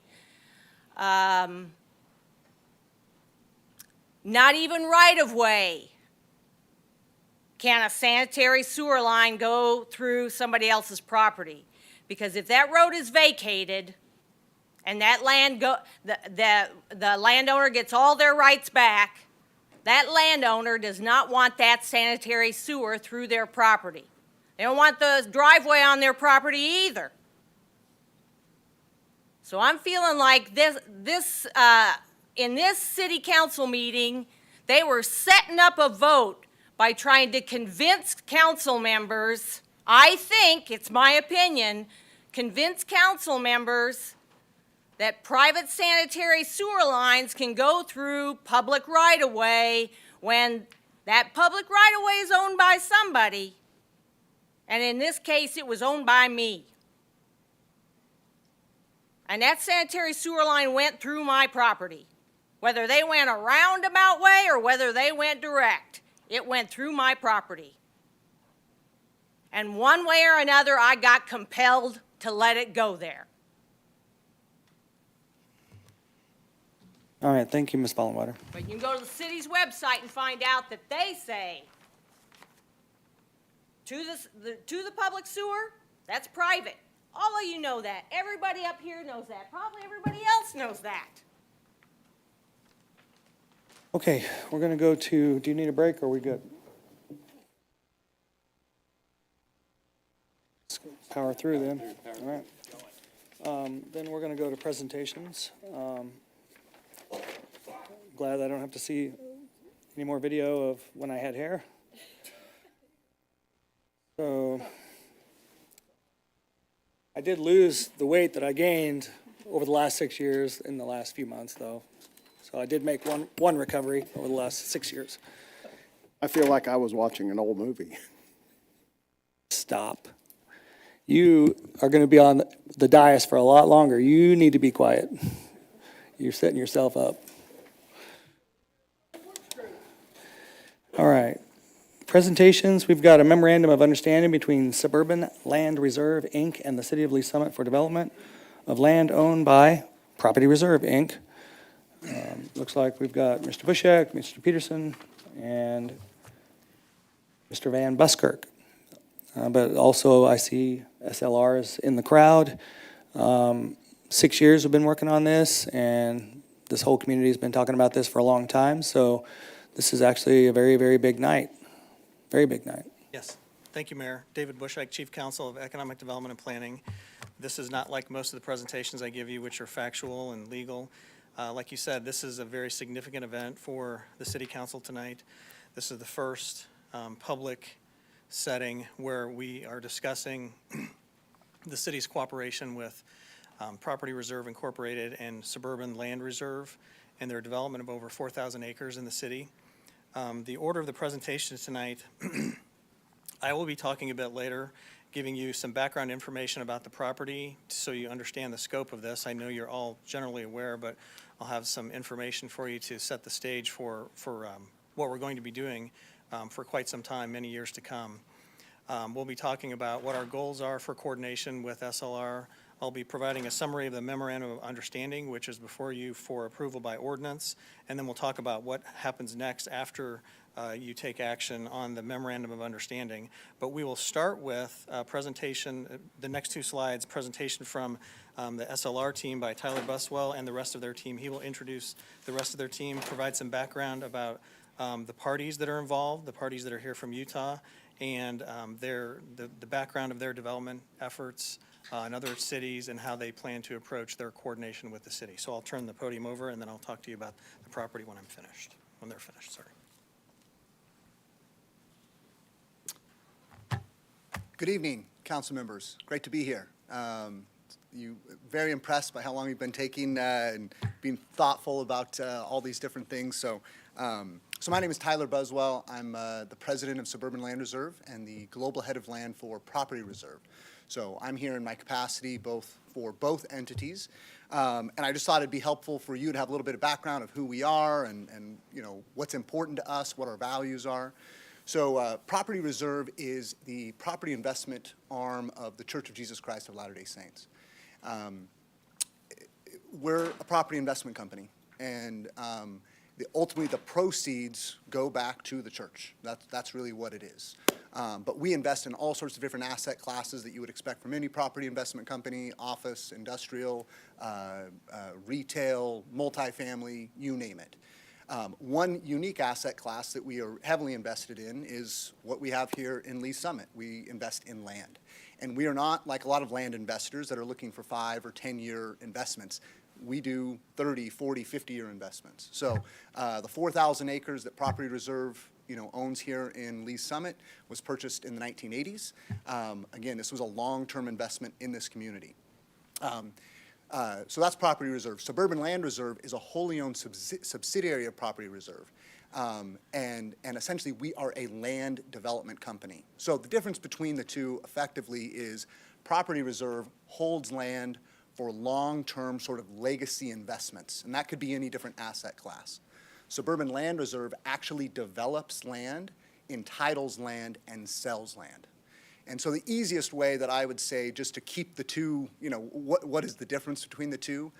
Not even right-of-way can a sanitary sewer line go through somebody else's property. Because if that road is vacated and that the landowner gets all their rights back, that landowner does not want that sanitary sewer through their property. They don't want the driveway on their property either. So I'm feeling like in this city council meeting, they were setting up a vote by trying to convince council members, I think, it's my opinion, convince council members that private sanitary sewer lines can go through public right-of-way when that public right-of-way is owned by somebody. And in this case, it was owned by me. And that sanitary sewer line went through my property. Whether they went a roundabout way or whether they went direct, it went through my property. And one way or another, I got compelled to let it go there. All right, thank you, Ms. Fallenwater. But you can go to the city's website and find out that they say to the public sewer, that's private. All of you know that. Everybody up here knows that. Probably everybody else knows that. Okay, we're going to go to, do you need a break or are we good? Let's power through then. All right. Then we're going to go to presentations. Glad I don't have to see any more video of when I had hair. So I did lose the weight that I gained over the last 6 years in the last few months, though. So I did make one recovery over the last 6 years. I feel like I was watching an old movie. Stop. You are going to be on the dais for a lot longer. You need to be quiet. You're setting yourself up. All right. Presentations, we've got a memorandum of understanding between Suburban Land Reserve, Inc. and the City of Lee's Summit for development of land owned by Property Reserve, Inc. Looks like we've got Mr. Bushek, Mr. Peterson, and Mr. Van Buskirk. But also I see SLRs in the crowd. 6 years we've been working on this, and this whole community has been talking about this for a long time. So this is actually a very, very big night. Very big night. Yes. Thank you, Mayor. David Bushek, Chief Counsel of Economic Development and Planning. This is not like most of the presentations I give you, which are factual and legal. Like you said, this is a very significant event for the City Council tonight. This is the first public setting where we are discussing the city's cooperation with Property Reserve Incorporated and Suburban Land Reserve and their development of over 4,000 acres in the city. The order of the presentation tonight, I will be talking a bit later, giving you some background information about the property so you understand the scope of this. I know you're all generally aware, but I'll have some information for you to set the stage for what we're going to be doing for quite some time, many years to come. We'll be talking about what our goals are for coordination with SLR. I'll be providing a summary of the Memorandum of Understanding, which is before you for approval by ordinance, and then we'll talk about what happens next after you take action on the Memorandum of Understanding. But we will start with a presentation, the next two slides, presentation from the SLR team by Tyler Buswell and the rest of their team. He will introduce the rest of their team, provide some background about the parties that are involved, the parties that are here from Utah, and the background of their development efforts in other cities and how they plan to approach their coordination with the city. So I'll turn the podium over and then I'll talk to you about the property when they're finished, sorry. Good evening, council members. Great to be here. Very impressed by how long you've been taking and being thoughtful about all these different things. So my name is Tyler Buswell. I'm the president of Suburban Land Reserve and the global head of land for Property Reserve. So I'm here in my capacity for both entities. And I just thought it'd be helpful for you to have a little bit of background of who we are and you know, what's important to us, what our values are. So Property Reserve is the property investment arm of the Church of Jesus Christ of Latter-day Saints. We're a property investment company, and ultimately the proceeds go back to the church. That's really what it is. But we invest in all sorts of different asset classes that you would expect from any property investment company: office, industrial, retail, multifamily, you name it. One unique asset class that we are heavily invested in is what we have here in Lee's Summit. We invest in land. And we are not like a lot of land investors that are looking for 5 or 10-year investments. We do 30, 40, 50-year investments. So the 4,000 acres that Property Reserve owns here in Lee's Summit was purchased in the 1980s. Again, this was a long-term investment in this community. So that's Property Reserve. Suburban Land Reserve is a wholly owned subsidiary of Property Reserve. And essentially we are a land development company. So the difference between the two effectively is Property Reserve holds land for long-term sort of legacy investments, and that could be any different asset class. Suburban Land Reserve actually develops land, entitles land, and sells land. And so the easiest way that I would say, just to keep the two, what is the difference between the two?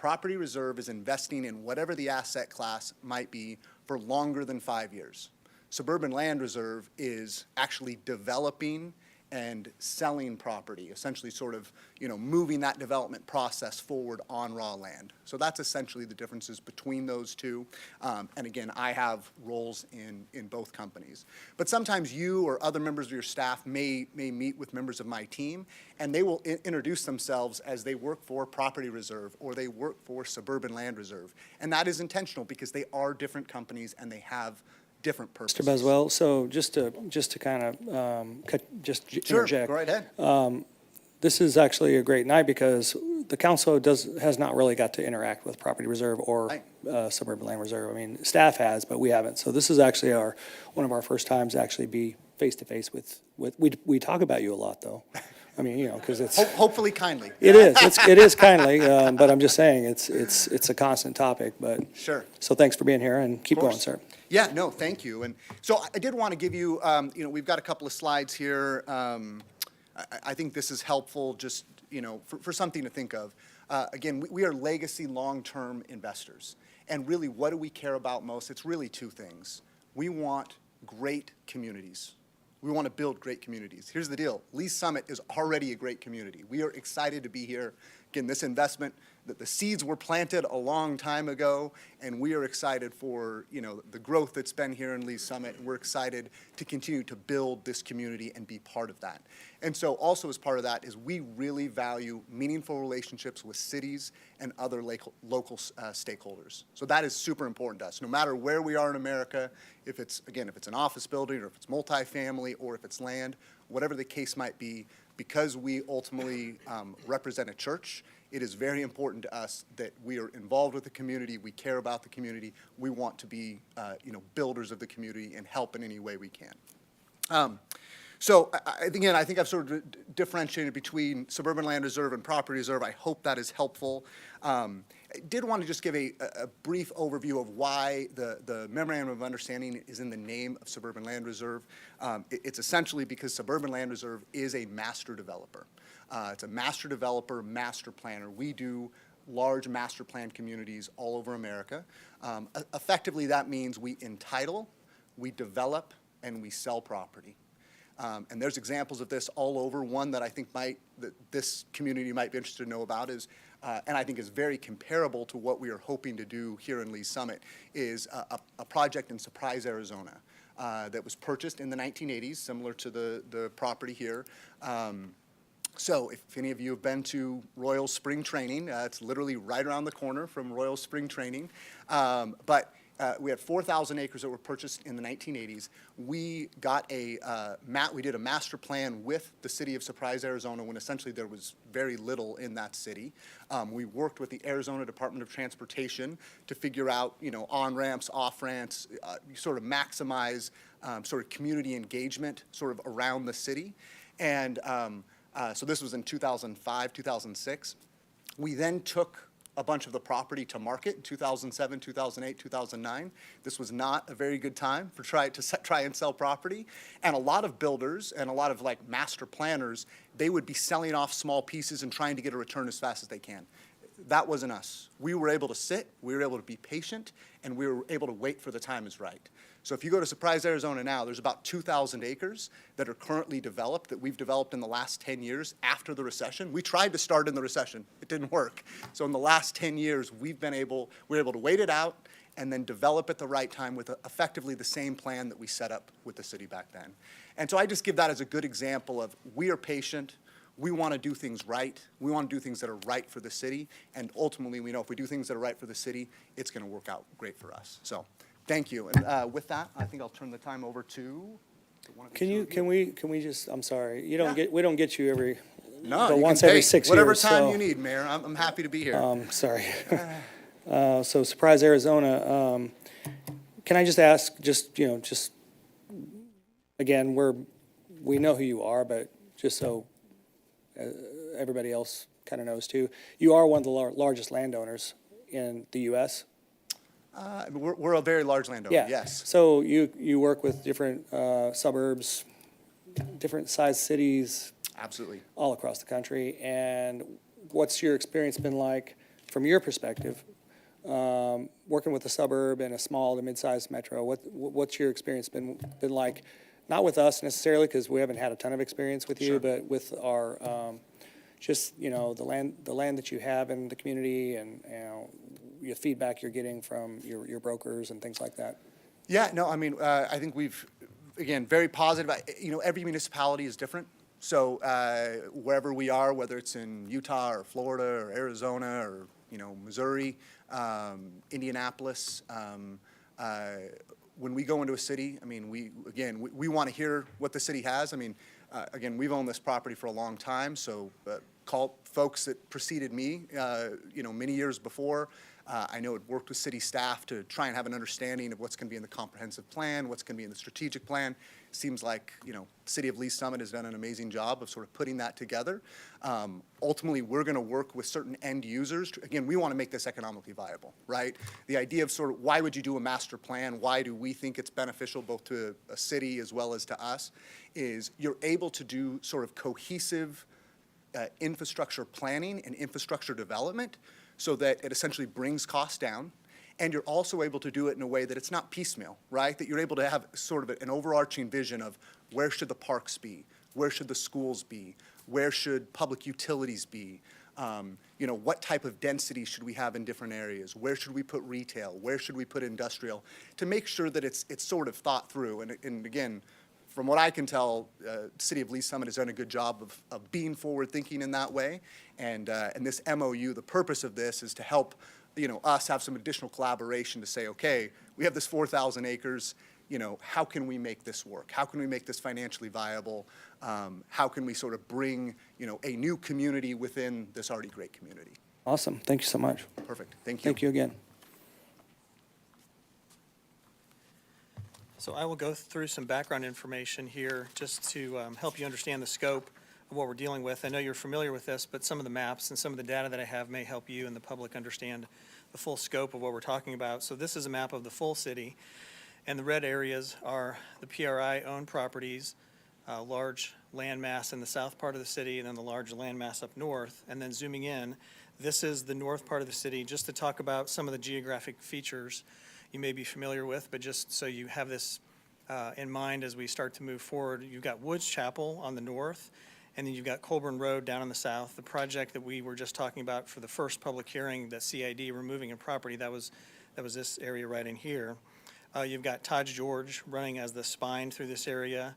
Property reserve is investing in whatever the asset class might be for longer than 5 years. Suburban Land Reserve is actually developing and selling property, essentially sort of, moving that development process forward on raw land. So that's essentially the differences between those two. And again, I have roles in both companies. But sometimes you or other members of your staff may meet with members of my team, and they will introduce themselves as they work for Property Reserve or they work for Suburban Land Reserve. And that is intentional because they are different companies and they have different purposes. Mr. Buswell, so just to kind of interject. Sure, go right ahead. This is actually a great night because the council has not really got to interact with Property Reserve or Suburban Land Reserve. I mean, staff has, but we haven't. So this is actually one of our first times to actually be face-to-face with, we talk about you a lot, though. I mean, because it's. Hopefully kindly. It is. It is kindly, but I'm just saying it's a constant topic. But sure. So thanks for being here and keep going, sir. Yeah, no, thank you. And so I did want to give you, we've got a couple of slides here. I think this is helpful just, for something to think of. Again, we are legacy long-term investors. And really, what do we care about most? It's really two things. We want great communities. We want to build great communities. Here's the deal. Lee's Summit is already a great community. We are excited to be here. Again, this investment, that the seeds were planted a long time ago, and we are excited for, the growth that's been here in Lee's Summit, and we're excited to continue to build this community and be part of that. And so also as part of that is we really value meaningful relationships with cities and other local stakeholders. So that is super important to us. No matter where we are in America, if it's an office building or if it's multifamily or if it's land, whatever the case might be, because we ultimately represent a church, it is very important to us that we are involved with the community, we care about the community, we want to be builders of the community and help in any way we can. So again, I think I've sort of differentiated between Suburban Land Reserve and Property Reserve. I hope that is helpful. I did want to just give a brief overview of why the Memorandum of Understanding is in the name of Suburban Land Reserve. It's essentially because Suburban Land Reserve is a master developer. It's a master developer, master planner. We do large master plan communities all over America. Effectively, that means we entitle, we develop, and we sell property. And there's examples of this all over. One that I think that this community might be interested to know about is, and I think is very comparable to what we are hoping to do here in Lee's Summit, is a project in Surprise, Arizona, that was purchased in the 1980s, similar to the property here. So if any of you have been to Royal Spring Training, it's literally right around the corner from Royal Spring Training. But we had 4,000 acres that were purchased in the 1980s. We got we did a master plan with the city of Surprise, Arizona, when essentially there was very little in that city. We worked with the Arizona Department of Transportation to figure out, on-ramps, off-ramps, sort of maximize sort of community engagement sort of around the city. And so this was in 2005, 2006. We then took a bunch of the property to market in 2007, 2008, 2009. This was not a very good time for try and sell property. And a lot of builders and a lot of master planners, they would be selling off small pieces and trying to get a return as fast as they can. That wasn't us. We were able to sit, we were able to be patient, and we were able to wait for the time is right. So if you go to Surprise, Arizona now, there's about 2,000 acres that are currently developed, that we've developed in the last 10 years after the recession. We tried to start in the recession. It didn't work. So in the last 10 years, we're able to wait it out and then develop at the right time with effectively the same plan that we set up with the city back then. And so I just give that as a good example of we are patient. We want to do things right. We want to do things that are right for the city. And ultimately, we know if we do things that are right for the city, it's going to work out great for us. So thank you. And with that, I think I'll turn the time over to one of the Can we just, I'm sorry, we don't get you every, No, but you once can every take 6 years. whatever time so, you need, Mayor. I'm happy to be here. Sorry. So Surprise, Arizona, can I just ask, again, we know who you are, but just so everybody else kind of knows too, you are one of the largest landowners in the U.S.? We're a very large landowner, Yeah. yes. So you work with different suburbs, different sized cities. Absolutely. All across the country. And what's your experience been like from your perspective, working with a suburb and a small to mid-sized metro, what's your experience been like? Not with us necessarily, because we haven't had a ton of experience with you, but with our, just, you know, the land that you have in the community and, you know, your feedback you're getting from your brokers and things like that. Yeah, no, I mean, I think we've, again, very positive. You know, every municipality is different. So wherever we are, whether it's in Utah or Florida or Arizona or, you know, Missouri, Indianapolis, when we go into a city, I mean, we want to hear what the city has. I mean, again, we've owned this property for a long time, so call folks that preceded me, you know, many years before. I know it worked with city staff to try and have an understanding of what's going to be in the comprehensive plan, what's going to be in the strategic plan. Seems like, you know, the City of Lee's Summit has done an amazing job of sort of putting that together. Ultimately, we're going to work with certain end users. Again, we want to make this economically viable, right? The idea of sort of why would you do a master plan? Why do we think it's beneficial both to a city as well as to us? Is you're able to do sort of cohesive infrastructure planning and infrastructure development so that it essentially brings costs down. And you're also able to do it in a way that it's not piecemeal, right? That you're able to have sort of an overarching vision of where should the parks be? Where should the schools be? Where should public utilities be? You know, what type of density should we have in different areas? Where should we put retail? Where should we put industrial? To make sure that it's sort of thought through. And again, from what I can tell, City of Lee's Summit has done a good job of being forward-thinking in that way. And this MOU, the purpose of this is to help, you know, us have some additional collaboration to say, okay, we have this 4,000 acres, you know, how can we make this work? How can we make this financially viable? How can we sort of bring, you know, a new community within this already great community? Awesome. Thank you so much. Perfect. Thank you. Thank you again. So I will go through some background information here just to help you understand the scope of what we're dealing with. I know you're familiar with this, but some of the maps and some of the data that I have may help you and the public understand the full scope of what we're talking about. So this is a map of the full city, and the red areas are the PRI-owned properties, large landmass in the south part of the city, and then the large landmass up north. And then zooming in, this is the north part of the city, just to talk about some of the geographic features you may be familiar with, but just so you have this in mind as we start to move forward. You've got Woods Chapel on the north, and then you've got Colbern Road down on the south. The project that we were just talking about for the first public hearing, the CID removing a property, that was this area right in here. You've got Taj George running as the spine through this area.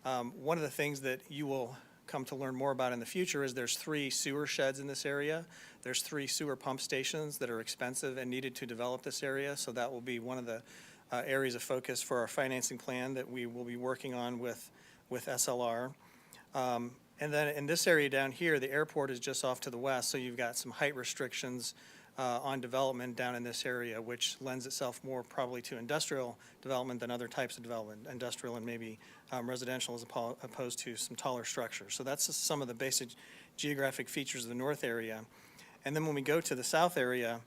One of the things that you will come to learn more about in the future is there's 3 sewer sheds in this area. There's 3 sewer pump stations that are expensive and needed to develop this area, so that will be one of the areas of focus for our financing plan that we will be working on with SLR. And then in this area down here, the airport is just off to the west, so you've got some height restrictions on development down in this area, which lends itself more probably to industrial development than other types of development, industrial and maybe residential as opposed to some taller structures. So that's just some of the basic geographic features of the north area. And then when we go to the south area,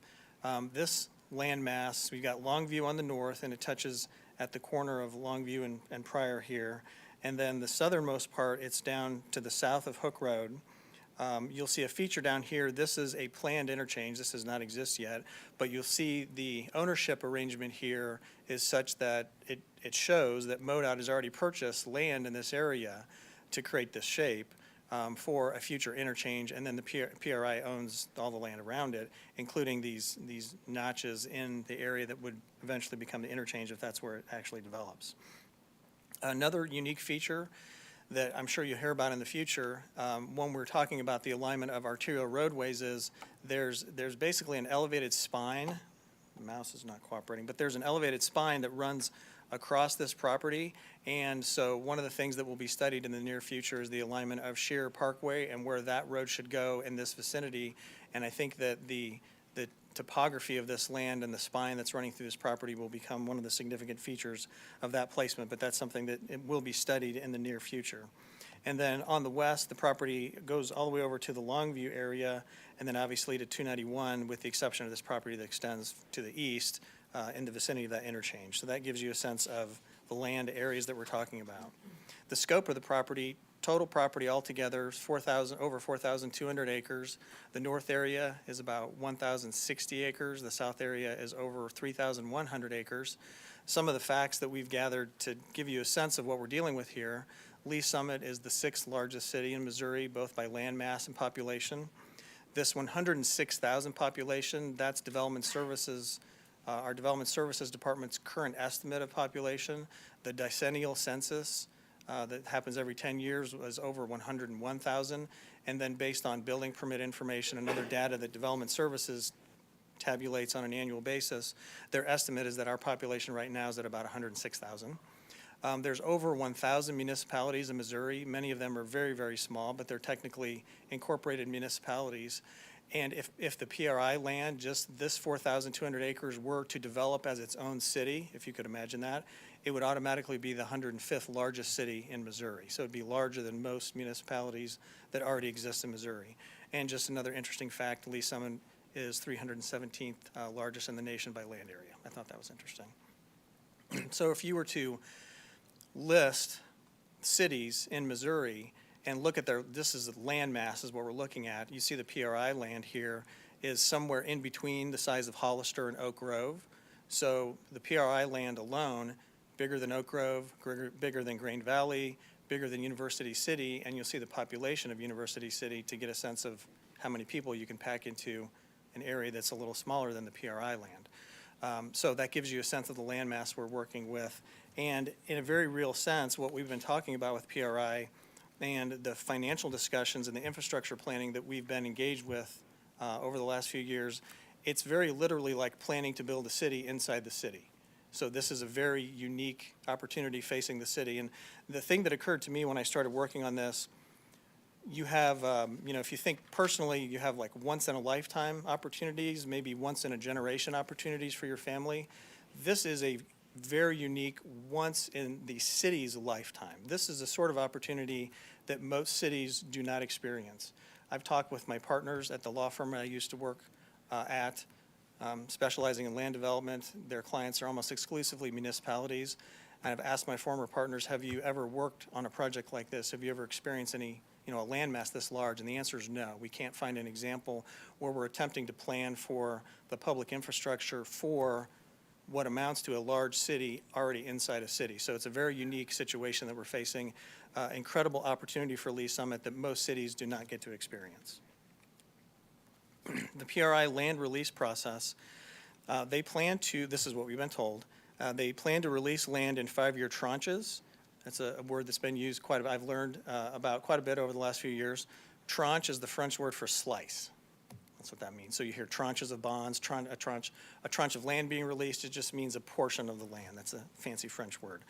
this landmass, we've got Longview on the north, and it touches at the corner of Longview and Pryor here. And then the southernmost part, it's down to the south of Hook Road. You'll see a feature down here. This is a planned interchange. This does not exist yet, but you'll see the ownership arrangement here is such that it shows that MoDOT has already purchased land in this area to create this shape for a future interchange, and then the PRI owns all the land around it, including these notches in the area that would eventually become the interchange if that's where it actually develops. Another unique feature that I'm sure you'll hear about in the future when we're talking about the alignment of arterial roadways is there's basically an elevated spine. The mouse is not cooperating, but there's an elevated spine that runs across this property. And so one of the things that will be studied in the near future is the alignment of Shearer Parkway and where that road should go in this vicinity. And I think that the topography of this land and the spine that's running through this property will become one of the significant features of that placement, but that's something that it will be studied in the near future. And then on the west, the property goes all the way over to the Longview area, and then obviously to 291, with the exception of this property that extends to the east in the vicinity of that interchange. So that gives you a sense of the land areas that we're talking about. The scope of the property, total property altogether is over 4,200 acres. The north area is about 1,060 acres. The south area is over 3,100 acres. Some of the facts that we've gathered to give you a sense of what we're dealing with here: Lee Summit is the 6th largest city in Missouri, both by land mass and population. This 106,000 population, that's Development Services, our Development Services Department's current estimate of population. The decennial census that happens every 10 years was over 101,000. And then based on building permit information and other data that Development Services tabulates on an annual basis, their estimate is that our population right now is at about 106,000. There's over 1,000 municipalities in Missouri. Many of them are very, very small, but they're technically incorporated municipalities. And if the PRI land, just this 4,200 acres, were to develop as its own city, if you could imagine that, it would automatically be the 105th largest city in Missouri. So it'd be larger than most municipalities that already exist in Missouri. And just another interesting fact, Lee Summit is 317th largest in the nation by land area. I thought that was interesting. So if you were to list cities in Missouri and look at this is the land mass is what we're looking at. You see the PRI land here is somewhere in between the size of Hollister and Oak Grove. So the PRI land alone, bigger than Oak Grove, bigger than Grain Valley, bigger than University City, and you'll see the population of University City to get a sense of how many people you can pack into an area that's a little smaller than the PRI land. So that gives you a sense of the land mass we're working with. And in a very real sense, what we've been talking about with PRI and the financial discussions and the infrastructure planning that we've been engaged with over the last few years, it's very literally like planning to build a city inside the city. So this is a very unique opportunity facing the city. And the thing that occurred to me when I started working on this, you have, if you think personally, you have like once-in-a-lifetime opportunities, maybe once-in-a-generation opportunities for your family. This is a very unique once in the city's lifetime. This is a sort of opportunity that most cities do not experience. I've talked with my partners at the law firm I used to work at, specializing in land development. Their clients are almost exclusively municipalities. And I've asked my former partners, have you ever worked on a project like this? Have you ever experienced any, a landmass this large? And the answer is no. We can't find an example where we're attempting to plan for the public infrastructure for what amounts to a large city already inside a city. So it's a very unique situation that we're facing, incredible opportunity for Lee Summit that most cities do not get to experience. The PRI land release process, they plan to, this is what we've been told, they plan to release land in 5-year tranches. That's a word that's been used I've learned about quite a bit over the last few years. Tranche is the French word for slice. That's what that means. So you hear tranches of bonds, a tranche of land being released. It just means a portion of the land. That's a fancy French word.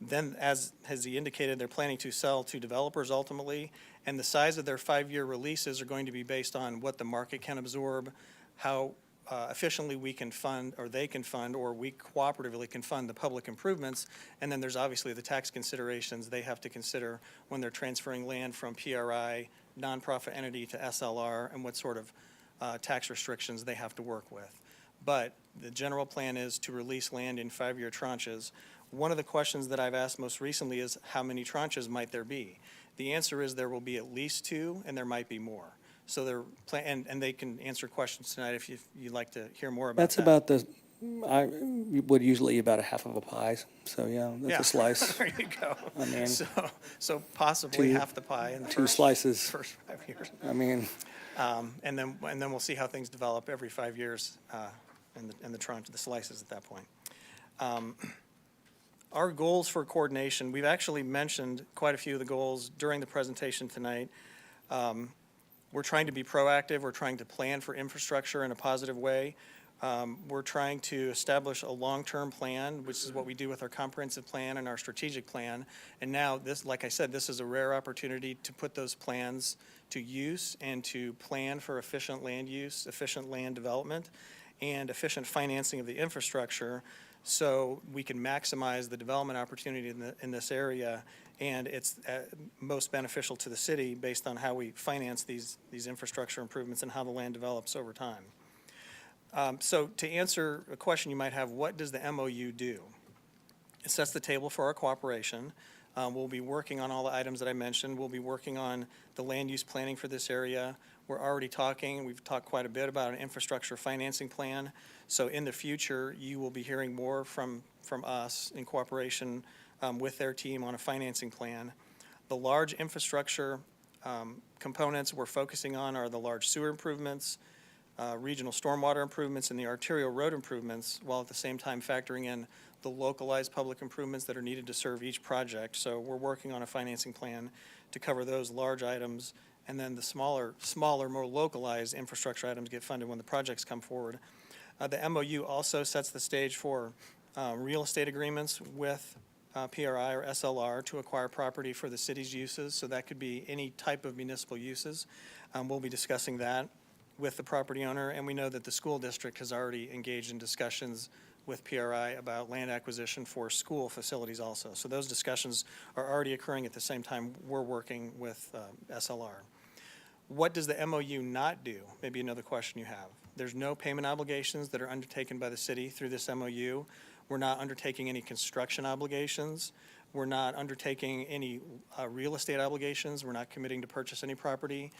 Then, as has he indicated, they're planning to sell to developers ultimately, and the size of their 5-year releases are going to be based on what the market can absorb, how efficiently we can fund, or they can fund, or we cooperatively can fund the public improvements. And then there's obviously the tax considerations they have to consider when they're transferring land from PRI, nonprofit entity, to SLR, and what sort of tax restrictions they have to work with. But the general plan is to release land in 5-year tranches. One of the questions that I've asked most recently is how many tranches might there be? The answer is there will be at least 2, and there might be more. So they're and they can answer questions tonight if you'd like to hear more about that. That's about I would usually eat about a half of a pie, so yeah, that's a slice. There you go. I mean, so possibly half the pie in the first 5 years. I mean, and then we'll see how things develop every 5 years in the tranche, the slices at that point. Our goals for coordination, we've actually mentioned quite a few of the goals during the presentation tonight. We're trying to be proactive. We're trying to plan for infrastructure in a positive way. We're trying to establish a long-term plan, which is what we do with our comprehensive plan and our strategic plan. And now this, like I said, this is a rare opportunity to put those plans to use and to plan for efficient land use, efficient land development, and efficient financing of the infrastructure so we can maximize the development opportunity in this area, and it's most beneficial to the city based on how we finance these infrastructure improvements and how the land develops over time. So to answer a question you might have, what does the MOU do? It sets the table for our cooperation. We'll be working on all the items that I mentioned. We'll be working on the land use planning for this area. We're already talking, we've talked quite a bit about an infrastructure financing plan. So in the future, you will be hearing more from us in cooperation with their team on a financing plan. The large infrastructure components we're focusing on are the large sewer improvements, regional stormwater improvements, and the arterial road improvements, while at the same time factoring in the localized public improvements that are needed to serve each project. So we're working on a financing plan to cover those large items, and then the smaller, more localized infrastructure items get funded when the projects come forward. The MOU also sets the stage for real estate agreements with PRI or SLR to acquire property for the city's uses. So that could be any type of municipal uses. We'll be discussing that with the property owner, and we know that the school district has already engaged in discussions with PRI about land acquisition for school facilities also. So those discussions are already occurring at the same time we're working with SLR. What does the MOU not do? Maybe another question you have. There's no payment obligations that are undertaken by the city through this MOU. We're not undertaking any construction obligations. We're not undertaking any real estate obligations. We're not committing to purchase any property.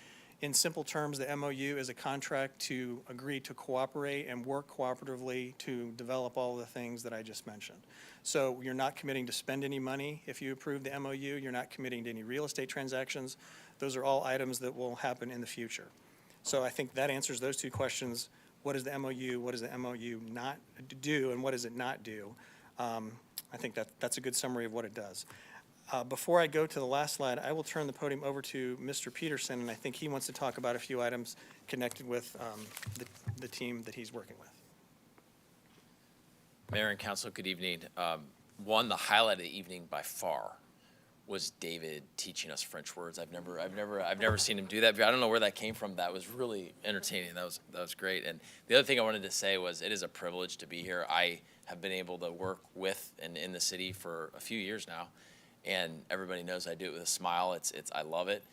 In simple terms, the MOU is a contract to agree to cooperate and work cooperatively to develop all the things that I just mentioned. So you're not committing to spend any money if you approve the MOU. You're not committing to any real estate transactions. Those are all items that will happen in the future. So I think that answers those two questions. What is the MOU? What does the MOU not do? And what does it not do? I think that's a good summary of what it does. Before I go to the last slide, I will turn the podium over to Mr. Pierson, and I think he wants to talk about a few items connected with the team that he's working with. Mayor and council, good evening. One, the highlight of the evening by far was David teaching us French words. I've never seen him do that. I don't know where that came from. That was really entertaining. That was great. And the other thing I wanted to say was it is a privilege to be here. I have been able to work with and in the city for a few years now. And everybody knows I do it with a smile. I love it.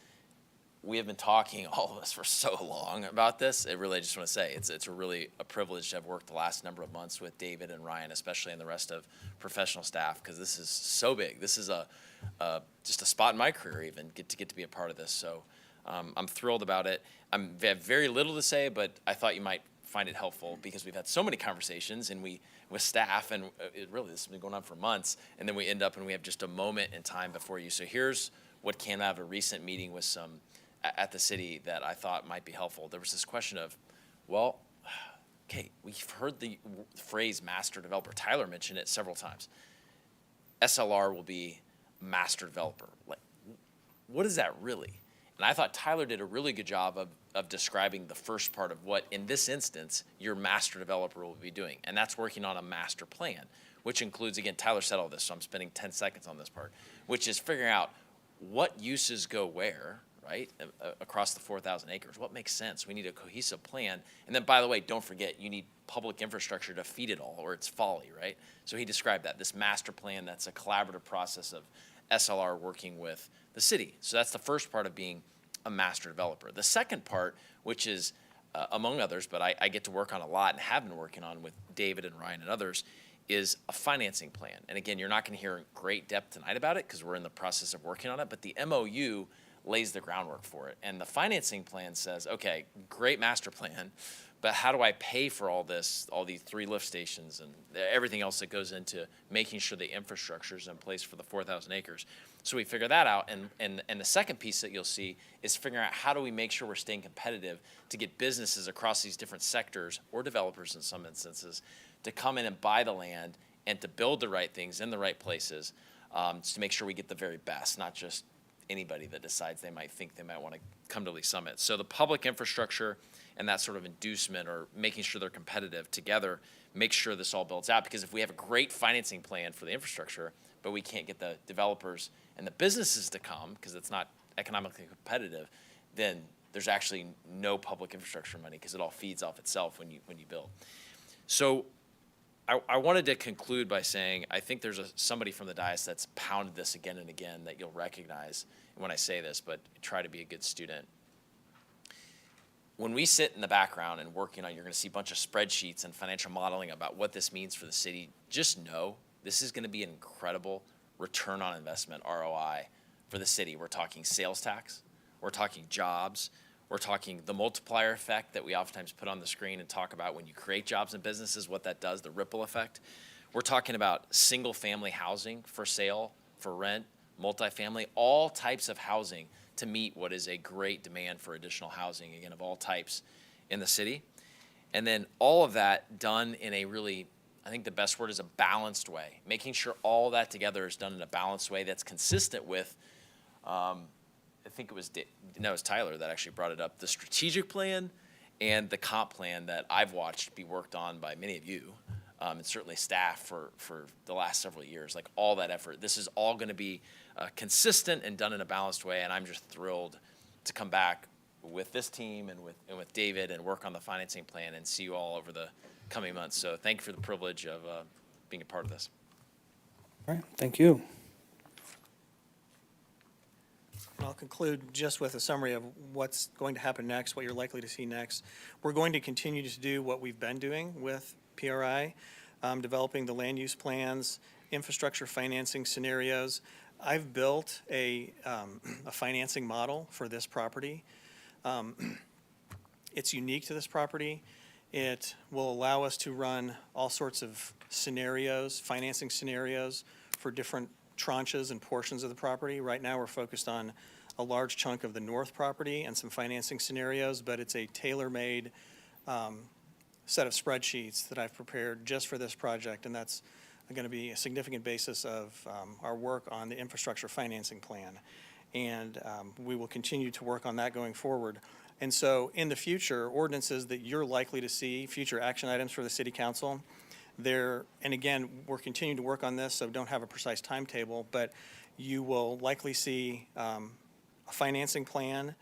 We have been talking, all of us, for so long about this. I just want to say it's really a privilege to have worked the last number of months with David and Ryan, especially and the rest of professional staff, because this is so big. This is just a spot in my career even get to be a part of this. So I'm thrilled about it. I have very little to say, but I thought you might find it helpful because we've had so many conversations with staff, and this has been going on for months, and then we end up and we have just a moment in time before you. So here's what came out of a recent meeting with some at the city that I thought might be helpful. There was this question of, well, okay, we've heard the phrase master developer. Tyler mentioned it several times. SLR will be master developer. Like, what is that really? And I thought Tyler did a really good job of describing the first part of what, in this instance, your master developer will be doing. And that's working on a master plan, which includes, again, Tyler said all this, so I'm spending 10 seconds on this part, which is figuring out what uses go where, right, across the 4,000 acres. What makes sense? We need a cohesive plan. And then, by the way, don't forget, you need public infrastructure to feed it all, or it's folly, right? So he described that, this master plan that's a collaborative process of SLR working with the city. So that's the first part of being a master developer. The second part, which is among others, but I get to work on a lot and have been working on with David and Ryan and others, is a financing plan. And again, you're not going to hear in great depth tonight about it because we're in the process of working on it, but the MOU lays the groundwork for it. And the financing plan says, okay, great master plan, but how do I pay for all this, all these 3 lift stations and everything else that goes into making sure the infrastructure is in place for the 4,000 acres? So we figure that out. And the second piece that you'll see is figuring out how do we make sure we're staying competitive to get businesses across these different sectors, or developers in some instances, to come in and buy the land and to build the right things in the right places, to make sure we get the very best, not just anybody that decides they might want to come to Lee Summit. So the public infrastructure and that sort of inducement, or making sure they're competitive together, make sure this all builds out. Because if we have a great financing plan for the infrastructure, but we can't get the developers and the businesses to come because it's not economically competitive, then there's actually no public infrastructure money because it all feeds off itself when you build. So I wanted to conclude by saying I think there's somebody from the dais that's pounded this again and again that you'll recognize when I say this, but try to be a good student. When we sit in the background and working on, you're going to see a bunch of spreadsheets and financial modeling about what this means for the city. Just know this is going to be an incredible return on investment, ROI, for the city. We're talking sales tax, we're talking jobs, we're talking the multiplier effect that we oftentimes put on the screen and talk about when you create jobs and businesses, what that does, the ripple effect. We're talking about single-family housing for sale, for rent, multifamily, all types of housing to meet what is a great demand for additional housing, again, of all types in the city. And then all of that done in a really, I think the best word is a balanced way, making sure all that together is done in a balanced way that's consistent with, I think it was Tyler that actually brought it up, the strategic plan and the comp plan that I've watched be worked on by many of you, and certainly staff for the last several years, like all that effort. This is all going to be consistent and done in a balanced way, and I'm just thrilled to come back with this team and with David and work on the financing plan and see you all over the coming months. So thank you for the privilege of being a part of this. All right, thank you. And I'll conclude just with a summary of what's going to happen next, what you're likely to see next. We're going to continue to do what we've been doing with PRI, developing the land use plans, infrastructure financing scenarios. I've built a financing model for this property. It's unique to this property. It will allow us to run all sorts of scenarios, financing scenarios for different tranches and portions of the property. Right now, we're focused on a large chunk of the north property and some financing scenarios, but it's a tailor-made set of spreadsheets that I've prepared just for this project, and that's going to be a significant basis of our work on the infrastructure financing plan. And we will continue to work on that going forward. And so in the future, ordinances that you're likely to see, future action items for the city council, and again, we're continuing to work on this, so don't have a precise timetable, but you will likely see a financing plan,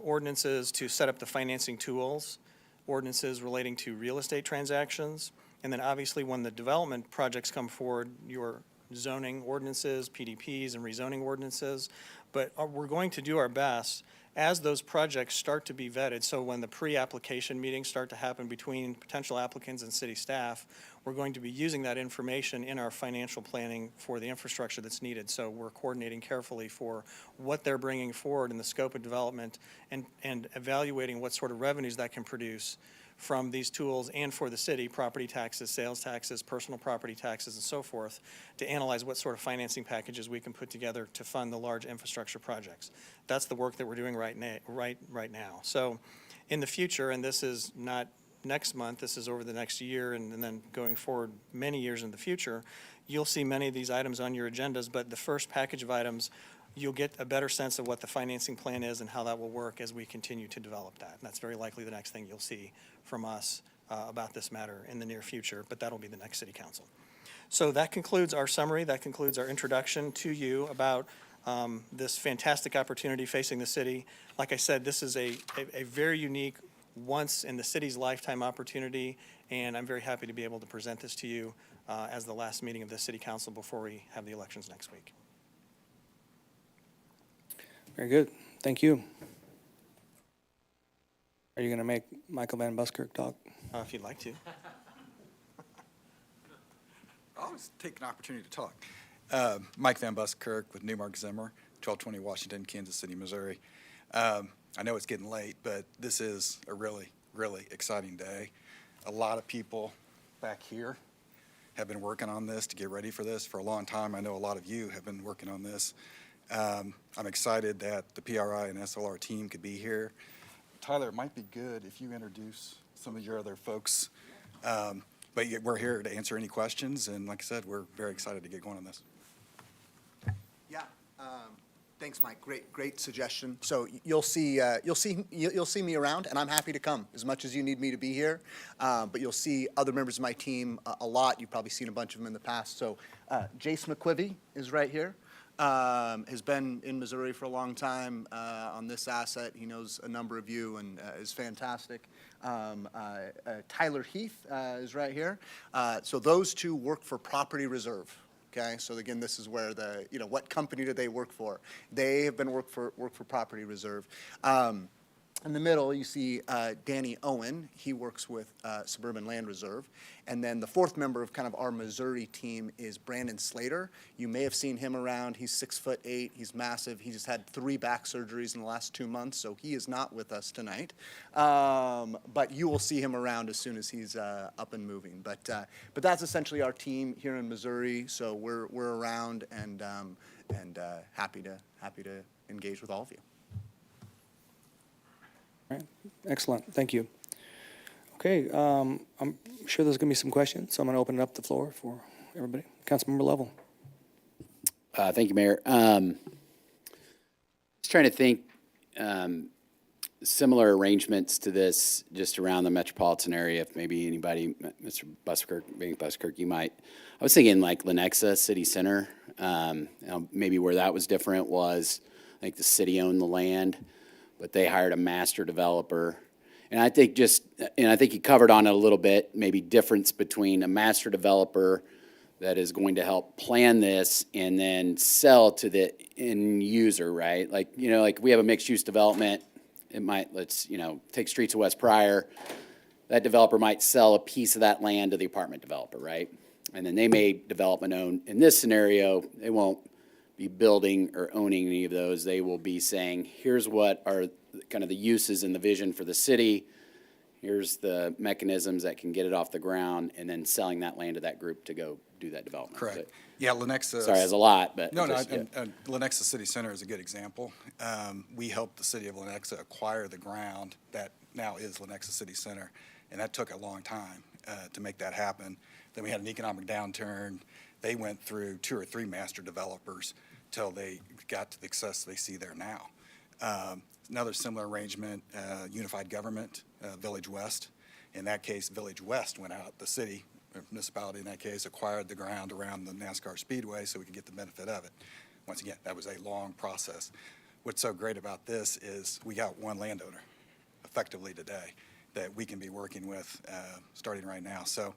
ordinances to set up the financing tools, ordinances relating to real estate transactions, and then obviously when the development projects come forward, your zoning ordinances, PDPs, and rezoning ordinances. But we're going to do our best as those projects start to be vetted. So when the pre-application meetings start to happen between potential applicants and city staff, we're going to be using that information in our financial planning for the infrastructure that's needed. So we're coordinating carefully for what they're bringing forward in the scope of development and evaluating what sort of revenues that can produce from these tools and for the city, property taxes, sales taxes, personal property taxes, and so forth, to analyze what sort of financing packages we can put together to fund the large infrastructure projects. That's the work that we're doing right now. So in the future, and this is not next month, this is over the next year and then going forward many years in the future, you'll see many of these items on your agendas, but the first package of items, you'll get a better sense of what the financing plan is and how that will work as we continue to develop that. And that's very likely the next thing you'll see from us about this matter in the near future, but that'll be the next city council. So that concludes our summary. That concludes our introduction to you about this fantastic opportunity facing the city. Like I said, this is a very unique, once in the city's lifetime opportunity, and I'm very happy to be able to present this to you as the last meeting of the city council before we have the elections next week. Very good. Thank you. Are you going to make Michael Van Buskirk talk? If you'd like to. I always take an opportunity to talk. Mike Van Buskirk with Newmark Zimmer, 1220 Washington, Kansas City, Missouri. I know it's getting late, but this is a really, really exciting day. A lot of people back here have been working on this to get ready for this for a long time. I know a lot of you have been working on this. I'm excited that the PRI and SLR team could be here. Tyler, it might be good if you introduce some of your other folks. But we're here to answer any questions, and like I said, we're very excited to get going on this. Yeah, thanks, Mike. Great suggestion. So you'll see me around, and I'm happy to come as much as you need me to be here. But you'll see other members of my team a lot. You've probably seen a bunch of them in the past. So Jace McQuivy is right here. Has been in Missouri for a long time on this asset. He knows a number of you and is fantastic. Tyler Heath is right here. So those two work for Property Reserve. Okay, so again, this is where what company do they work for? They have been work for Property Reserve. In the middle, you see Danny Owen. He works with Suburban Land Reserve. And then the fourth member of kind of our Missouri team is Brandon Slater. You may have seen him around. He's 6'8". He's massive. He just had 3 back surgeries in the last 2 months, so he is not with us tonight. But you will see him around as soon as he's up and moving. But that's essentially our team here in Missouri. So we're around and happy to engage with all of you. All right, excellent, thank you. Okay, I'm sure there's gonna be some questions, so I'm gonna open up the floor for everybody. Councilmember Lovell. Thank you, Mayor. Just trying to think, similar arrangements to this just around the metropolitan area, if maybe anybody, Mr. Buskirk, being Buskirk, you might. I was thinking like Lenexa City Center, maybe where that was different was, I think the city owned the land, but they hired a master developer. And I think I think you covered on it a little bit, maybe difference between a master developer that is going to help plan this and then sell to the end user, right? Like, like we have a mixed-use development, it might, take Streets of West Pryor, that developer might sell a piece of that land to the apartment developer, right? And then they may development own. In this scenario, they won't be building or owning any of those. They will be saying, here's what are kind of the uses and the vision for the city. Here's the mechanisms that can get it off the ground, and then selling that land to that group to go do that development. Correct. But, Yeah, Lenexa. sorry, that's a lot, but. No, just, yeah. Lenexa City Center is a good example. We helped the city of Lenexa acquire the ground that now is Lenexa City Center, and that took a long time to make that happen. Then we had an economic downturn. They went through 2 or 3 master developers till they got to the success they see there now. Another similar arrangement, Unified Government, Village West. In that case, Village West went out, the city, or municipality in that case, acquired the ground around the NASCAR Speedway so we could get the benefit of it. Once again, that was a long process. What's so great about this is we got one landowner effectively today that we can be working with starting right now. So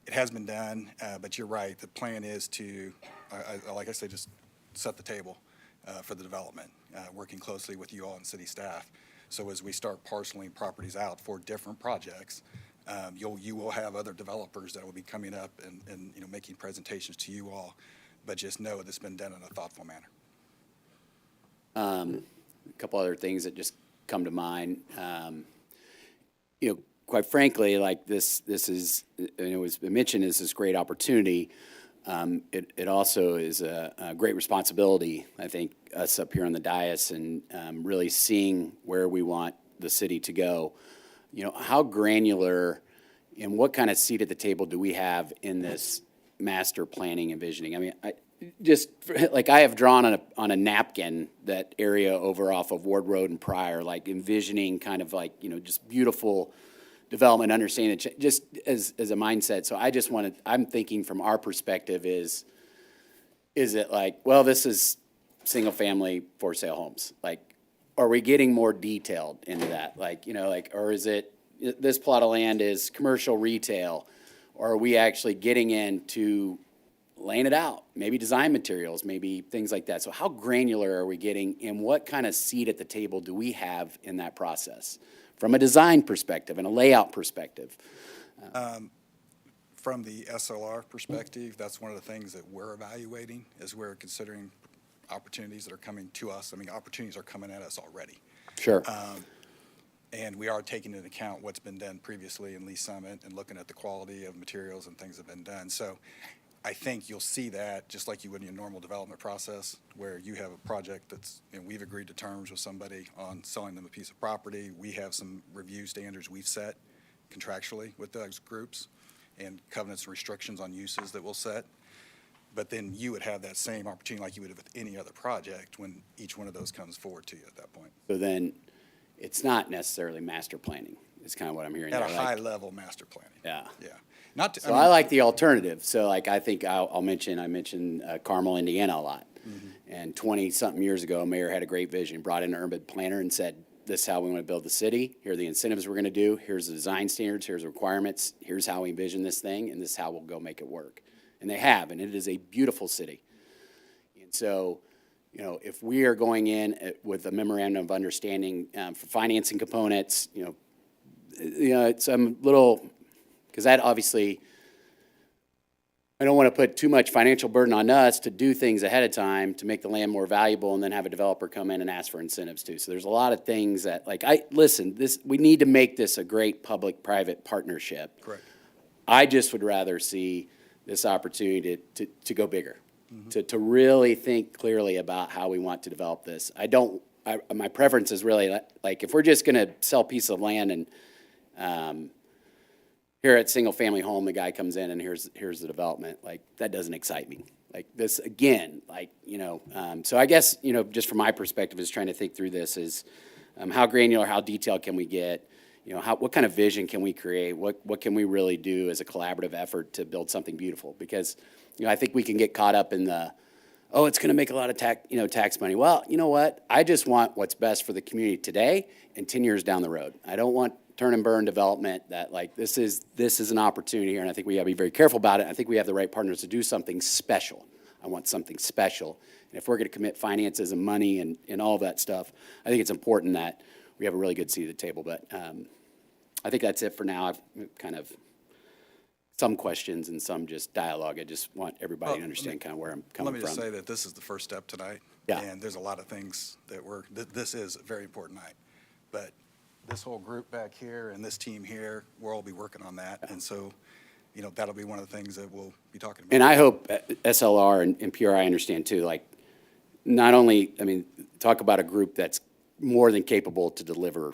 it has been done, but you're right. The plan is to, like I say, just set the table for the development, working closely with you all and city staff. So as we start parceling properties out for different projects, you will have other developers that will be coming up and making presentations to you all, but just know this has been done in a thoughtful manner. A couple other things that just come to mind. Quite frankly, like this is, as mentioned, is this great opportunity. It also is a great responsibility, I think, us up here on the dais and really seeing where we want the city to go. How granular and what kind of seat at the table do we have in this master planning and visioning? I mean, I have drawn on a napkin that area over off of Ward Road and Pryor, like envisioning kind of like, just beautiful development, understanding it, just as a mindset. So I just I'm thinking from our perspective is it like, well, this is single family for sale homes? Like, are we getting more detailed into that? Or is it, this plot of land is commercial retail? Or are we actually getting into laying it out? Maybe design materials, maybe things like that. So how granular are we getting, and what kind of seat at the table do we have in that process? From a design perspective and a layout perspective. From the SLR perspective, that's one of the things that we're evaluating as we're considering opportunities that are coming to us. I mean, opportunities are coming at us already. Sure. And we are taking into account what's been done previously in Lease Summit and looking at the quality of materials and things that have been done. So I think you'll see that just like you would in a normal development process where you have a project that's, we've agreed to terms with somebody on selling them a piece of property. We have some review standards we've set contractually with those groups and covenants and restrictions on uses that we'll set. But then you would have that same opportunity like you would have with any other project when each one of those comes forward to you at that point. So then it's not necessarily master planning. It's kind of what I'm hearing. At there. a high level master planning. Yeah. Yeah. So I like the alternative. So like I think I mentioned Carmel, Indiana a lot. Mm-hmm. And 20-something years ago, a mayor had a great vision, brought in an urban planner and said, this is how we want to build the city. Here are the incentives we're going to do. Here's the design standards. Here's the requirements. Here's how we envision this thing. And this is how we'll go make it work. And they have. And it is a beautiful city. And so, you know, if we are going in with a memorandum of understanding for financing components, you know, it's a little, because that obviously, I don't want to put too much financial burden on us to do things ahead of time to make the land more valuable and then have a developer come in and ask for incentives too. So there's a lot of things that, like, we need to make this a great public-private partnership. Correct. I just would rather see this opportunity to go bigger, to really think clearly about how we want to develop this. My preference is really, like, if we're just going to sell a piece of land and here at single family home, the guy comes in and here's the development, like, that doesn't excite me. Like this, again, like, you know, so I guess, you know, just from my perspective is trying to think through this is how granular, how detailed can we get? You know, what kind of vision can we create? What can we really do as a collaborative effort to build something beautiful? Because, you know, I think we can get caught up in the, oh, it's going to make a lot of tax money. Well, you know what? I just want what's best for the community today and 10 years down the road. I don't want turn and burn development that, like, this is an opportunity here, and I think we got to be very careful about it. I think we have the right partners to do something special. I want something special. And if we're going to commit finances and money and all of that stuff, I think it's important that we have a really good seat at the table. But I think that's it for now. I've kind of some questions and some just dialogue. I just want everybody to understand kind of where I'm coming from. Let me just say that this is the first step tonight. Yeah. And there's a lot of things that this is a very important night. But this whole group back here and this team here, we'll all be working on that. And so, you know, that'll be one of the things that we'll be talking about. And I hope SLR and PRI understand too, like, not only, I mean, talk about a group that's more than capable to deliver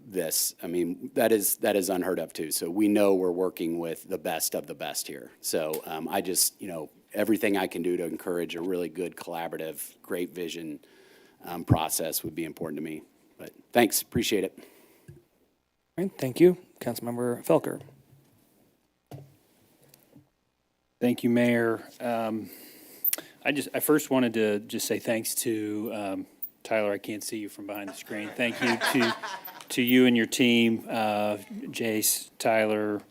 this. I mean, that is unheard of too. So we know we're working with the best of the best here. So I just, you know, everything I can do to encourage a really good collaborative, great vision process would be important to me. But thanks, appreciate it. All right, thank you. Councilmember Felker. Thank you, Mayor. I first wanted to just say thanks to Tyler. I can't see you from behind the screen. Thank you to you and your team, Jace, Tyler,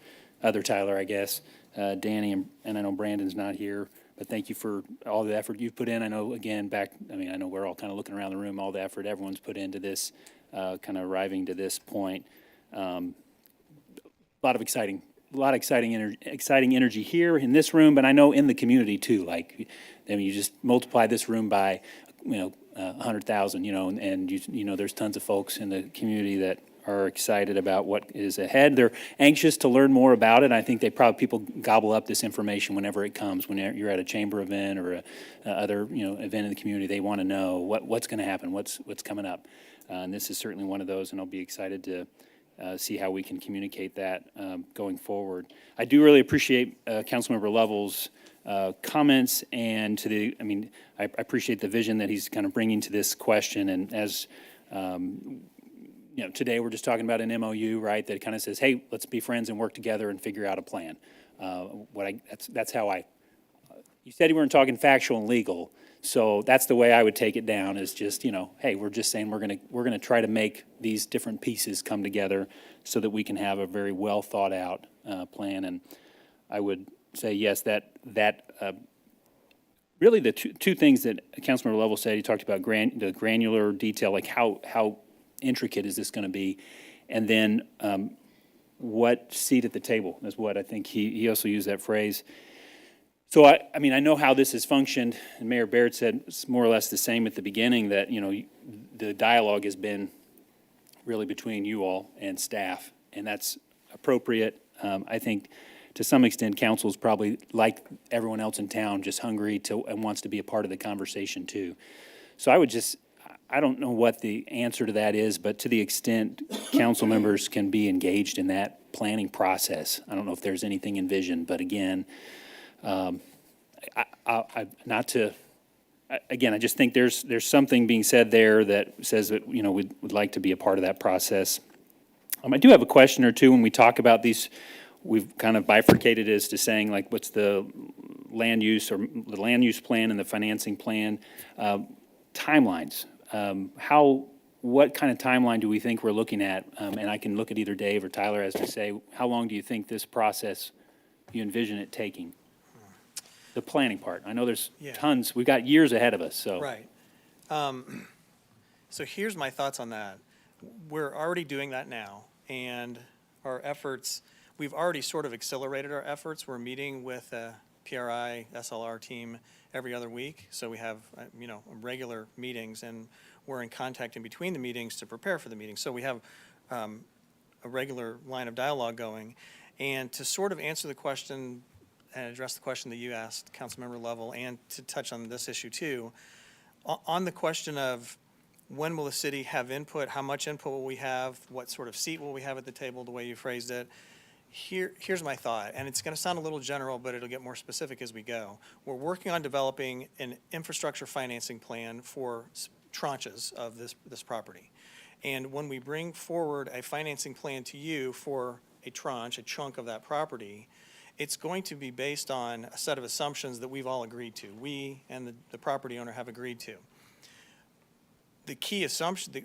other Tyler, I guess, Danny, and I know Brandon's not here. But thank you for all the effort you've put in. I know, again, I know we're all kind of looking around the room, all the effort everyone's put into this, kind of arriving to this point. A lot of exciting energy here in this room, but I know in the community too. Like, I mean, you just multiply this room by, 100,000, and you know, there's tons of folks in the community that are excited about what is ahead. They're anxious to learn more about it. I think people gobble up this information whenever it comes. When you're at a chamber event or a other event in the community, they want to know what's going to happen, what's coming up. And this is certainly one of those, and I'll be excited to see how we can communicate that going forward. I do really appreciate Councilmember Lovell's comments, and I appreciate the vision that he's kind of bringing to this question. And as today we're just talking about an MOU, right? That kind of says, hey, let's be friends and work together and figure out a plan. That's how you said you weren't talking factual and legal, so that's the way I would take it down. Is just hey, we're just saying we're gonna try to make these different pieces come together so that we can have a very well thought out plan. And I would say yes, that really the two things that Councilmember Lovell said. He talked about the granular detail, like how intricate is this going to be, and then what seat at the table is what I think he also used that phrase. So I know how this has functioned, and Mayor Baird said it's more or less the same at the beginning, that the dialogue has been really between you all and staff, and that's appropriate. I think to some extent council is probably like everyone else in town, just hungry and wants to be a part of the conversation too. So I don't know what the answer to that is, but to the extent council members can be engaged in that planning process, I don't know if there's anything envisioned, but again, I just think there's something being said there that says that we'd like to be a part of that process. I do have a question or two when we talk about these. We've kind of bifurcated as to saying, like, what's the land use or the land use plan and the financing plan timelines. What kind of timeline do we think we're looking at? And I can look at either Dave or Tyler as to say, how long do you think this process, you envision it taking? The planning part. I know there's tons, we've got years ahead of us, so. Right. So here's my thoughts on that. We're already doing that now, and our efforts, we've already sort of accelerated our efforts. We're meeting with a PRI, SLR team every other week, so we have, regular meetings, and we're in contact in between the meetings to prepare for the meeting. So we have a regular line of dialogue going. And to sort of answer the question and address the question that you asked, Councilmember Lovell, and to touch on this issue too, on the question of when will the city have input, how much input will we have, what sort of seat will we have at the table, the way you phrased it, here's my thought, and it's going to sound a little general, but it'll get more specific as we go. We're working on developing an infrastructure financing plan for tranches of this property. And when we bring forward a financing plan to you for a tranche, a chunk of that property, it's going to be based on a set of assumptions that we've all agreed to. We and the property owner have agreed to. The key assumption,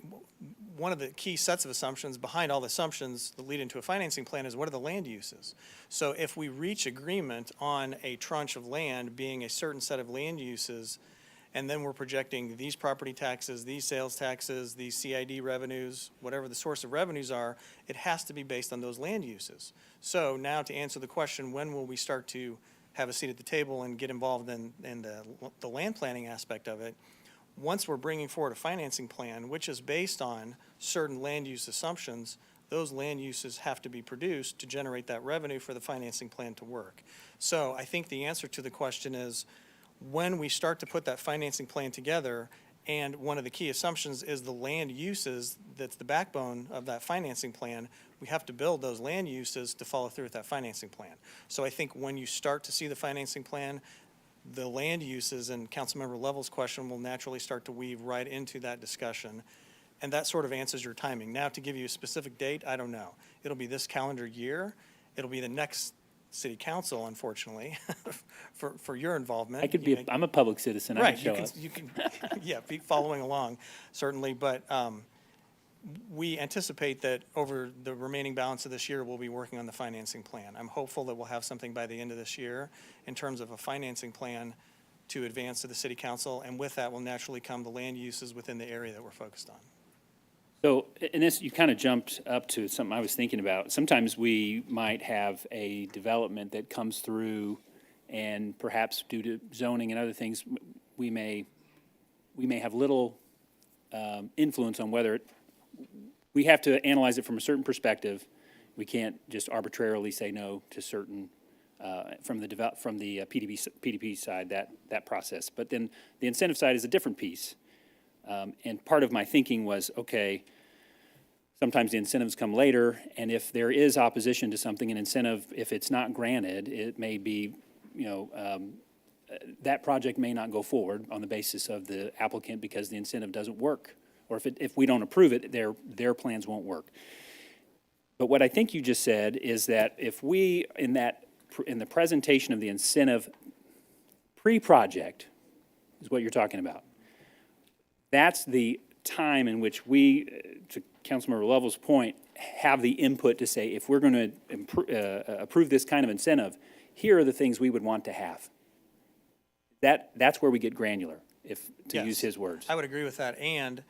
one of the key sets of assumptions behind all the assumptions that lead into a financing plan is what are the land uses. So if we reach agreement on a tranche of land being a certain set of land uses, and then we're projecting these property taxes, these sales taxes, these CID revenues, whatever the source of revenues are, it has to be based on those land uses. So now to answer the question, when will we start to have a seat at the table and get involved in the land planning aspect of it? Once we're bringing forward a financing plan, which is based on certain land use assumptions, those land uses have to be produced to generate that revenue for the financing plan to work. So I think the answer to the question is, when we start to put that financing plan together, and one of the key assumptions is the land uses that's the backbone of that financing plan, we have to build those land uses to follow through with that financing plan. So I think when you start to see the financing plan, the land uses and Councilmember Lovell's question will naturally start to weave right into that discussion. And that sort of answers your timing. Now, to give you a specific date, I don't know. It'll be this calendar year. It'll be the next city council, unfortunately, for your involvement. I could be, I'm a public citizen, I Right, can show up. you can, yeah, be following along, certainly, but we anticipate that over the remaining balance of this year, we'll be working on the financing plan. I'm hopeful that we'll have something by the end of this year in terms of a financing plan to advance to the city council, and with that will naturally come the land uses within the area that we're focused on. So, and this, you kind of jumped up to something I was thinking about. Sometimes we might have a development that comes through, and perhaps due to zoning and other things, we may have little influence on whether we have to analyze it from a certain perspective. We can't just arbitrarily say no to certain, from the PDP side, that process. But then the incentive side is a different piece. And part of my thinking was, okay, sometimes the incentives come later, and if there is opposition to something, an incentive, if it's not granted, it may be, that project may not go forward on the basis of the applicant because the incentive doesn't work. Or if we don't approve it, their plans won't work. But what I think you just said is that if we, in the presentation of the incentive pre-project, is what you're talking about, that's the time in which we, to Councilmember Lovell's point, have the input to say, if we're going to approve this kind of incentive, here are the things we would want to have. That's where we get granular, to use his words. I would agree with that, and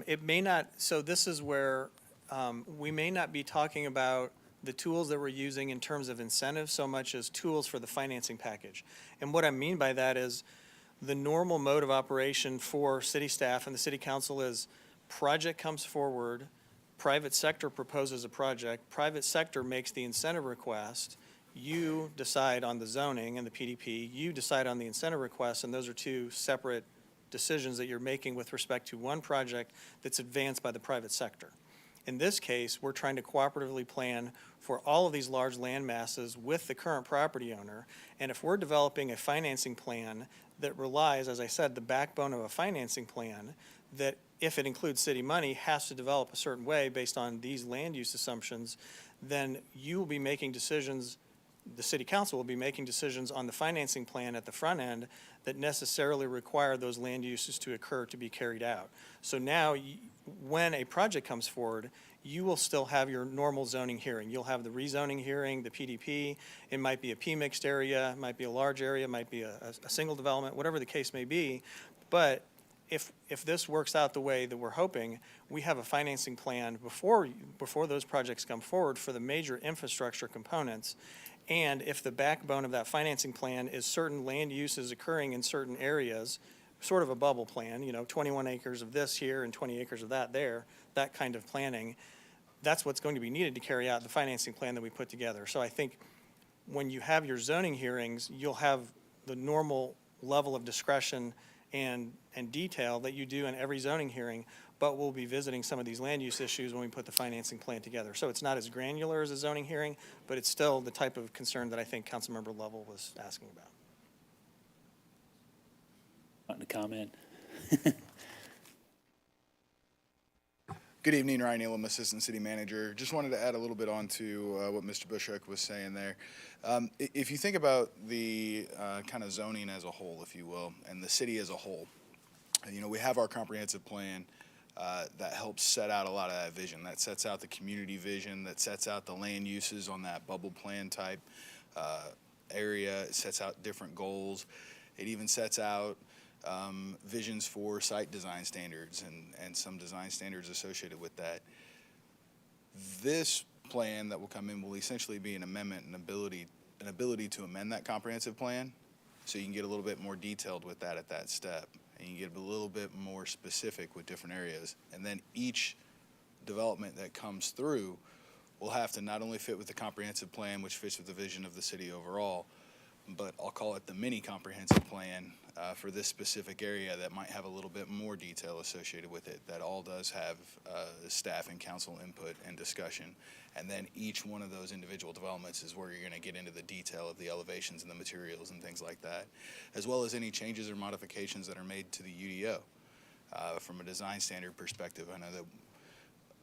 it may not, so this is where we may not be talking about the tools that we're using in terms of incentives so much as tools for the financing package. And what I mean by that is the normal mode of operation for city staff and the city council is project comes forward, private sector proposes a project, private sector makes the incentive request, you decide on the zoning and the PDP, you decide on the incentive request, and those are two separate decisions that you're making with respect to one project that's advanced by the private sector. In this case, we're trying to cooperatively plan for all of these large land masses with the current property owner, and if we're developing a financing plan that relies, as I said, the backbone of a financing plan, that if it includes city money, has to develop a certain way based on these land use assumptions, then you will be making decisions, the city council will be making decisions on the financing plan at the front end that necessarily require those land uses to occur to be carried out. So now, when a project comes forward, you will still have your normal zoning hearing. You'll have the rezoning hearing, the PDP. It might be a PMIX area, it might be a large area, it might be a single development, whatever the case may be. But if this works out the way that we're hoping, we have a financing plan before those projects come forward for the major infrastructure components. And if the backbone of that financing plan is certain land uses occurring in certain areas, sort of a bubble plan, 21 acres of this here and 20 acres of that there, that kind of planning, that's what's going to be needed to carry out the financing plan that we put together. So I think when you have your zoning hearings, you'll have the normal level of discretion and detail that you do in every zoning hearing, but we'll be visiting some of these land use issues when we put the financing plan together. So it's not as granular as a zoning hearing, but it's still the type of concern that I think Councilmember Lovell was asking about. Want to comment? Good evening, Ryan Elam, Assistant City Manager. Just wanted to add a little bit on to what Mr. Bushek was saying there. If you think about the kind of zoning as a whole, if you will, and the city as a whole, we have our comprehensive plan that helps set out a lot of that vision, that sets out the community vision, that sets out the land uses on that bubble plan type area. It sets out different goals. It even sets out visions for site design standards and some design standards associated with that. This plan that will come in will essentially be an amendment, an ability to amend that comprehensive plan, so you can get a little bit more detailed with that at that step, and you get a little bit more specific with different areas. And then each development that comes through will have to not only fit with the comprehensive plan, which fits with the vision of the city overall, but I'll call it the mini comprehensive plan for this specific area that might have a little bit more detail associated with it. That all does have staff and council input and discussion. And then each one of those individual developments is where you're going to get into the detail of the elevations and the materials and things like that, as well as any changes or modifications that are made to the UDO. From a design standard perspective, I know that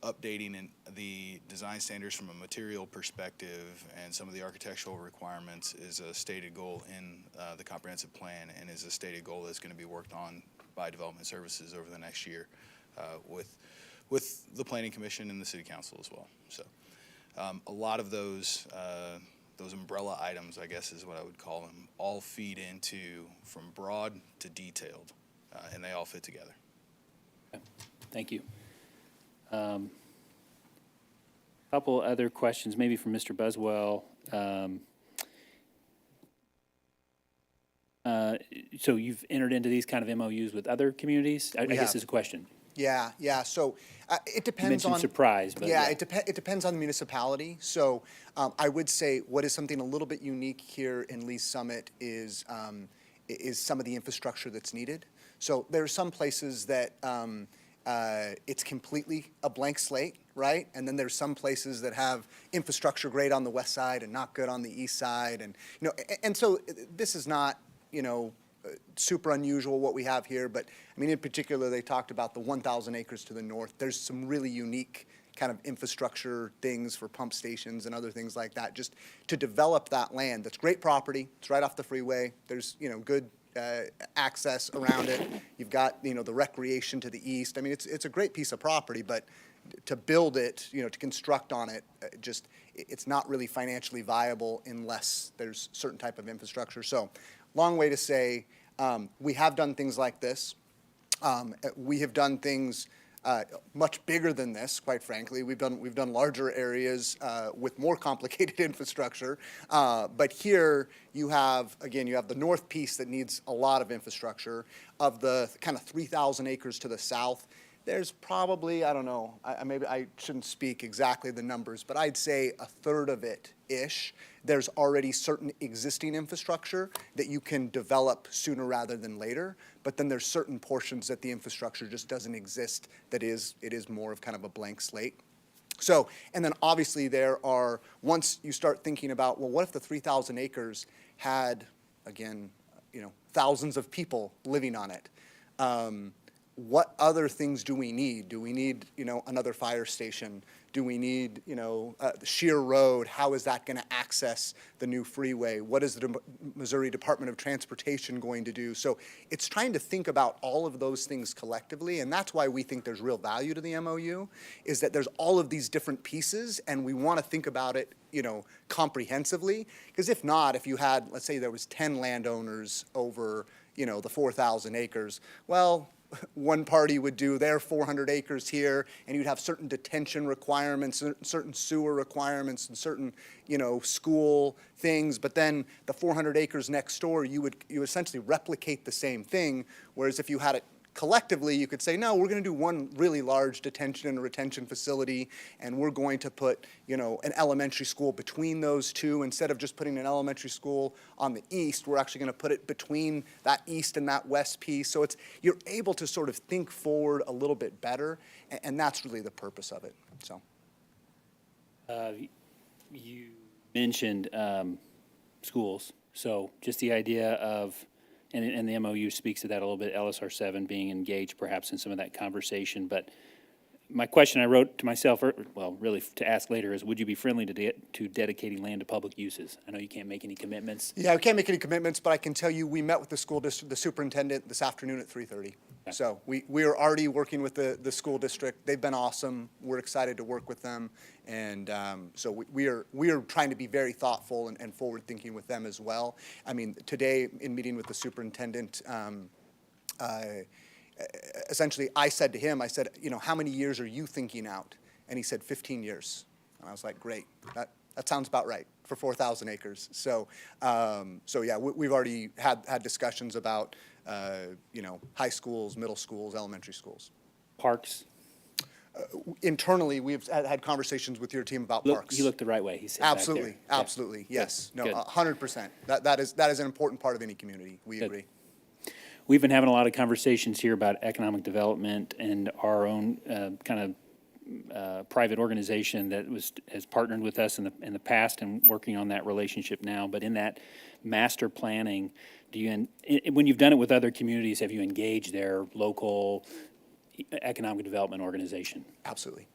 updating the design standards from a material perspective and some of the architectural requirements is a stated goal in the comprehensive plan, and is a stated goal that's going to be worked on by Development Services over the next year with the Planning Commission and the City Council as well. So a lot of those umbrella items, I guess is what I would call them, all feed into from broad to detailed, and they all fit together. Okay. Thank you. Couple other questions, maybe from Mr. Buswell. So you've entered into these kind of MOUs with other communities? I guess is a question. Yeah. So it depends mentioned on surprise, but yeah. It depends on the municipality. So I would say what is something a little bit unique here in Lee's Summit is some of the infrastructure that's needed. So there are some places that it's completely a blank slate, right? And then there's some places that have infrastructure great on the west side and not good on the east side, and so this is not super unusual what we have here. But I mean, in particular, they talked about the 1,000 acres to the north. There's some really unique kind of infrastructure things for pump stations and other things like that, just to develop that land. That's great property. It's right off the freeway. There's good access around it. You've got the recreation to the east. I mean, it's a great piece of property, but to build it, to construct on it, it's not really financially viable unless there's certain type of infrastructure. So, long way to say, we have done things like this. We have done things much bigger than this, quite frankly. We've done larger areas with more complicated infrastructure. But here you have the north piece that needs a lot of infrastructure. Of the kind of 3,000 acres to the south, there's probably, I don't know, maybe I shouldn't speak exactly the numbers, but I'd say a third of it-ish. There's already certain existing infrastructure that you can develop sooner rather than later, but then there's certain portions that the infrastructure just doesn't exist, it is more of kind of a blank slate. So, and then obviously once you start thinking about, well, what if the 3,000 acres had, again, thousands of people living on it? What other things do we need? Do we need, another fire station? Do we need, the sheer road? How is that going to access the new freeway? What is the Missouri Department of Transportation going to do? So it's trying to think about all of those things collectively, and that's why we think there's real value to the MOU, is that there's all of these different pieces, and we want to think about it, comprehensively. Because if not, if you had, let's say there was 10 landowners over, the 4,000 acres, well, one party would do their 400 acres here, and you'd have certain detention requirements, certain sewer requirements, and certain, school things. But then the 400 acres next door, you essentially replicate the same thing. Whereas if you had it collectively, you could say, no, we're going to do one really large detention and retention facility, and we're going to put, an elementary school between those two. Instead of just putting an elementary school on the east, we're actually going to put it between that east and that west piece. So you're able to sort of think forward a little bit better, and that's really the purpose of it. So, You mentioned schools, so just the idea of, and the MOU speaks to that a little bit, LSR 7 being engaged perhaps in some of that conversation. But my question I wrote to myself, really to ask later, is would you be friendly to dedicating land to public uses? I know you can't make any commitments. yeah, we can't make any commitments, but I can tell you we met with the school district, the superintendent this afternoon at 3:30. Okay. So we are already working with the school district. They've been awesome. We're excited to work with them. And so we are trying to be very thoughtful and forward-thinking with them as well. I mean, today in meeting with the superintendent, essentially I said to him, I said, how many years are you thinking out? And he said 15 years. And I was like, great. That sounds about right for 4,000 acres. So yeah, we've already had discussions about, high schools, middle schools, elementary schools. Parks? Internally, we've had conversations with your team about parks. He looked the right way. He said back there. Absolutely, yes. Good. No, 100%. That is an important part of any community. We agree. We've been having a lot of conversations here about economic development and our own kind of private organization that has partnered with us in the past and working on that relationship now. But in that master planning, when you've done it with other communities, have you engaged their local economic development organization? Absolutely.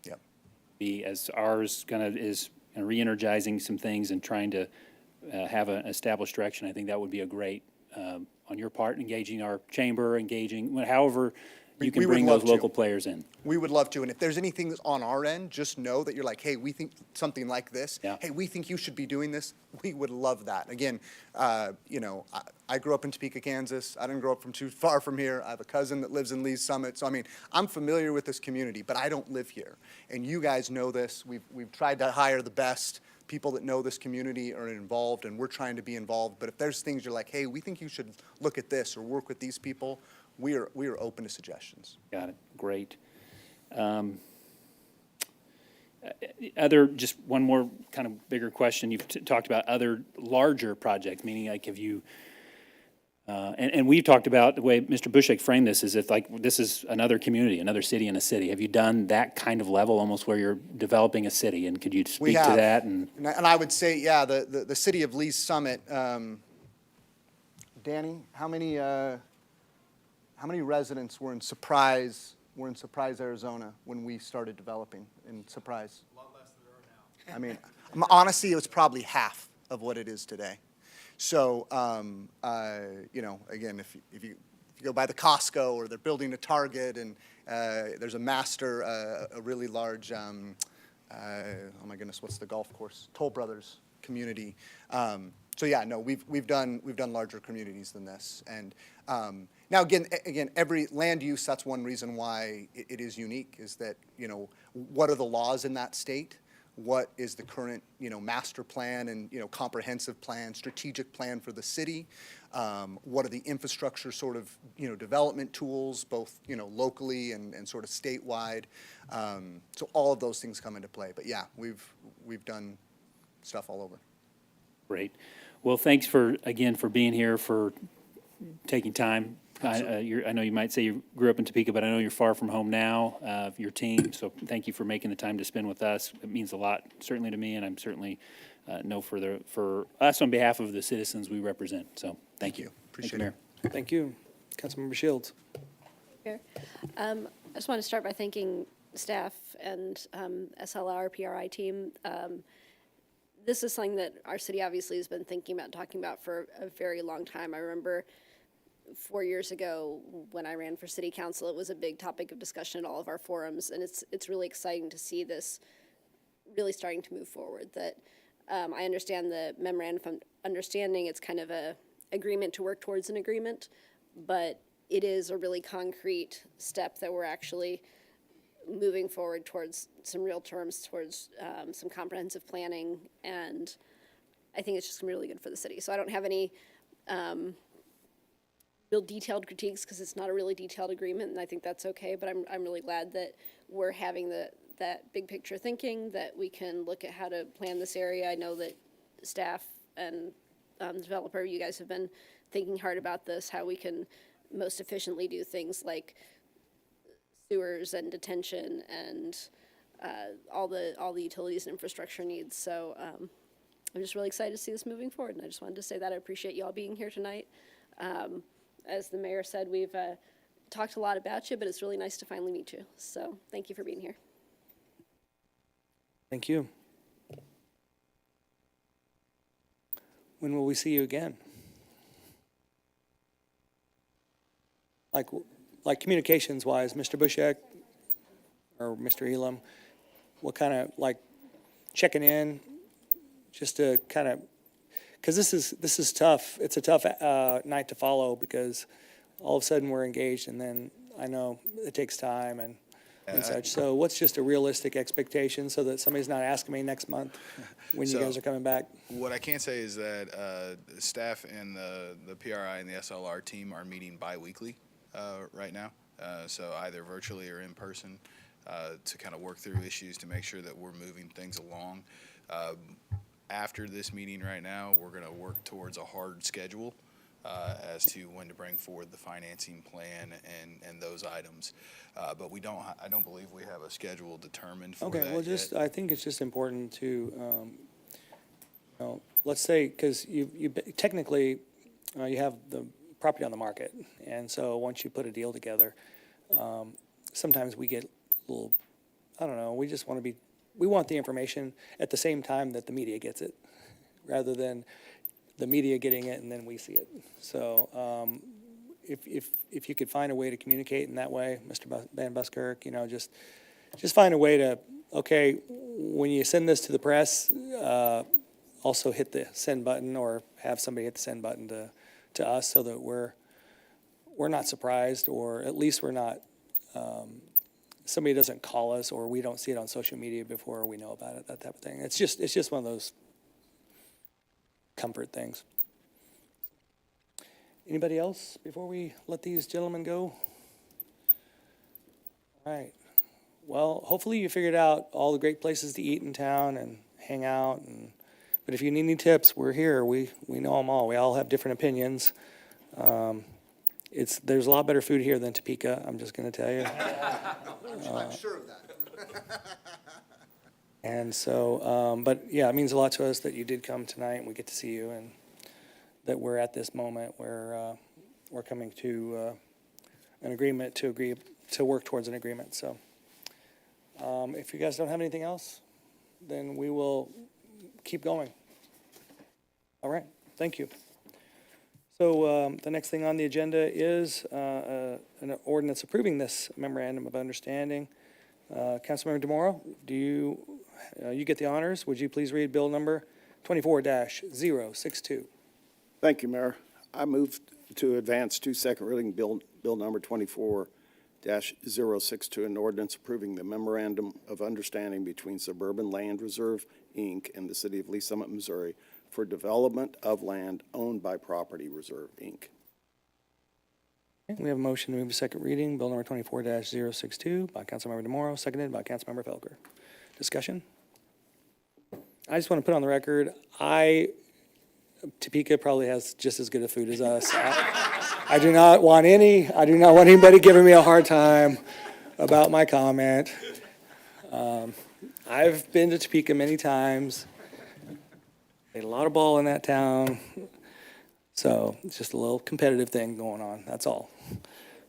Yep. As ours kind of is re-energizing some things and trying to have an established direction, I think that would be a great, on your part, engaging our chamber, however you can bring those local players in. We would love to. And if there's anything on our end, just know that you're like, hey, we think something like this. Yeah. Hey, we think you should be doing this. We would love that. Again, I grew up in Topeka, Kansas. I didn't grow up from too far from here. I have a cousin that lives in Lee's Summit. So, I mean, I'm familiar with this community, but I don't live here. And you guys know this. We've tried to hire the best people that know this community are involved, and we're trying to be involved. But if there's things you're like, hey, we think you should look at this or work with these people, we are open to suggestions. Got it. Great. Just one more kind of bigger question. You've talked about other larger projects, meaning like have you, and we've talked about the way Mr. Bushek framed this is if like this is another community, another city in a city. Have you done that kind of level almost where you're developing a city? And could you speak to that? And I would say, yeah, the city of Lee's Summit, Danny, how many residents were in Surprise, Arizona when we started developing in Surprise? A lot less than there are now. I mean, honestly, it was probably half of what it is today. So, again, if you go by the Costco or they're building a Target and there's a master, a really large, oh my goodness, what's the golf course? Toll Brothers community. So yeah, no, we've done larger communities than this. And now again, every land use, that's one reason why it is unique, is that, what are the laws in that state? What is the current, master plan and, comprehensive plan, strategic plan for the city? What are the infrastructure sort of, development tools, both, locally and sort of statewide? So all of those things come into play. But yeah, we've done stuff all over. great. Well, thanks for being here, for taking time. I know you might say you grew up in Topeka, but I know you're far from home now, your team, so thank you for making the time to spend with us. It means a lot, certainly to me, and I'm certainly know for us on behalf of the citizens we represent. So thank you. Appreciate Mayor. Thank you. Councilmember Shields. Here. I just want to start by thanking staff and SLR, PRI team. This is something that our city obviously has been thinking about, talking about for a very long time. I remember 4 years ago when I ran for city council, it was a big topic of discussion at all of our forums, and it's really exciting to see this really starting to move forward. That I understand the Memorandum of Understanding, it's kind of a agreement to work towards an agreement, but it is a really concrete step that we're actually moving forward towards some real terms, towards some comprehensive planning, and I think it's just gonna be really good for the city. So I don't have any real detailed critiques, because it's not a really detailed agreement, and I think that's okay, but I'm really glad that we're having that big picture thinking, that we can look at how to plan this area. I know that staff and the developer, you guys have been thinking hard about this, how we can most efficiently do things like sewers and detention and all the utilities and infrastructure needs. So I'm just really excited to see this moving forward, and I just wanted to say that I appreciate you all being here tonight. As the mayor said, we've talked a lot about you, but it's really nice to finally meet you. So thank you for being here. Thank you. When will we see you again? Like communications wise, Mr. Bushek or Mr. Elam, what kind of, like, checking in, just to kind of, because this is tough. It's a tough night to follow, because all of a sudden we're engaged, and then I know it takes time and such. So what's just a realistic expectation, so that somebody's not asking me next month when you guys are coming back? What I can say is that staff and the PRI and the SLR team are meeting bi-weekly right now, so either virtually or in person, to kind of work through issues to make sure that we're moving things along. After this meeting right now, we're going to work towards a hard schedule as to when to bring forward the financing plan and those items. But I don't believe we have a schedule determined for that Okay, well, yet. I think it's just important to, you know, let's say, because you technically, you have the property on the market, and so once you put a deal together, sometimes we get a little, I don't know, we want the information at the same time that the media gets it, rather than the media getting it and then we see it. So if you could find a way to communicate in that way, Mr. Van Buskirk, you know, just find a way to, okay, when you send this to the press, also hit the send button, or have somebody hit the send button to us, so that we're not surprised, or at least we're not, somebody doesn't call us, or we don't see it on social media before we know about it, that type of thing. It's just one of those comfort things. Anybody else before we let these gentlemen go? All right. Well, hopefully you figured out all the great places to eat in town and hang out. But if you need any tips, we're here. We know them all. We all have different opinions. There's a lot better food here than Topeka, I'm just going to tell you. I'm sure of that. And so, but yeah, it means a lot to us that you did come tonight and we get to see you, and that we're at this moment where we're coming to an agreement to work towards an agreement. So if you guys don't have anything else, then we will keep going. All right, thank you. So the next thing on the agenda is an ordinance approving this memorandum of understanding. Councilmember DeMoro, do you get the honors? Would you please read bill number 24-062? Thank you, Mayor. I move to advance to second reading bill number 24-062, an ordinance approving the memorandum of understanding between Suburban Land Reserve, Inc. and the city of Lee Summit, Missouri, for development of land owned by Property Reserve, Inc. We have a motion to move to second reading, bill number 24-062 by Councilmember DeMoro, seconded by Councilmember Felker. Discussion? I just want to put on the record, Topeka probably has just as good a food as us. I do not want anybody giving me a hard time about my comment. I've been to Topeka many times. Played a lot of ball in that town. So it's just a little competitive thing going on, that's all.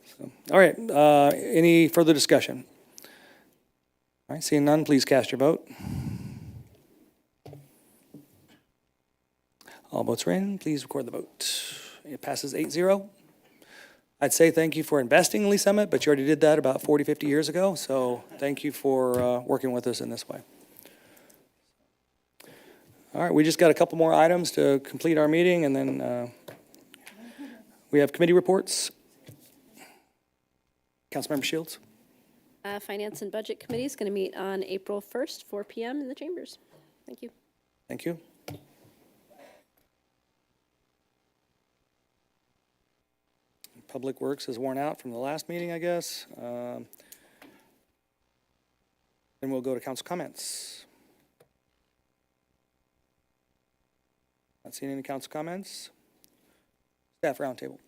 So, all right, any further discussion? All right, seeing none, please cast your vote. All votes are in, please record the vote. It passes 8-0. I'd say thank you for investing in Lee Summit, but you already did that about 40, 50 years ago, so thank you for working with us in this way. All right, we just got a couple more items to complete our meeting, and then we have committee reports. Councilmember Shields? Finance and Budget Committee is going to meet on April 1st, 4 PM in the chambers. Thank you. Thank you. Public Works is worn out from the last meeting, I guess. Then we'll go to council comments. Not seeing any council comments. Staff roundtable.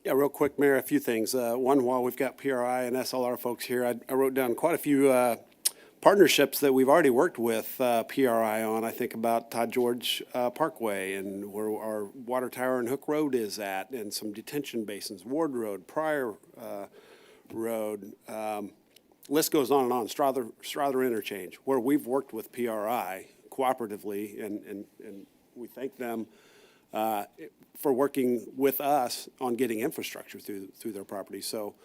Yeah, real quick, Mayor, a few things. One, while we've got PRI and SLR folks here, I wrote down quite a few partnerships that we've already worked with PRI on. I think about Todd George Parkway and where our water tower and Hook Road is at, and some detention basins, Ward Road, Pryor Road. List goes on and on. Strother Interchange, where we've worked with PRI cooperatively, and we thank them for working with us on getting infrastructure through their property. So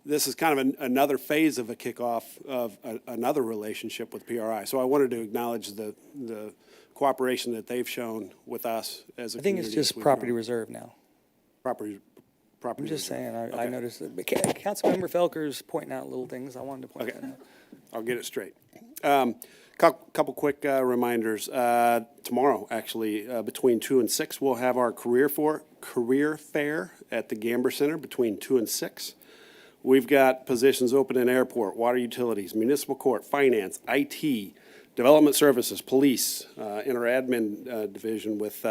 this is kind of another phase of a kickoff of another relationship with PRI. So I wanted to acknowledge the cooperation that they've shown with us as a I think community. it's just property reserve now. Property I'm just reserve. saying, I Okay. noticed that. But Councilmember Felker's pointing out little things. I wanted to point Okay. that out. I'll get it straight. Couple quick reminders. Tomorrow, actually, between 2 and 6, we'll have our career fair at the Gamber Center between 2 and 6. We've got positions open in airport, water utilities, municipal court, finance, IT, development services, police, in our admin division with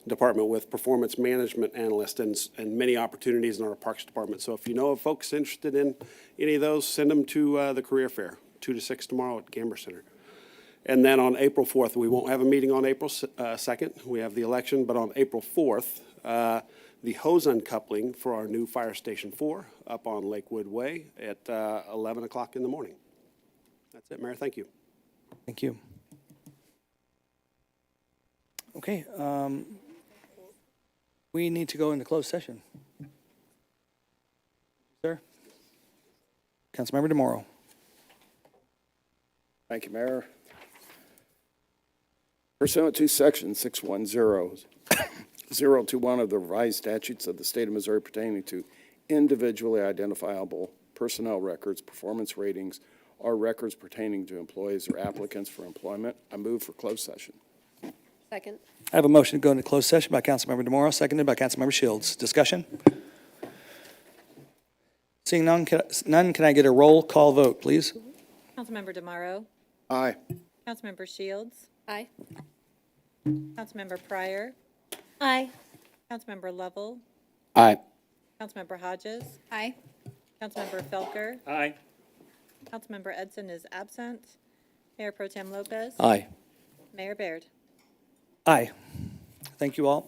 department with performance management analyst, and many opportunities in our parks department. So if you know of folks interested in any of those, send them to the career fair, 2 to 6 tomorrow at Gamber Center. And then on April 4th, we won't have a meeting on April 2nd. We have the election, but on April 4th, the hose uncoupling for our new Fire Station 4 up on Lakewood Way at 11 o'clock in the morning. That's it, Mayor. Thank you. Thank you. Okay, we need to go into closed session. Sir? Councilmember DeMoro. Thank you, Mayor. Pursuant to Section 610.021 of the revised statutes of the state of Missouri pertaining to individually identifiable personnel records, performance ratings, or records pertaining to employees or applicants for employment, I move for closed session. Second. I have a motion to go into closed session by Councilmember DeMoro, seconded by Councilmember Shields. Discussion? Seeing none, can I get a roll call vote, please? Councilmember DeMoro. Aye. Councilmember Shields. Aye. Councilmember Pryor. Aye. Councilmember Lovell. Aye. Councilmember Hodges. Aye. Councilmember Felker. Aye. Councilmember Edson is absent. Mayor Pro Tem Lopez. Aye. Mayor Baird. Aye. Thank you all.